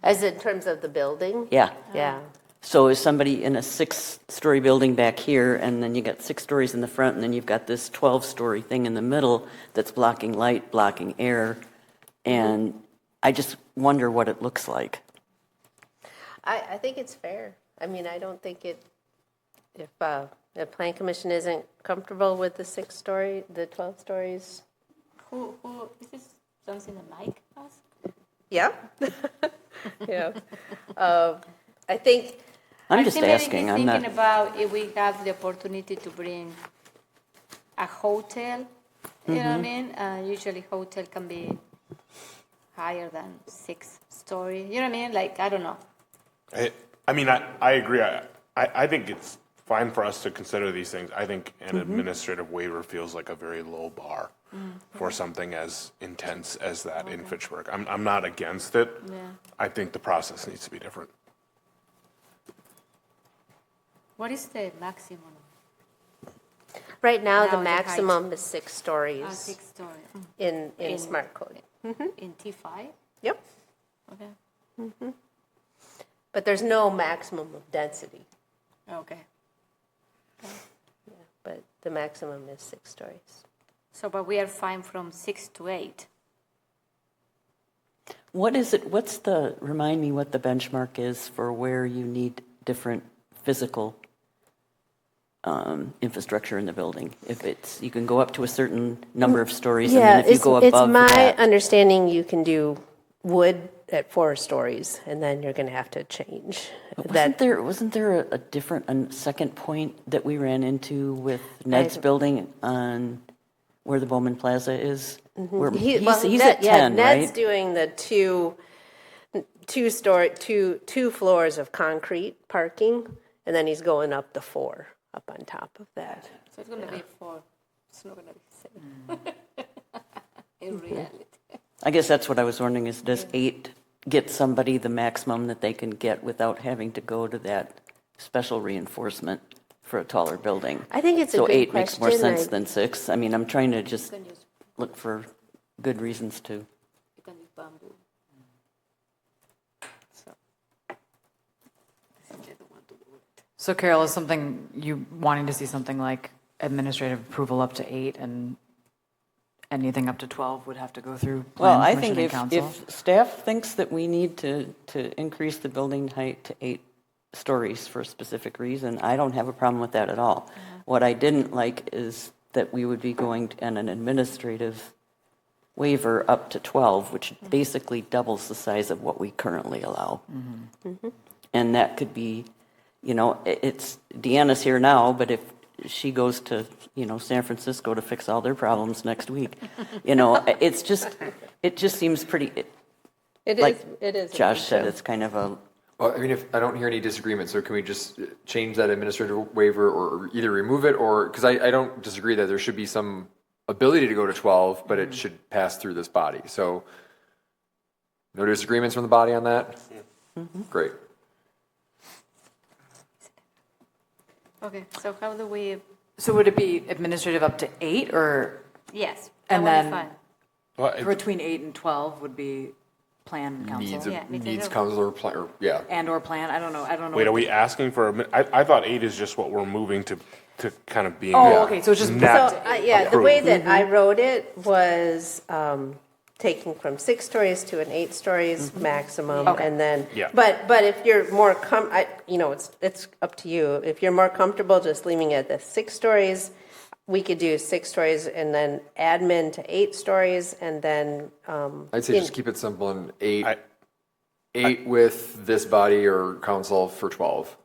As in terms of the building? Yeah. Yeah. So is somebody in a 6-story building back here, and then you got 6 stories in the front, and then you've got this 12-story thing in the middle that's blocking light, blocking air, and I just wonder what it looks like. I think it's fair. I mean, I don't think if the Plan Commission isn't comfortable with the 6-story, the 12 stories. Who is this something the mic has? Yeah. Yeah. I think. I'm just asking. I'm thinking about if we have the opportunity to bring a hotel. You know what I mean? Usually, hotel can be higher than 6 story. You know what I mean? Like, I don't know. I agree. I think it's fine for us to consider these things. I think an administrative waiver feels like a very low bar for something as intense as that in Fitchburg. I'm not against it. Yeah. I think the process needs to be different. What is the maximum? Right now, Now the the maximum height. is 6 stories 6 story. in Smart Code. In T5? Yep. Okay. But there's no maximum of density. Okay. Yeah, but the maximum is 6 stories. So, but we are fine from 6 to 8. What is it? Remind me what the benchmark is for where you need different physical infrastructure in the building. If you can go up to a certain number of stories, and then if you go above it's my that. understanding you can do wood at 4 stories, and then you're going to have to change. Wasn't there a second point that we ran into with Ned's building on where the Bowman Plaza is? Where he's at 10, Ned's right? doing the two floors of concrete parking, and then he's going up the 4 up on top of that. So it's going to be 4. It's not going to be 7. In reality. I guess that's what I was wondering is, does 8 get somebody the maximum that they can get without having to go to that special reinforcement for a taller building? I think it's a so good 8 makes more question. sense than 6. I mean, I'm trying to just look for good reasons to. You can use bamboo. So Carol, is something you wanting to see something like administrative approval up to 8 and anything up to 12 would have to go through Well, Plan I Commission think and if Council? staff thinks that we need to increase the building height to 8 stories for a specific reason, I don't have a problem with that at all. What I didn't like is that we would be going on an administrative waiver up to 12, which basically doubles the size of what we currently allow. And that could be, it's Deanna's here now, but if she goes to, San Francisco to fix all their problems next week, it just seems pretty. It is. Josh said, it's kind of a. Well, I mean, if I don't hear any disagreement, so can we just change that administrative waiver or either remove it or, because I don't disagree that there should be some ability to go to 12, but it should pass through this body. So no disagreements from the body on that? Great. Okay, so how do we? So would it be administrative up to 8 or? Yes. And that would then be fine. between 8 and 12 would be plan and council? Needs council or plan, or, yeah. And or plan, I don't know. Wait, are we asking for I thought 8 is just what we're moving to kind of being. Okay, so it's just. The way that I wrote it was taking from 6 stories to an 8 stories maximum, and then. Yeah. But if you're more it's up to you. If you're more comfortable just leaving it at the 6 stories, we could do 6 stories and then admin to 8 stories, and then. I'd say just keep it simple and 8 with this body or council for 12.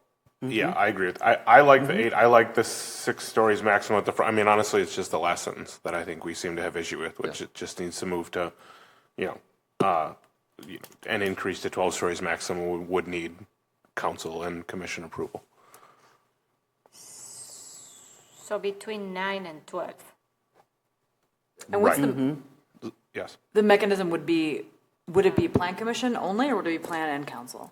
Yeah, I agree with. I like the 8. I like the 6 stories maximum at the front. I mean, honestly, it's just the last sentence that I think we seem to have issue with, which it just needs to move to, an increase to 12 stories maximum would need council and commission approval. So between 9 and 12. And what's Right. Yes. the mechanism would it be plan commission only, or would it be plan and council?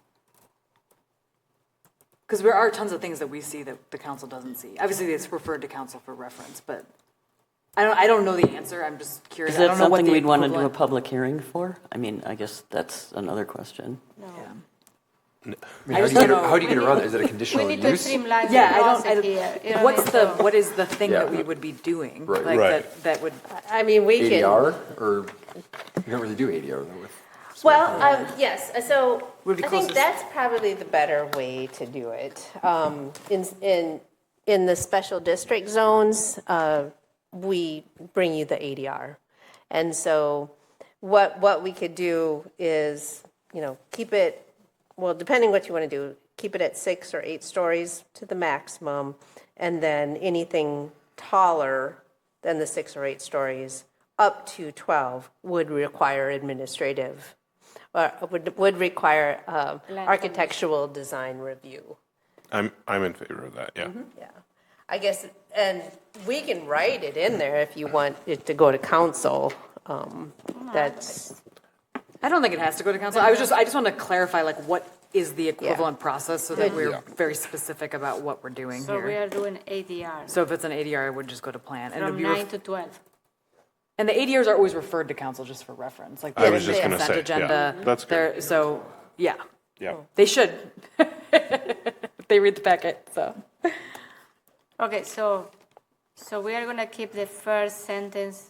Because there are tons of things that we see that the council doesn't see. Obviously, it's referred to council for reference, but I don't know the answer. I'm just curious. Is I that don't know what something the we'd want to do a equivalent- public hearing for? I mean, I guess that's another question. Yeah. I mean, how do you get around that? Is it a conditional We need to use? streamline the Yeah, process here. You know what's what I mean? what is the thing Yeah. that we would be doing? Right. Like Right. that would, I mean, we can. ADR, or you don't really do ADR though with. Well, yes, so Would be I think closest. that's probably the better way to do it. In the special district zones, we bring you the ADR. And so what we could do is, keep it, well, depending what you want to do, keep it at 6 or 8 stories to the maximum, and then anything taller than the 6 or 8 stories up to 12 would require administrative, or would require architectural design review. I'm in favor of that, yeah. Yeah, I guess, and we can write it in there if you want it to go to council. That's, I don't think it has to go to council. I just want to clarify, like, what is the equivalent process so that we're very specific about what we're doing So we here. are doing ADR So if it's an ADR, it would just go to plan. And it'd from be 9 to 12. And the ADRs are always referred to council just for reference, like I the was just gonna consent say, agenda. yeah, that's good. So, yeah, Yeah. they should. They read the packet, so. Okay, so we are going to keep the first sentence.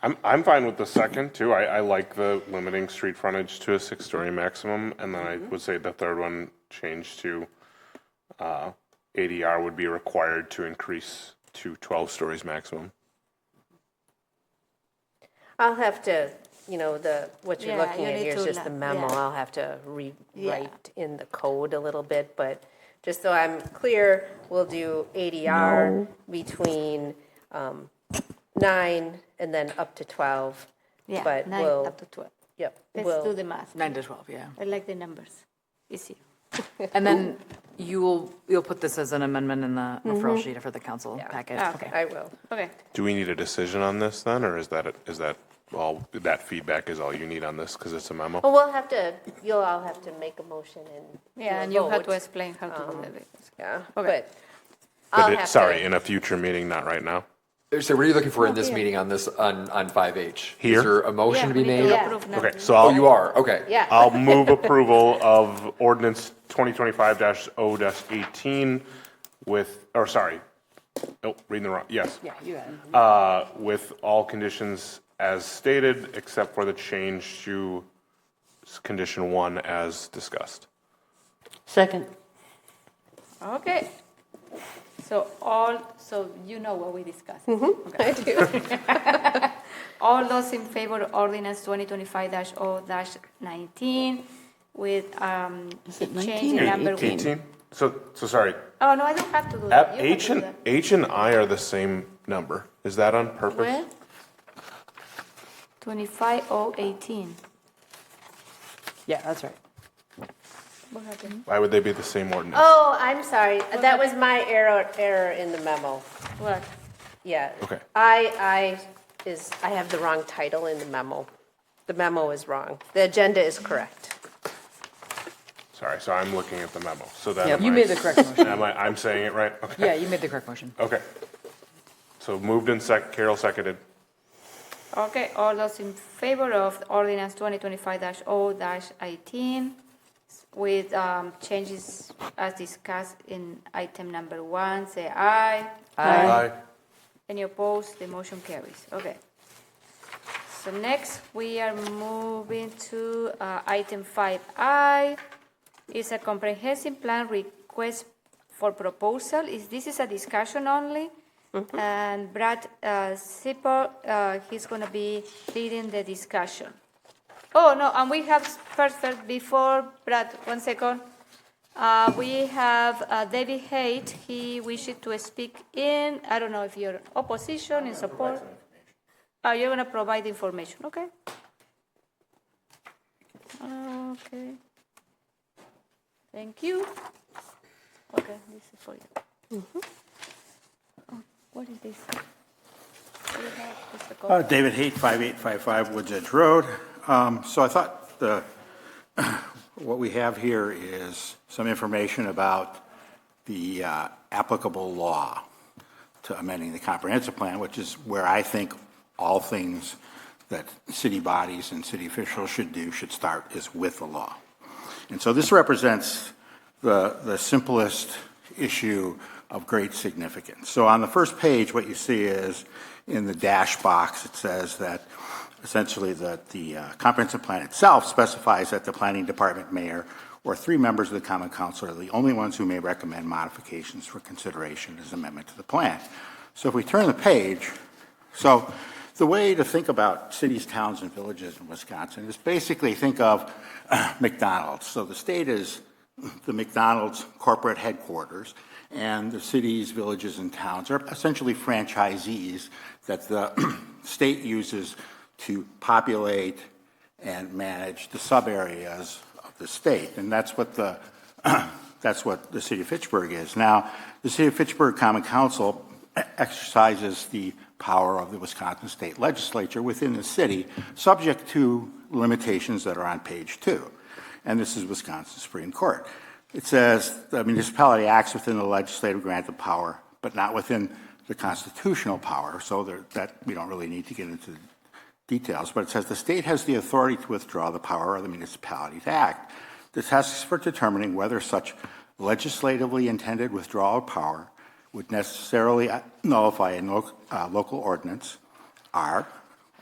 I'm fine with the second too. I like the limiting street frontage to a 6-story maximum, and then I would say the third one change to ADR would be required to increase to 12 stories maximum. I'll have to, what you're Yeah, looking you at need here is to just the memo. yeah. I'll have to rewrite in the code a little bit, but just so I'm clear, we'll do ADR between 9 and then up to 12. Yeah, But 9 we'll, up to 12. yep. Let's do the math. 9 to 12, yeah. I like the numbers. Easy. And then you'll put this as an amendment in the referral sheet for the council packet? Okay. I will. Okay. Do we need a decision on this then, or is that all, that feedback is all you need on this because it's a memo? Well, you'll all have to make a motion and do Yeah, a and you have to vote. explain how to do that. Yeah, Okay. but I'll have Sorry, to. in a future meeting, not right now. So what are you looking for in this meeting on this, on 5H? Here? Is there a motion to be made? Okay, so Oh, you are, okay. Yeah. I'll move approval of ordinance 2025-0-18 with, or sorry, reading the wrong, yes. Yeah, you got it. With all conditions as stated, except for the change to condition 1 as discussed. Second. Okay. So you know what we discussed. I do. All those in favor of ordinance 2025-0-19 with change in number 18? So sorry, Oh, no, I don't have to do that. You have H to do and that. H and I are the same number. Is that on purpose? Where? 25-0-18. Yeah, that's right. What happened? Why would they be the same ordinance? Oh, I'm sorry. That was my error in the memo. What? Yeah. Okay. I have the wrong title in the memo. The memo is wrong. The agenda is correct. Sorry, so I'm looking at the memo. So that Yeah, you made the correct motion. I'm saying it right? Okay. Yeah, you made the correct motion. Okay. So moved and Carol seconded. Okay, all those in favor of ordinance 2025-0-18 with changes as discussed in item number 1, say aye. Aye. Any opposed? The motion carries. Okay. So next, we are moving to item 5I. It's a comprehensive plan request for proposal. This is a discussion only. And Brad Sipper, he's going to be leading the discussion. Oh, no, and we have first before, Brad, 1 second. We have David Haight. He wishes to speak in, I don't know if you're opposition, in support. You're going to provide information, okay? Okay. Thank you. Okay, this is for you. Oh, what is this? What do you have? This is the code. David Haight, 5855 Woods Edge Road. So I thought what we have here is some information about the applicable law to amending the comprehensive plan, which is where I think all things that city bodies and city officials should do should start, is with the law. And so this represents the simplest issue of great significance. So on the first page, what you see is in the dash box, it says that essentially that the comprehensive plan itself specifies that the planning department mayor or 3 members of the common council are the only ones who may recommend modifications for consideration as amendment to the plan. So if we turn the page, so the way to think about cities, towns, and villages in Wisconsin is basically think of McDonald's. So the state is the McDonald's corporate headquarters, and the cities, villages, and towns are essentially franchisees that the state uses to populate and manage the sub-areas of the state. And that's what the city of Fitchburg is. Now, the city of Fitchburg Common Council exercises the power of the Wisconsin State Legislature within the city, subject to limitations that are on page 2. And this is Wisconsin Supreme Court. It says the municipality acts within the legislative grant of power, but not within the constitutional power, so that we don't really need to get into details. But it says the state has the authority to withdraw the power of the municipality to act. The tests for determining whether such legislatively intended withdrawal of power would necessarily nullify a local ordinance are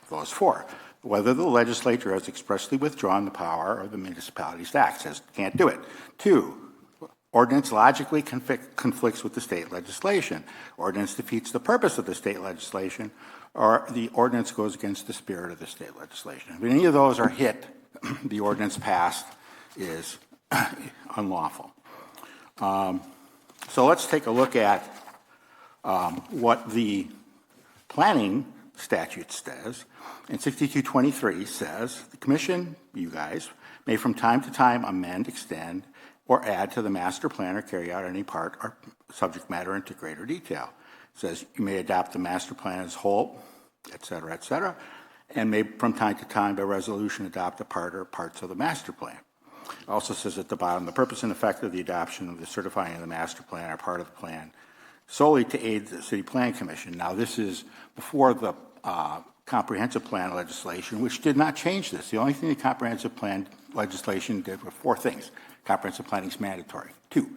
those 4. Whether the legislature has expressly withdrawn the power of the municipality's act, says can't do it. 2, ordinance logically conflicts with the state legislation. Ordinance defeats the purpose of the state legislation, or the ordinance goes against the spirit of the state legislation. If any of those are hit, the ordinance passed is unlawful. So let's take a look at what the planning statute says. And 6223 says, the commission, you guys, may from time to time amend, extend, or add to the master plan or carry out any part or subject matter into greater detail. It says you may adopt the master plan as whole, et cetera, and may from time to time by resolution adopt a part or parts of the master plan. It also says at the bottom, the purpose and effect of the adoption of the certifying of the master plan or part of the plan solely to aid the city plan commission. Now this is before the comprehensive plan legislation, which did not change this. The only thing the comprehensive plan legislation did were 4 things. Comprehensive planning is mandatory. 2,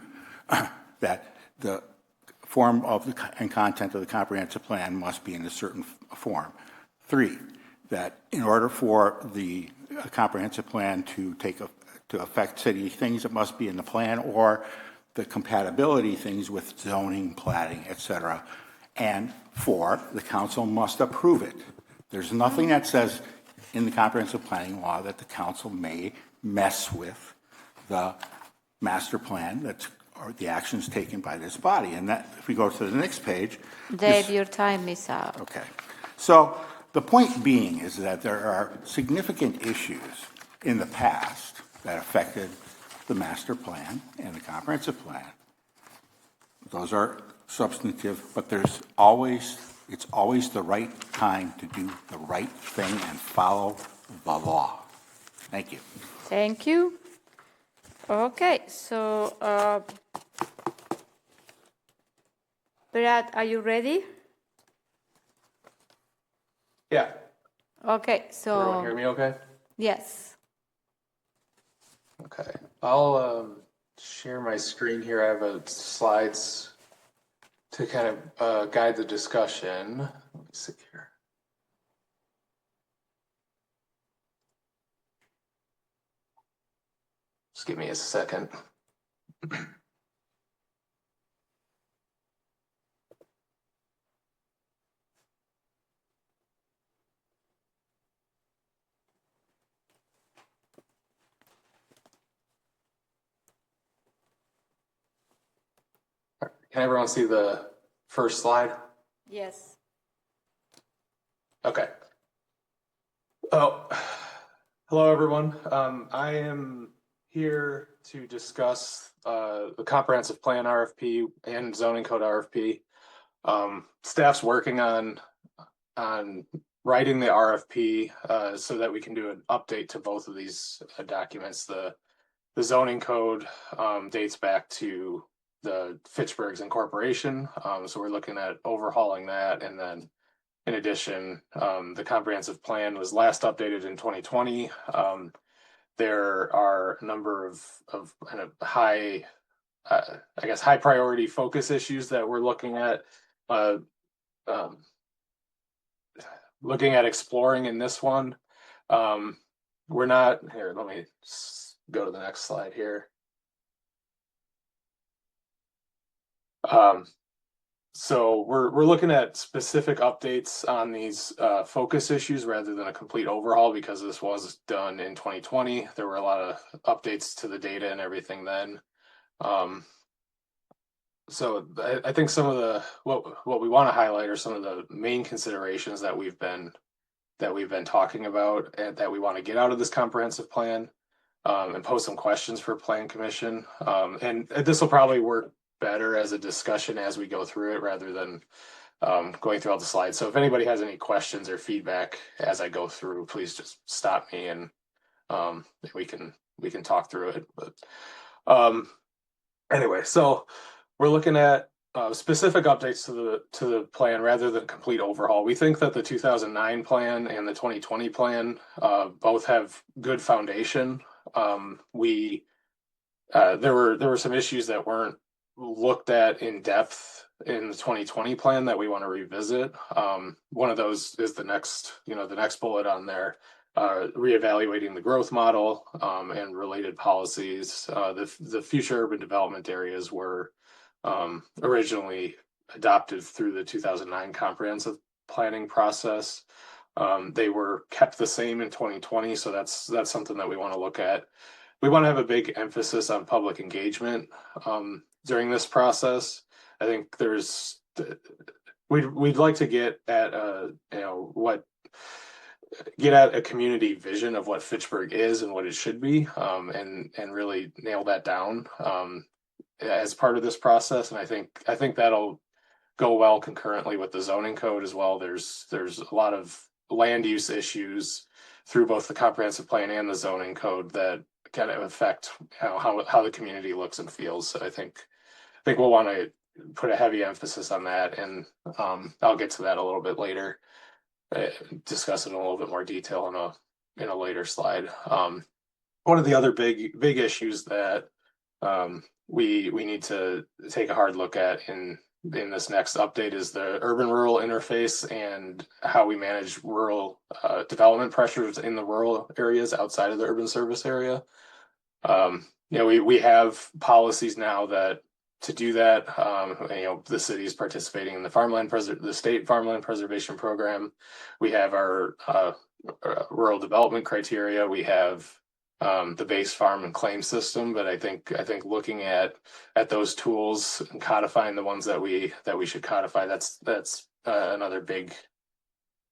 that the form of and content of the comprehensive plan must be in a certain form. 3, that in order for the comprehensive plan to affect city things, it must be in the plan, or the compatibility things with zoning, plating, et cetera. And 4, the council must approve it. There's nothing that says in the comprehensive planning law that the council may mess with the master plan or the actions taken by this body. And that, if we go to the next page. Dave, your time is up. Okay. So the point being is that there are significant issues in the past that affected the master plan and the comprehensive plan. Those are substantive, but it's always the right time to do the right thing and follow the law. Thank you. Thank you. Okay, so Brad, are you ready? Yeah. Okay, so. Everyone hear me okay? Yes. Okay. I'll share my screen here. I have slides to kind of guide the discussion. Let me see here. Just give me a second. Can everyone see the first slide? Yes. Okay. Oh, hello everyone. I am here to discuss the comprehensive plan RFP and zoning code RFP. Staff's working on writing the RFP so that we can do an update to both of these documents. The zoning code dates back to the Fitchburg's incorporation, so we're looking at overhauling that. And then in addition, the comprehensive plan was last updated in 2020. There are a number of kind of high priority focus issues that we're looking at exploring in this one. We're not here. Let me go to the next slide here. So we're looking at specific updates on these focus issues rather than a complete overhaul, because this was done in 2020. There were a lot of updates to the data and everything then. So I think some of the what we want to highlight are some of the main considerations that we've been talking about and that we want to get out of this comprehensive plan, and pose some questions for Plan Commission. And this will probably work better as a discussion as we go through it rather than going through all the slides. So if anybody has any questions or feedback as I go through, please just stop me and we can talk through it. But anyway, so we're looking at specific updates to the plan rather than complete overhaul. We think that the 2009 plan and the 2020 plan both have good foundation. There were some issues that weren't looked at in depth in the 2020 plan that we want to revisit. One of those is the next bullet on there, reevaluating the growth model and related policies. The future urban development areas were originally adopted through the 2009 comprehensive planning process. They were kept the same in 2020, so that's something that we want to look at. We want to have a big emphasis on public engagement during this process. I think we'd like to get at a community vision of what Fitchburg is and what it should be, and really nail that down as part of this process. And I think that'll go well concurrently with the zoning code as well. There's a lot of land use issues through both the comprehensive plan and the zoning code that kind of affect how the community looks and feels. So I think we'll want to put a heavy emphasis on that, and I'll get to that a little bit later, discuss it in a little bit more detail in a later slide. One of the other big issues that we need to take a hard look at in this next update is the urban-rural interface and how we manage rural development pressures in the rural areas outside of the urban service area. We have policies now that to do that. The city is participating in the state farmland preservation program. We have our rural development criteria. We have the base farm and claim system. But I think looking at those tools and codifying the ones that we should codify, that's another big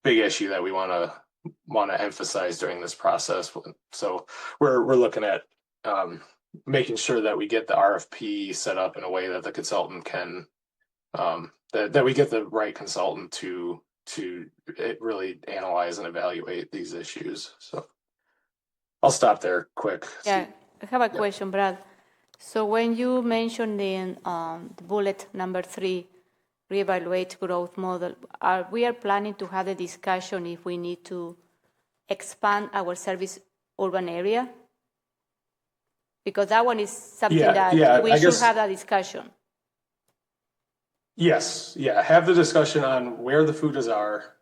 issue that we want to emphasize during this process. So we're looking at making sure that we get the RFP set up in a way that the consultant can that we get the right consultant to really analyze and evaluate these issues. So I'll stop there quick. Yeah, I have a question, Brad. So when you mentioned in the bullet number 3, reevaluate growth model, we are planning to have a discussion if we need to expand our service urban area? Because that one is something we should have that discussion. Yes, have the discussion on where the FUDAs are,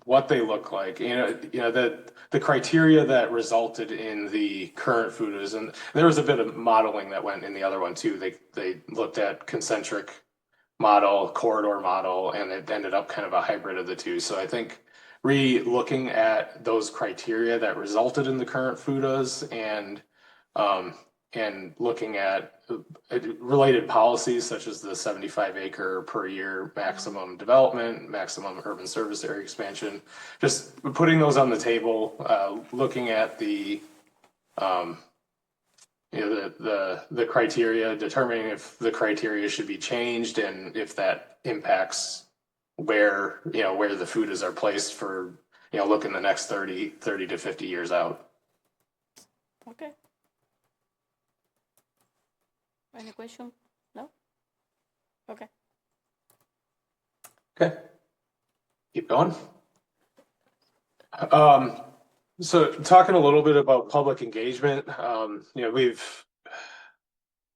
what they look like. The criteria that resulted in the current FUDAs, and there was a bit of modeling that went in the other one too. They looked at concentric model, corridor model, and it ended up kind of a hybrid of the two. So I think re-looking at those criteria that resulted in the current FUDAs and looking at related policies such as the 75-acre per year maximum development, maximum urban service area expansion, just putting those on the table, looking at the the criteria, determining if the criteria should be changed and if that impacts where the food is are placed for, looking the next 30 to 50 years out. Okay. Any question? No? Okay. Okay. Keep going. So talking a little bit about public engagement, we've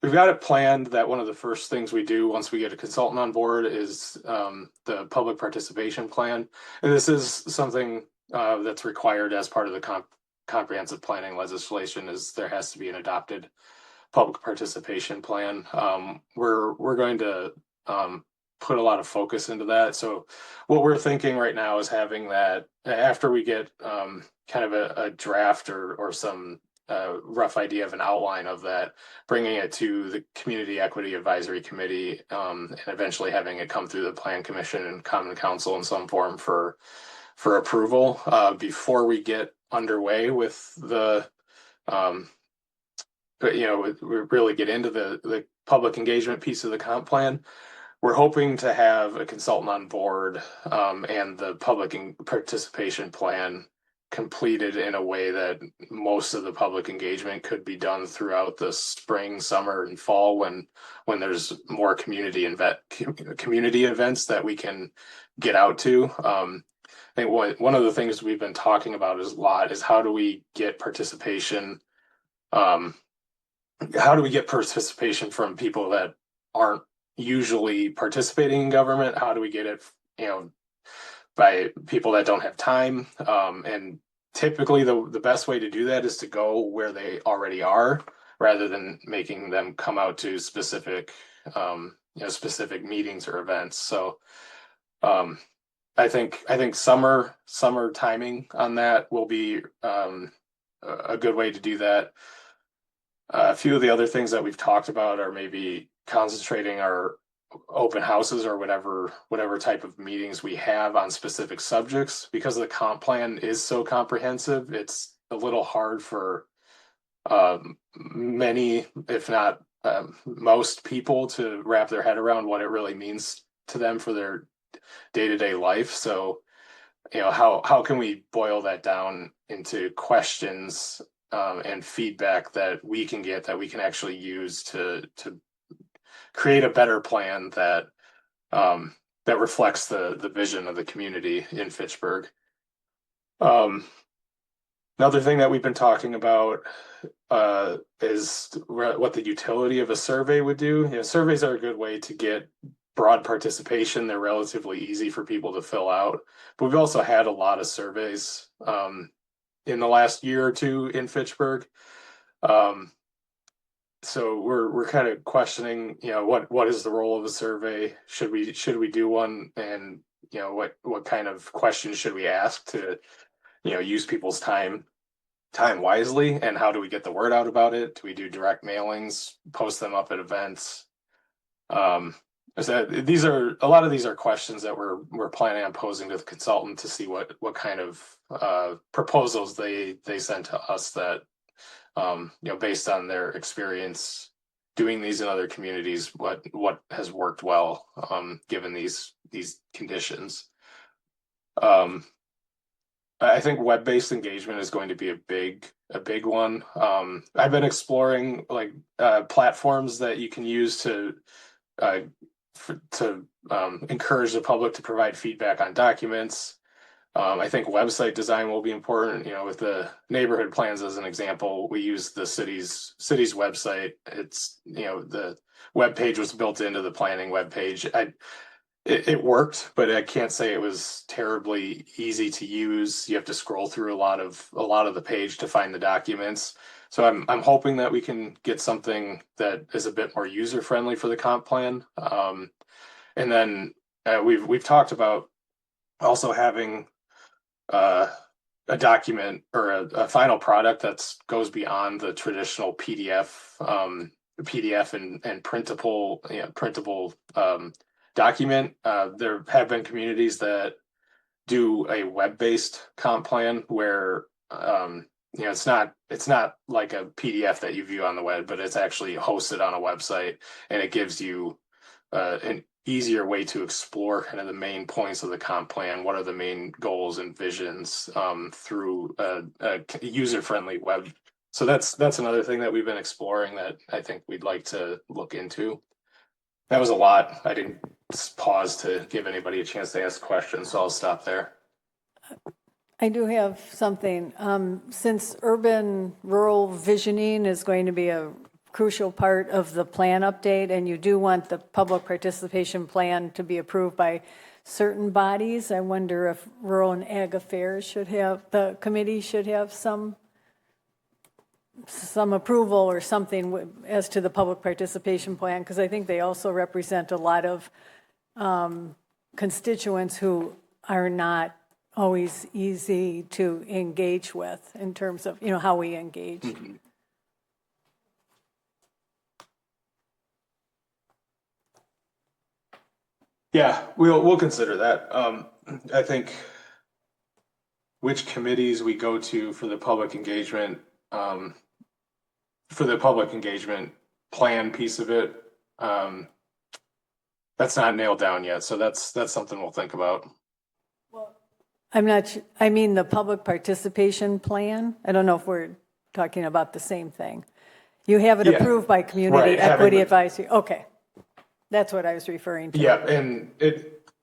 got it planned that one of the first things we do once we get a consultant on board is the public participation plan. And this is something that's required as part of the comprehensive planning legislation, is there has to be an adopted public participation plan. We're going to put a lot of focus into that. So what we're thinking right now is having that after we get kind of a draft or some rough idea of an outline of that, bringing it to the Community Equity Advisory Committee, and eventually having it come through the Plan Commission and Common Council in some form for approval before we get underway with the we really get into the public engagement piece of the comp plan. We're hoping to have a consultant on board and the public participation plan completed in a way that most of the public engagement could be done throughout the spring, summer, and fall when there's more community events that we can get out to. I think one of the things we've been talking about is how do we get participation from people that aren't usually participating in government? How do we get it, by people that don't have time? And typically the best way to do that is to go where they already are, rather than making them come out to specific meetings or events. So I think summer timing on that will be a good way to do that. A few of the other things that we've talked about are maybe concentrating our open houses or whatever type of meetings we have on specific subjects. Because the comp plan is so comprehensive, it's a little hard for many, if not most people, to wrap their head around what it really means to them for their day-to-day life. So, how can we boil that down into questions and feedback that we can get, that we can actually use to create a better plan that reflects the vision of the community in Fitchburg. Another thing that we've been talking about is what the utility of a survey would do. Surveys are a good way to get broad participation. They're relatively easy for people to fill out. But we've also had a lot of surveys in the last year or two in Fitchburg. So we're kind of questioning, what is the role of a survey? Should we do one? And what kind of questions should we ask to use people's time wisely? And how do we get the word out about it? Do we do direct mailings, post them up at events? So a lot of these are questions that we're planning on posing to the consultant to see what kind of proposals they send to us that based on their experience doing these in other communities, what has worked well given these conditions. I think web-based engagement is going to be a big one. I've been exploring platforms that you can use to encourage the public to provide feedback on documents. I think website design will be important. With the neighborhood plans as an example, we use the city's website. It's the web page was built into the planning web page. It worked, but I can't say it was terribly easy to use. You have to scroll through a lot of the page to find the documents. So I'm hoping that we can get something that is a bit more user friendly for the comp plan. And then we've talked about also having a document or a final product that goes beyond the traditional PDF and printable document. There have been communities that do a web-based comp plan where it's not like a PDF that you view on the web, but it's actually hosted on a website, and it gives you an easier way to explore kind of the main points of the comp plan. What are the main goals and visions through a user-friendly web. So that's another thing that we've been exploring that I think we'd like to look into. That was a lot. I didn't pause to give anybody a chance to ask questions, so I'll stop there. I do have something. Since urban rural visioning is going to be a crucial part of the plan update, and you do want the public participation plan to be approved by certain bodies, I wonder if Rural and Ag Affairs should have, the committee should have some approval or something as to the public participation plan, because I think they also represent a lot of constituents who are not always easy to engage with in terms of, how we engage. Mm-hmm. Yeah, we'll consider that. I think which committees we go to for the public engagement, plan piece of it, that's not nailed down yet. So that's something we'll think about. I'm not, I mean the public participation plan. I don't know if we're talking about the same thing. You have it approved by Community Equity Advisory. Okay. That's what I was referring to. Yeah, and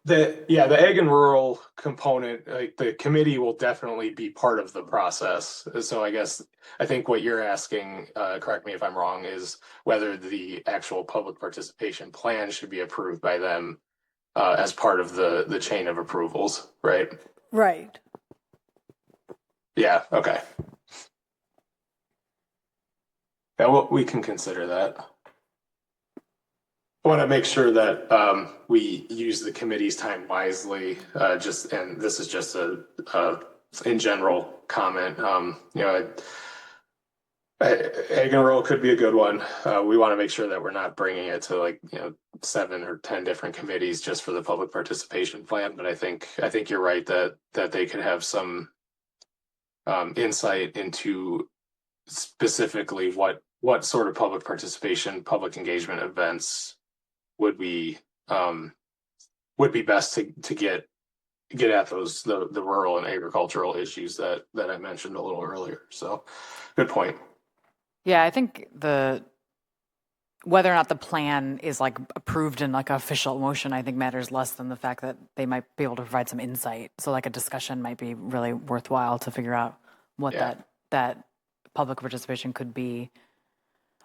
the ag and rural component, like the committee will definitely be part of the process. So I think what you're asking, correct me if I'm wrong, is whether the actual public participation plan should be approved by them as part of the chain of approvals, right? Right. Yeah, okay. Yeah, well, we can consider that. I want to make sure that we use the committee's time wisely. And this is just a in general comment. Ag and rural could be a good one. We want to make sure that we're not bringing it to 7 or 10 different committees just for the public participation plan. But I think you're right that they could have some insight into specifically what sort of public participation, public engagement events would be best to get at those the rural and agricultural issues that I mentioned a little earlier. So good point. Yeah, I think whether or not the plan is approved in official motion, I think matters less than the fact that they might be able to provide some insight. So a discussion might be really worthwhile to figure out what that public participation could be.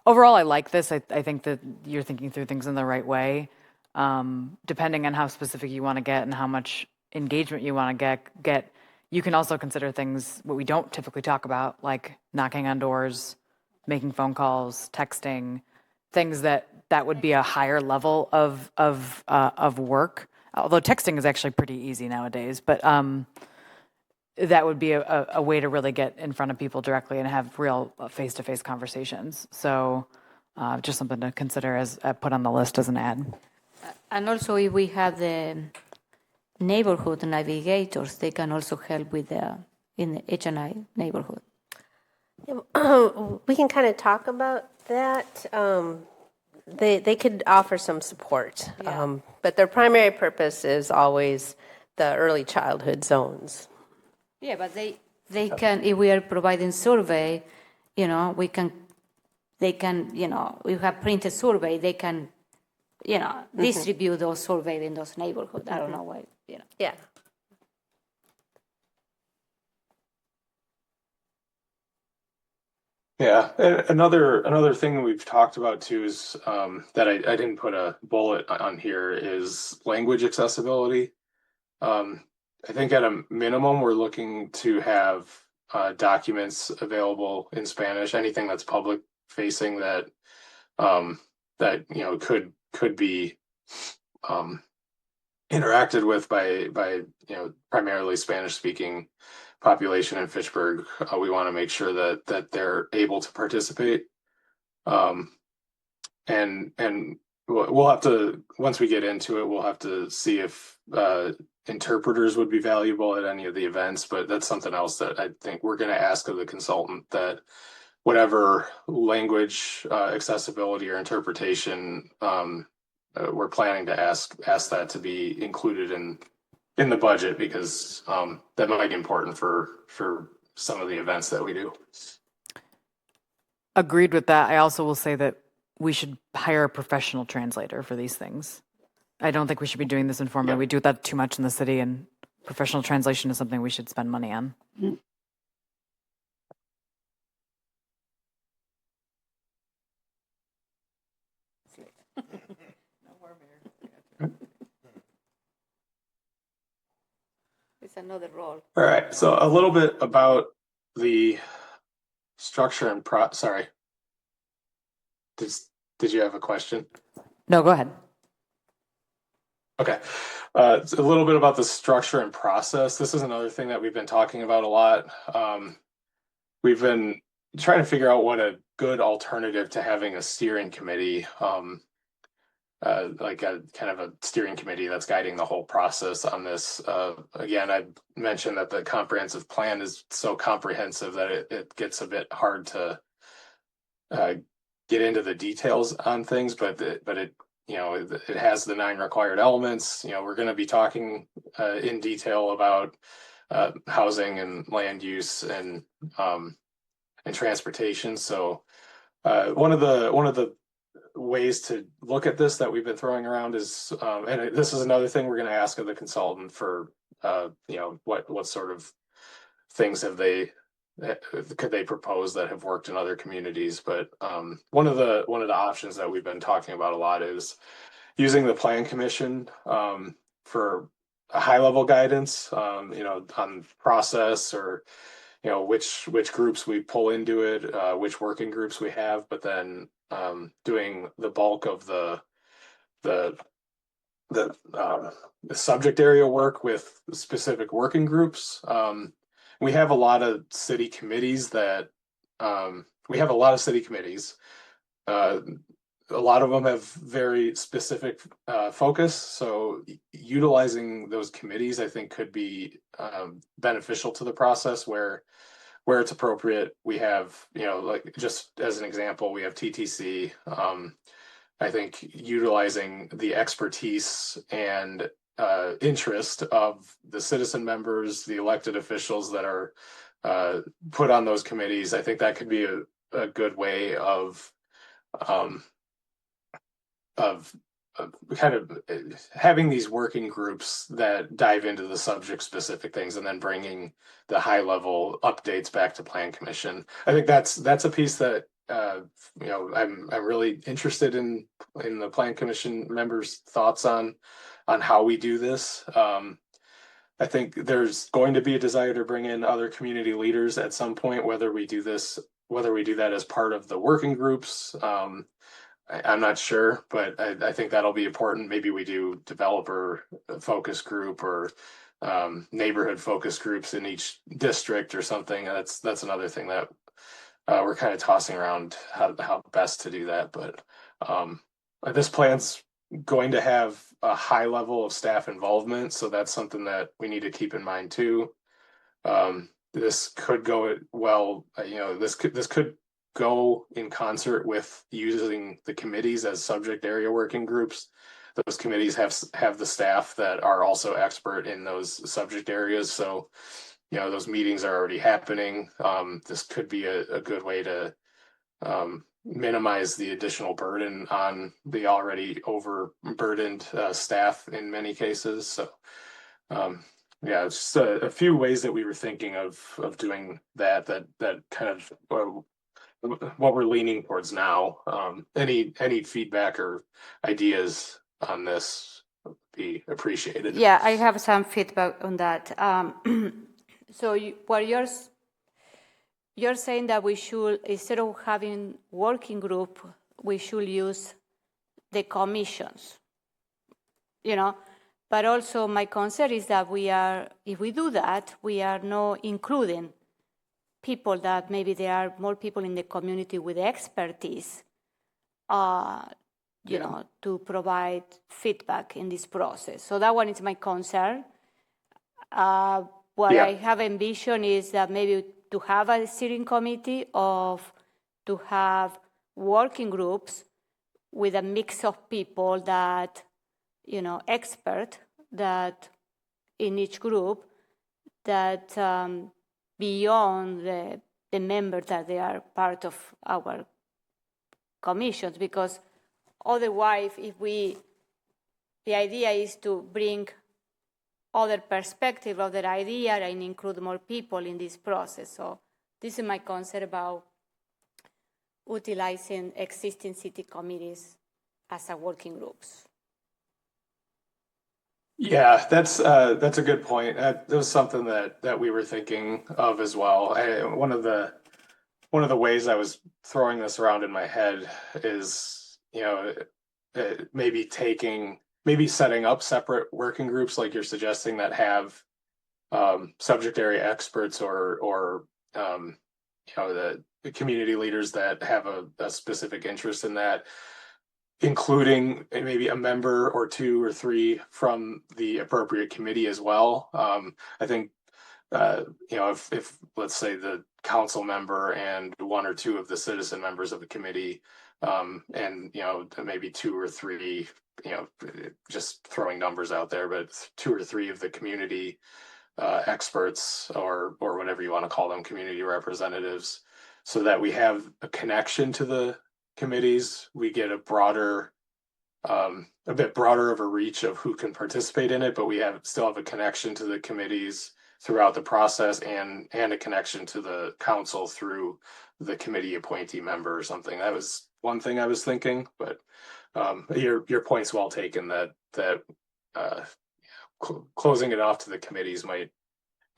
Overall, I like this. I think that you're thinking through things in the right way. Depending on how specific you want to get and how much engagement you want to get, you can also consider things what we don't typically talk about, like knocking on doors, making phone calls, texting, things that would be a higher level of work. Although texting is actually pretty easy nowadays, but that would be a way to really get in front of people directly and have real face-to-face conversations. So just something to consider as put on the list as an ad. And also if we have the neighborhood navigators, they can also help with in the HNI neighborhood. Yeah, we can kind of talk about that. They could offer some support, but their primary purpose is always the early childhood zones. Yeah, but they can, if we are providing survey, we can, we have printed survey, they can, distribute those surveys in those neighborhoods. I don't know why, Yeah. Yeah, and another thing that we've talked about too is that I didn't put a bullet on here is language accessibility. I think at a minimum, we're looking to have documents available in Spanish. Anything that's public facing that could be interacted with by primarily Spanish speaking population in Fitchburg. We want to make sure that they're able to participate. And we'll have to, once we get into it, we'll have to see if interpreters would be valuable at any of the events, but that's something else that I think we're going to ask of the consultant, that whatever language accessibility or interpretation we're planning to ask that to be included in the budget, because that might be important for some of the events that we do. Agreed with that. I also will say that we should hire a professional translator for these things. I don't think we should be doing this informally. We do that too much in the city, and professional translation is something we should spend money on. It's another role. All right, so a little bit about the structure and sorry. Did you have a question? No, go ahead. Okay. It's a little bit about the structure and process. This is another thing that we've been talking about a lot. We've been trying to figure out what a good alternative to having a steering committee, like a kind of a steering committee that's guiding the whole process on this. Again, I mentioned that the comprehensive plan is so comprehensive that it gets a bit hard to get into the details on things, but it it has the 9 required elements. We're going to be talking in detail about housing and land use and transportation. So one of the ways to look at this that we've been throwing around is, and this is another thing we're going to ask of the consultant for, what sort of things could they propose that have worked in other communities. But one of the options that we've been talking about a lot is using the Plan Commission for a high level guidance, on process, or which groups we pull into it, which working groups we have, but then doing the bulk of the subject area work with specific working groups. We have a lot of city committees that a lot of them have very specific focus. So utilizing those committees, I think, could be beneficial to the process where it's appropriate. We have, like, just as an example, we have TTC. I think utilizing the expertise and interest of the citizen members, the elected officials that are put on those committees, I think that could be a good way of kind of having these working groups that dive into the subject specific things and then bringing the high level updates back to Plan Commission. I think that's a piece that I'm really interested in the Plan Commission members' thoughts on how we do this. I think there's going to be a desire to bring in other community leaders at some point, whether we do that as part of the working groups. I'm not sure, but I think that'll be important. Maybe we do developer focus group or neighborhood focus groups in each district or something. That's another thing that we're kind of tossing around how best to do that. But this plan's going to have a high level of staff involvement, so that's something that we need to keep in mind too. This could go well. This could go in concert with using the committees as subject area working groups. Those committees have the staff that are also expert in those subject areas. So, those meetings are already happening. This could be a good way to minimize the additional burden on the already overburdened staff in many cases. So, it's just a few ways that we were thinking of doing that kind of what we're leaning towards now. Any feedback or ideas on this would be appreciated. Yeah, I have some feedback on that. So you're saying that we should, instead of having working group, we should use the commissions, But also my concern is that if we do that, we are not including people that maybe there are more people in the community with expertise you know, to provide feedback in this process. So that one is my concern. What I have envisioned is that maybe to have a steering committee to have working groups with a mix of people that, you know, expert that in each group that beyond the members that they are part of our commissions, because otherwise, the idea is to bring other perspective, other idea, and include more people in this process. So this is my concern about utilizing existing city committees as a working groups. Yeah, that's a good point. That was something that we were thinking of as well. One of the ways I was throwing this around in my head is, you know, maybe setting up separate working groups like you're suggesting that have subject area experts or you know, the community leaders that have a specific interest in that, including maybe a member or two or three from the appropriate committee as well. I think, you know, if let's say the council member and one or two of the citizen members of the committee, and, you know, maybe two or three, you know, just throwing numbers out there, but two or three of the community experts or whatever you want to call them, community representatives, so that we have a connection to the committees. We get a bit broader of a reach of who can participate in it, but we still have a connection to the committees throughout the process and a connection to the council through the committee appointee member or something. That was one thing I was thinking, but your point's well taken that closing it off to the committees might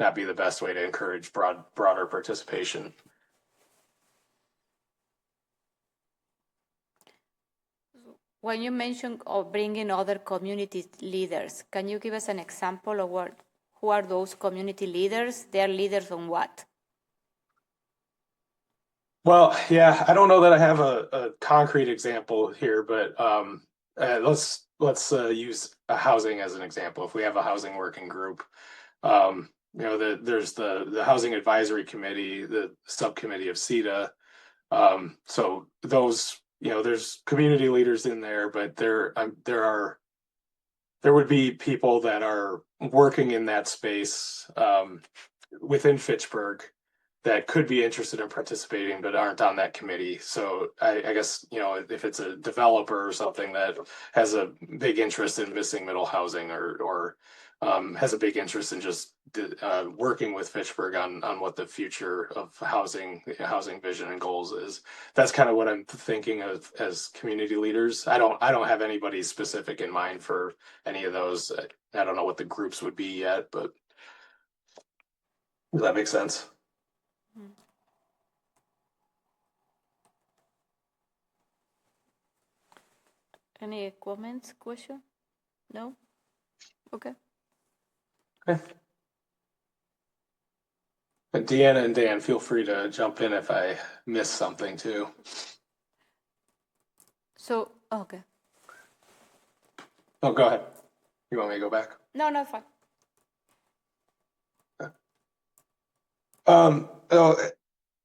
not be the best way to encourage broader participation. When you mention bringing other community leaders, can you give us an example of who are those community leaders? They are leaders on what? Well, yeah, I don't know that I have a concrete example here, but let's use a housing as an example. If we have a housing working group, you know, there's the Housing Advisory Committee, the subcommittee of CETA. So those, you know, there's community leaders in there, but there would be people that are working in that space within Fitchburg that could be interested in participating but aren't on that committee. So I guess, you know, if it's a developer or something that has a big interest in missing middle housing or has a big interest in just working with Fitchburg on what the future of housing vision and goals is. That's kind of what I'm thinking of as community leaders. I don't have anybody specific in mind for any of those. I don't know what the groups would be yet, but does that make sense? Any comments, question? No? Okay. Okay. And Deanna and Dan, feel free to jump in if I miss something too. So, okay. Oh, go ahead. You want me to go back? No, fine.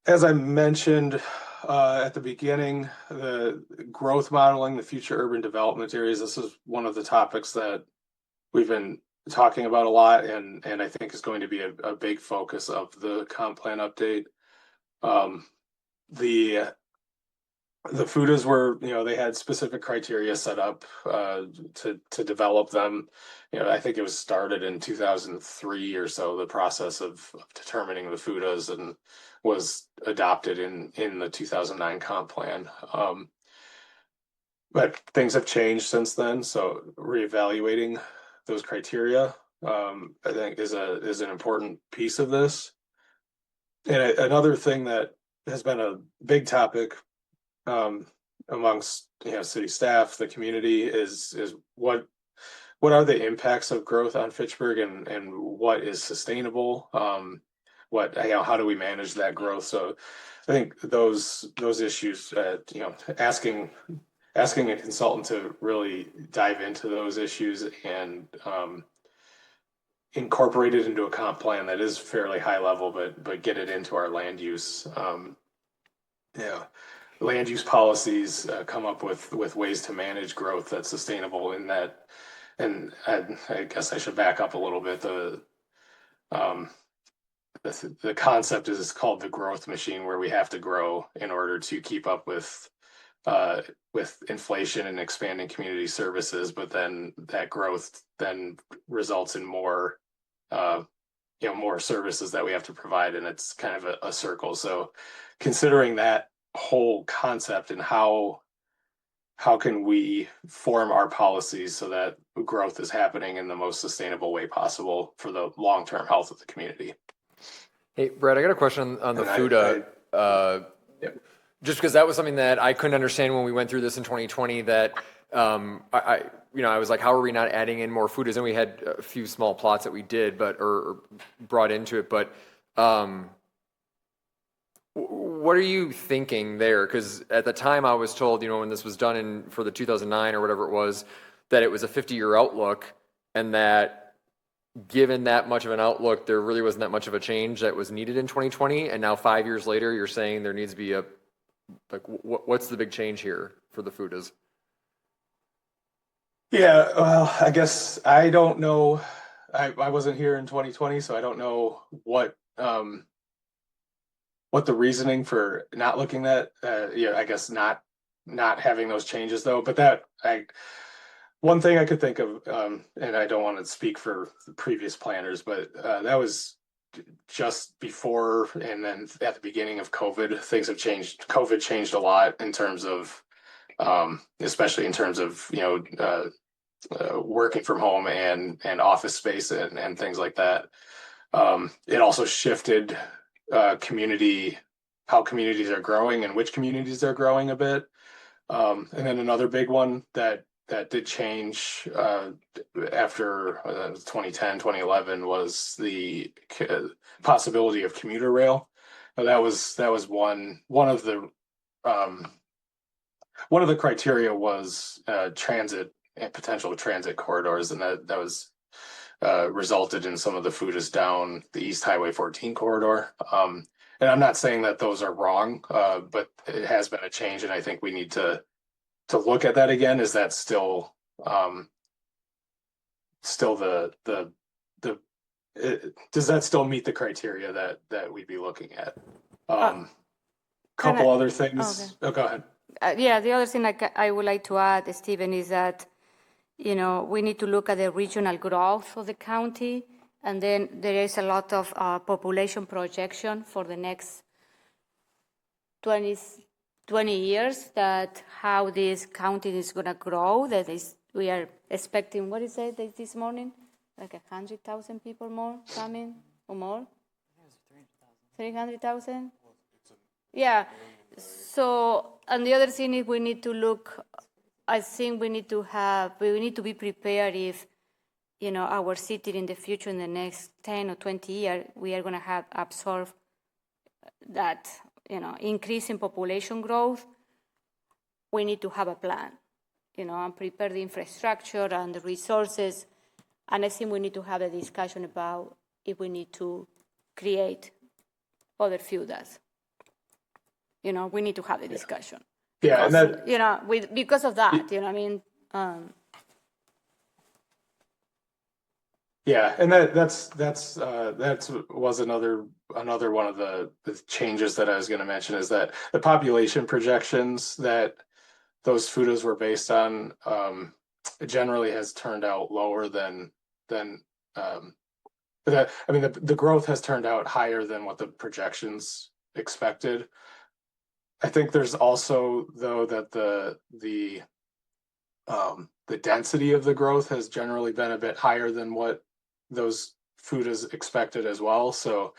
As I mentioned at the beginning, the growth modeling, the future urban development areas, this is one of the topics that we've been talking about a lot, and I think is going to be a big focus of the comp plan update. The FUDAs were, you know, they had specific criteria set up to develop them. You know, I think it was started in 2003 or so, the process of determining the FUDAs, and was adopted in the 2009 comp plan. But things have changed since then, so reevaluating those criteria, I think is an important piece of this. And another thing that has been a big topic amongst, you know, city staff, the community, is what are the impacts of growth on Fitchburg, and what is sustainable? How do we manage that growth? So I think those issues, you know, asking asking a consultant to really dive into those issues and incorporate it into a comp plan that is fairly high level, but get it into our land use. Yeah, land use policies come up with ways to manage growth that's sustainable in that. And I guess I should back up a little bit. Um, the concept is called the growth machine, where we have to grow in order to keep up with inflation and expanding community services. But then that growth then results in more, more services that we have to provide, and it's kind of a circle. So, considering that whole concept and how can we form our policies so that growth is happening in the most sustainable way possible for the long-term health of the community. Hey, Brad, I got a question on the FUTA. Just because that was something that I couldn't understand when we went through this in 2020, that I was like, how are we not adding in more FUTAs? And we had a few small plots that we did, or brought into it. But what are you thinking there? Because at the time I was told, when this was done for the 2009 or whatever it was, that it was a 50-year outlook, and that given that much of an outlook, there really wasn't that much of a change that was needed in 2020. And now 5 years later, you're saying there needs to be what's the big change here for the FUTAs? Yeah, well, I guess I don't know. I wasn't here in 2020, so I don't know what the reasoning for not looking at. I guess not having those changes though. But one thing I could think of, and I don't want to speak for the previous planners, but that was just before and then at the beginning of COVID. Things have changed. COVID changed a lot in terms of, especially in terms of working from home and office space and things like that. It also shifted how communities are growing and which communities are growing a bit. And then another big one that did change after 2010, 2011 was the possibility of commuter rail. That was one of the criteria was transit and potential transit corridors, and that was resulted in some of the FUTAs down the East Highway 14 corridor. And I'm not saying that those are wrong, but it has been a change, and I think we need to look at that again. Is that still does that still meet the criteria that we'd be looking at? Couple other things. Okay. Oh, go ahead. The other thing I would like to add, Stephen, is that we need to look at the regional growth of the county, and then there is a lot of population projection for the next 20 years, that how this county is going to grow. We are expecting, what is it this morning? Like 100,000 people more coming or more? 300,000? Yeah. So, and the other thing is we need to look, I think we need to be prepared if, our city in the future, in the next 10 or 20 years, we are going to have absorbed that, increase in population growth. We need to have a plan, and prepare the infrastructure and the resources. And I think we need to have a discussion about if we need to create other FUTAs. We need to have a discussion. Yeah, because, and that, because of that, I mean. Yeah, and that was another one of the changes that I was going to mention, is that the population projections that those FUTAs were based on generally has turned out lower than that. I mean, the growth has turned out higher than what the projections expected. I think there's also, though, that the density of the growth has generally been a bit higher than what those FUTAs expected as well. So,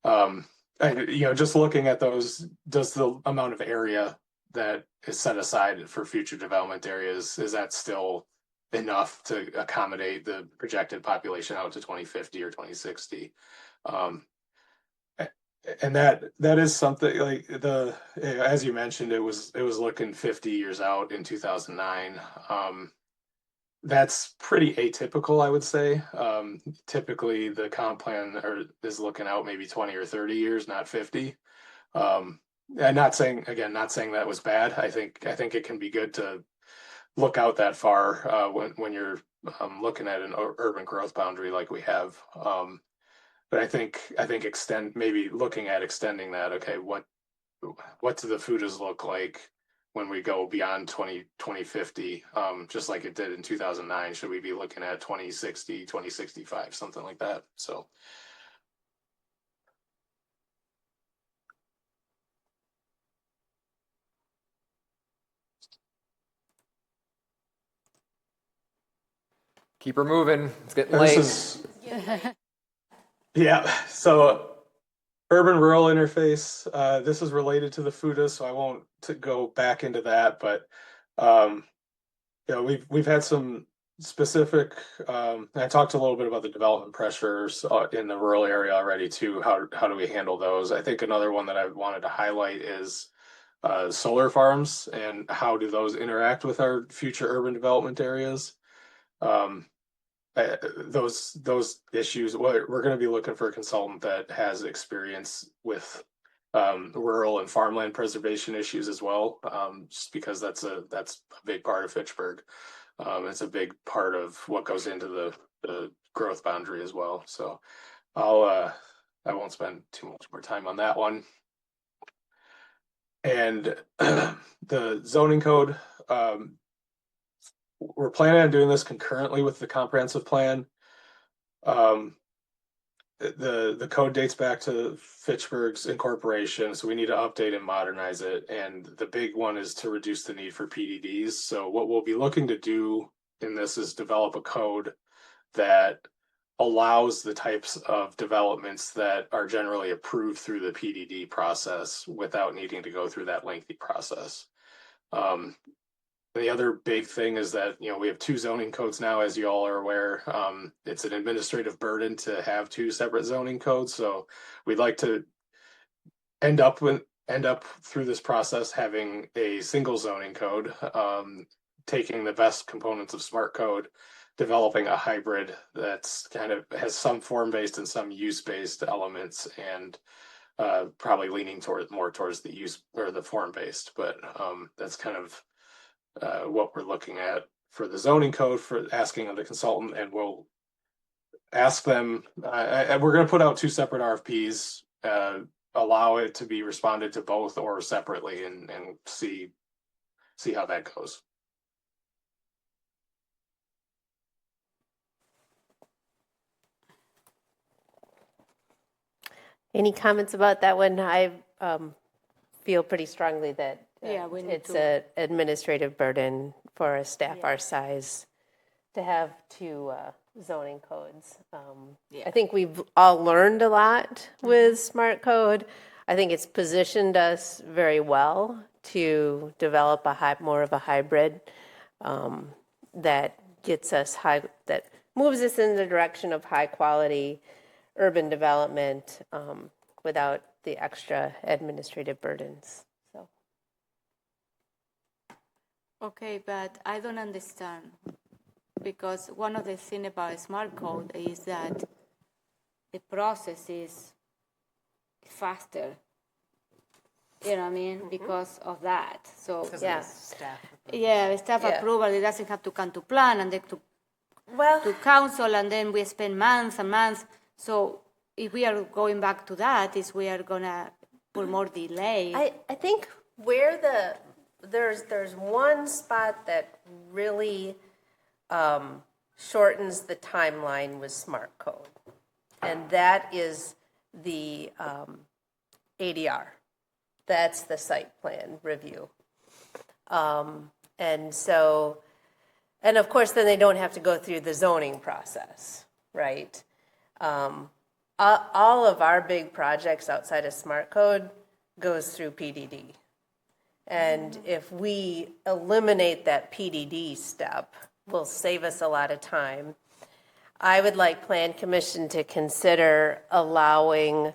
just looking at those, does the amount of area that is set aside for future development areas, is that still enough to accommodate the projected population out to 2050 or 2060? And that is something like as you mentioned, it was looking 50 years out in 2009. That's pretty atypical, I would say. Typically, the comp plan is looking out maybe 20 or 30 years, not 50. And not saying that was bad. I think it can be good to look out that far when you're looking at an urban growth boundary like we have. But I think looking at extending that. Okay, what do the FUDAs look like when we go beyond 2050, just like it did in 2009? Should we be looking at 2060, 2065, something like that? So. Keep her moving. It's getting late. Yeah. So urban rural interface. This is related to the FUDA, so I won't go back into that. But we've had some specific. I talked a little bit about the development pressures in the rural area already too. How do we handle those? I think another one that I wanted to highlight is solar farms and how do those interact with our future urban development areas. Those issues. We're going to be looking for a consultant that has experience with rural and farmland preservation issues as well, just because that's a big part of Fitchburg. It's a big part of what goes into the growth boundary as well. So I won't spend too much more time on that one. And the zoning code. We're planning on doing this concurrently with the comprehensive plan. The code dates back to Fitchburg's incorporation, so we need to update and modernize it. And the big one is to reduce the need for PDDs. So what we'll be looking to do in this is develop a code that allows the types of developments that are generally approved through the PDD process without needing to go through that lengthy process. The other big thing is that, we have 2 zoning codes now, as you all are aware. It's an administrative burden to have 2 separate zoning codes. So we'd like to end up through this process having a single zoning code, taking the best components of smart code, developing a hybrid that's kind of has some form-based and some use-based elements, and probably leaning more towards the use or the form-based. But that's kind of what we're looking at for the zoning code, for asking of the consultant, and we'll ask them. We're going to put out 2 separate RFPs, allow it to be responded to both or separately, and see how that goes. Any comments about that one? I feel pretty strongly that it's an administrative burden for a staff our size to have 2 zoning codes. I think we've all learned a lot with Smart Code. I think it's positioned us very well to develop more of a hybrid that gets us that moves us in the direction of high quality urban development without the extra administrative burdens. Okay, but I don't understand, because one of the things about smart code is that the process is faster. You know what I mean? Because of that. So staff approval. It doesn't have to come to plan and then to council, and then we spend months and months. So if we are going back to that, we are gonna put more delay. I think where there's one spot that really shortens the timeline with Smart Code, and that is the ADR. That's the site plan review. And of course, then they don't have to go through the zoning process, right? All of our big projects outside of Smart Code goes through PDD. And if we eliminate that PDD step, will save us a lot of time. I would like Plan Commission to consider allowing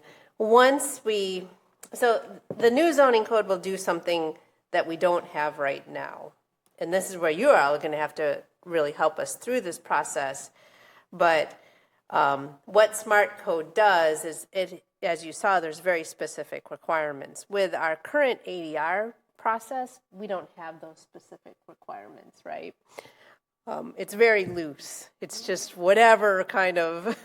so the new zoning code will do something that we don't have right now. And this is where you are all going to have to really help us through this process. But what smart code does is as you saw, there's very specific requirements. With our current ADR process, we don't have those specific requirements, right? It's very loose. It's just whatever kind of.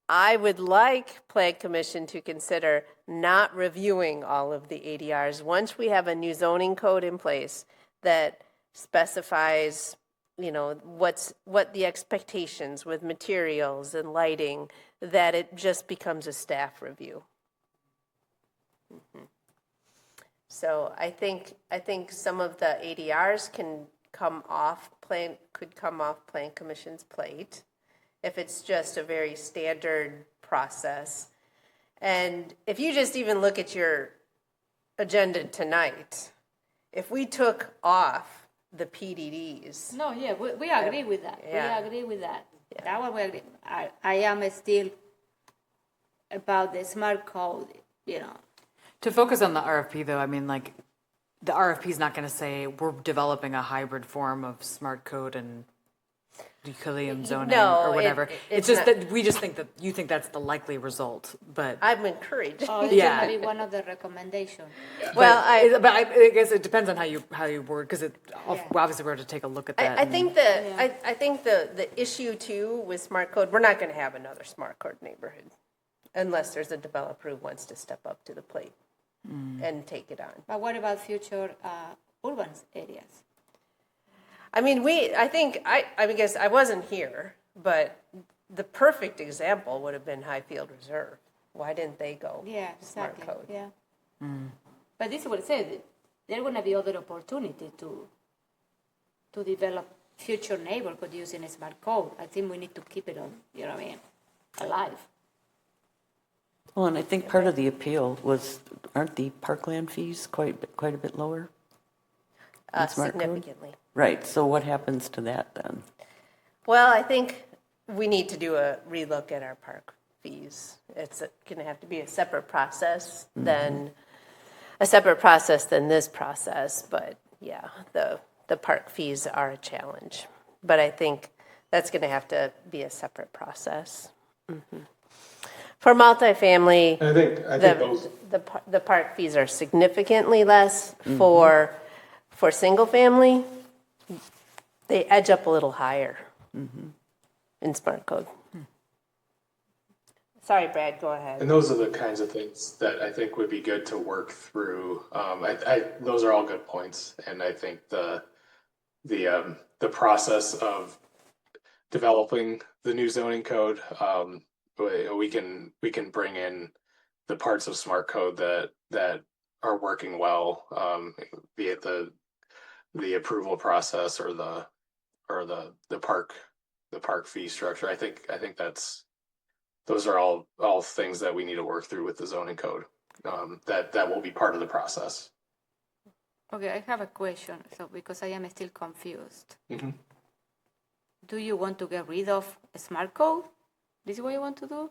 I would like Plan Commission to consider not reviewing all of the ADRs once we have a new zoning code in place that specifies, what the expectations with materials and lighting, that it just becomes a staff review. So I think some of the ADRs could come off Plan Commission's plate if it's just a very standard process. And if you just even look at your agenda tonight, if we took off the PDDs. No, yeah, we agree with that. Yeah. We agree with that. Yeah. That one we agree. I am still about the smart code, To focus on the RFP, though, I mean, like, the RFP is not going to say we're developing a hybrid form of smart code and Euclidean zoning or whatever. It's just that we just think that you think that's the likely result, but I'm encouraged. Oh, it's going to be one of the recommendations. Yeah. Well, I guess it depends on how you word, because obviously we're going to take a look at that. I think the issue too with smart code, we're not going to have another smart code neighborhood unless there's a developer who wants to step up to the plate and take it on. But what about future urban areas? I mean, I guess I wasn't here, but the perfect example would have been Highfield Reserve. Why didn't they go? Yeah, smart exactly. code? Yeah. But this is what it says. There are going to be other opportunity to develop future neighborhood using a smart code. I think we need to keep it on, alive. Well, and I think part of the appeal aren't the parkland fees quite a bit lower? Significantly. Right, so what happens to that then? Well, I think we need to do a relook at our park fees. It's going to have to be a separate process than this process. But yeah, the park fees are a challenge. But I think that's going to have to be a separate process. For multifamily, I think the park fees are significantly less. For single family, they edge up a little higher in smart code. Sorry, Brad, go ahead. And those are the kinds of things that I think would be good to work through. Those are all good points, and I think the process of developing the new zoning code, we can bring in the parts of smart code that are working well, be it the approval process or the park fee structure. I think those are all things that we need to work through with the zoning code. That will be part of the process. Okay, I have a question. So because I am still confused, do you want to get rid of a smart code? This is what you want to do?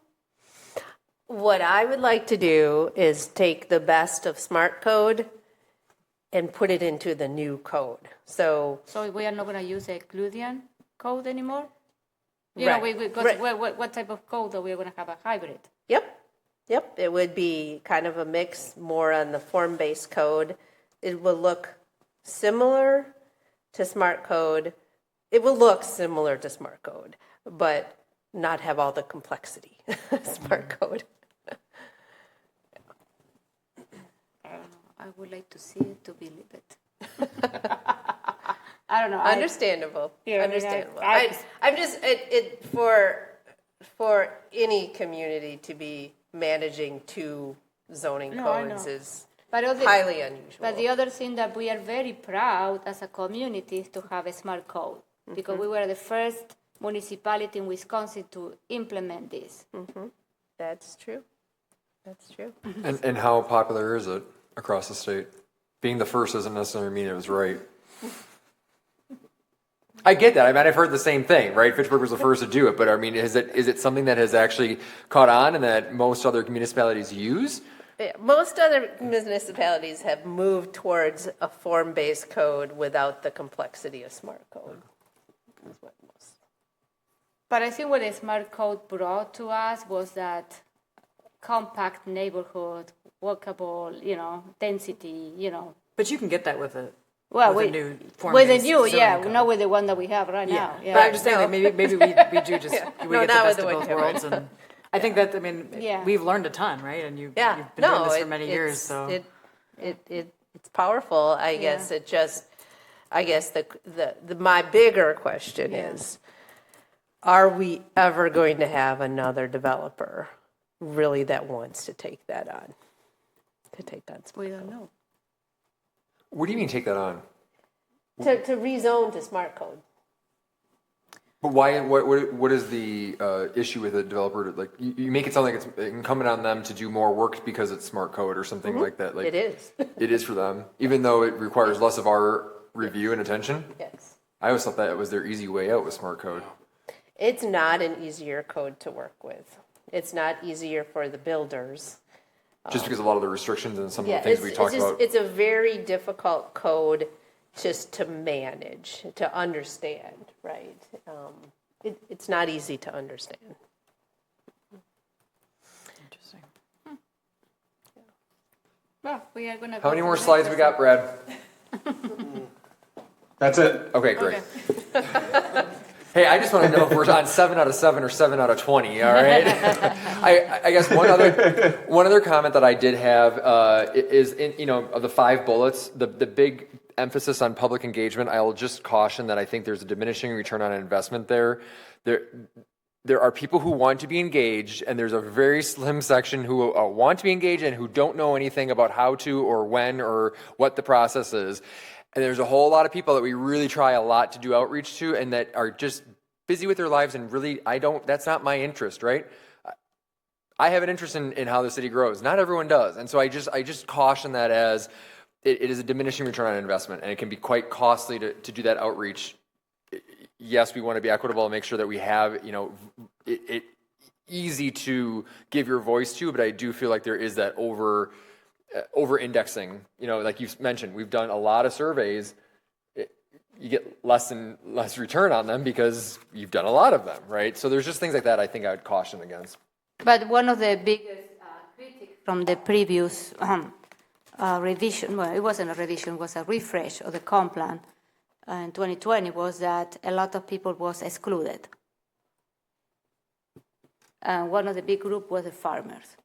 What I would like to do is take the best of smart code and put it into the new code. So we are not going to use a Euclidean code anymore? Right. What type of code are we going to have a hybrid? Yep. It would be kind of a mix, more on the form-based code. It will look similar to smart code. It will look similar to smart code, but not have all the complexity smart code. I would like to see it to believe it. I don't know. Understandable. Understandable. I'm just for any community to be managing two zoning codes is highly unusual. But the other thing that we are very proud as a community is to have a smart code, because we were the first municipality in Wisconsin to implement this. That's true. And how popular is it across the state? Being the first doesn't necessarily mean it was right. I get that. I mean, I've heard the same thing, right? Fitchburg was the first to do it, but I mean, is it something that has actually caught on and that most other municipalities use? Most other municipalities have moved towards a form-based code without the complexity of smart code. But I think what the smart code brought to us was that compact neighborhood, walkable, density, But you can get that with a new form. With the new, not with the one that we have right now. But I'm just saying that maybe we do just we get the best of both worlds, and I think that we've learned a ton, right? And you've been doing this for many years, so it's powerful. I guess my bigger question is, are we ever going to have another developer really that wants to take that on? We don't know. What do you mean take that on? To rezone to smart code. But why? What is the issue with a developer? Like you make it sound like it's incumbent on them to do more work because it's smart code or something like that. Like it is. It is for them, even though it requires less of our review and attention. Yes. I always thought that was their easy way out with smart code. It's not an easier code to work with. It's not easier for the builders. Just because a lot of the restrictions and some of the things we talked about. It's a very difficult code just to manage, to understand, right? It's not easy to understand. Interesting. Well, we are going to. How many more slides we got, Brad? That's it. Okay, great. Hey, I just want to know if we're on 7 out of 7 or 7 out of 20. All right. I guess one other comment that I did have is of the 5 bullets, the big emphasis on public engagement. I will just caution that I think there's a diminishing return on investment there. There are people who want to be engaged, and there's a very slim section who want to be engaged and who don't know anything about how to or when or what the process is. And there's a whole lot of people that we really try a lot to do outreach to and that are just busy with their lives and really, that's not my interest, right? I have an interest in how the city grows. Not everyone does. And so I just caution that as it is a diminishing return on investment and it can be quite costly to do that outreach. Yes, we want to be equitable and make sure that we have, it easy to give your voice to, but I do feel like there is that over-indexing, like you've mentioned, we've done a lot of surveys. You get less and less return on them because you've done a lot of them, right? So there's just things like that I think I would caution against. But one of the biggest critics from the previous revision, well, it wasn't a revision, it was a refresh of the comp plan in 2020, was that a lot of people was excluded. And one of the big group was the farmers,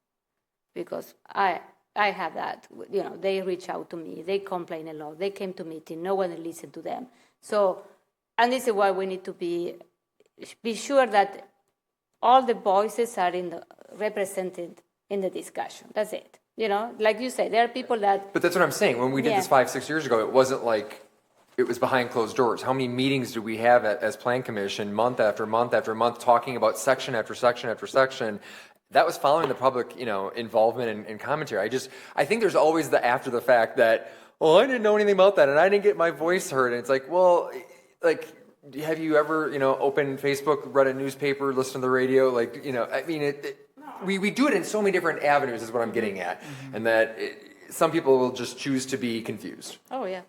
because I have that, they reach out to me, they complain a lot, they came to meeting, no one listened to them. So, and this is why we need to be sure that all the voices are represented in the discussion. That's it. Like you said, there are people that... But that's what I'm saying. When we did this 5-6 years ago, it wasn't like it was behind closed doors. How many meetings did we have as Plan Commission, month after month after month, talking about section after section after section? That was following the public, involvement and commentary. I think there's always the after the fact that, I didn't know anything about that and I didn't get my voice heard. And it's like, well, have you ever, opened Facebook, read a newspaper, listened to the radio? We do it in so many different avenues is what I'm getting at. Mm-hmm. And that some people will just choose to be confused. Oh, yeah.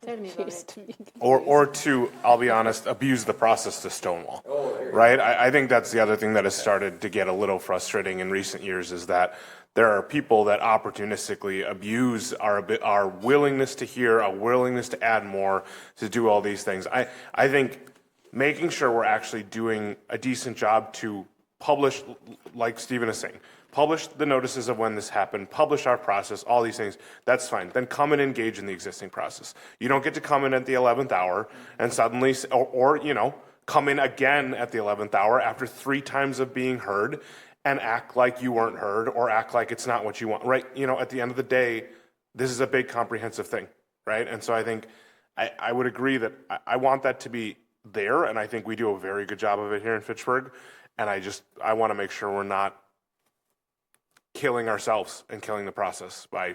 Tell me about it. Or to, I'll be honest, abuse the process to stonewall, right? I think that's the other thing that has started to get a little frustrating in recent years is that there are people that opportunistically abuse our willingness to hear, our willingness to add more, to do all these things. I think making sure we're actually doing a decent job to publish, like Stephen is saying, publish the notices of when this happened, publish our process, all these things, that's fine. Then come and engage in the existing process. You don't get to come in at the 11th hour and suddenly, or come in again at the 11th hour after 3 times of being heard and act like you weren't heard or act like it's not what you want, right? At the end of the day, this is a big comprehensive thing, right? And so I think I would agree that I want that to be there, and I think we do a very good job of it here in Fitchburg. And I want to make sure we're not killing ourselves and killing the process by,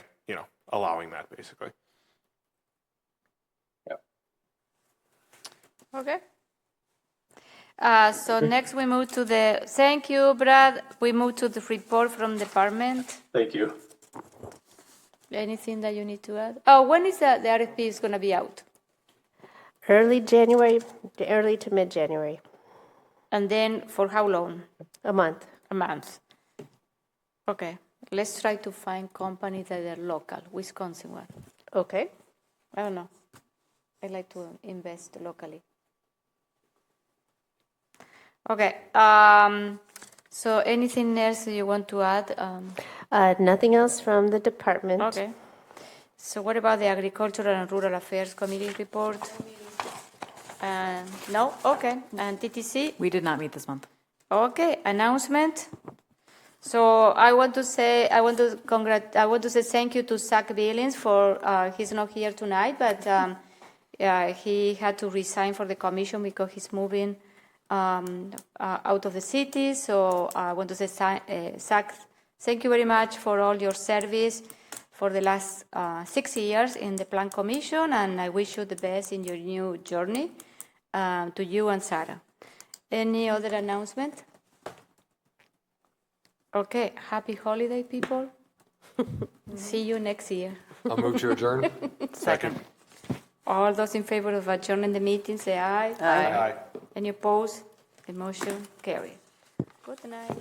allowing that basically. Okay. So next we move to the, thank you, Brad. We move to the report from department. Thank you. Anything that you need to add? Oh, when is the RFP is going to be out? Early January, early to mid-January. And then for how long? A month. A month. Okay. Let's try to find companies that are local, Wisconsin one. Okay. I don't know. I like to invest locally. Okay. So anything else you want to add? Nothing else from the department. Okay. So what about the Agricultural and Rural Affairs Committee report? No? Okay. And TTC? We did not meet this month. Okay. Announcement. So I want to say thank you to Zach Billings for he's not here tonight, but he had to resign for the commission because he's moving out of the city. So I want to say, Zach, thank you very much for all your service for the last 6 years in the Plan Commission, and I wish you the best in your new journey, to you and Sarah. Any other announcement? Okay, happy holiday, people. See you next year. I'll move to adjourn. Second. All those in favor of adjourning the meeting, say aye. Aye. Any opposed? The motion carried. Good night.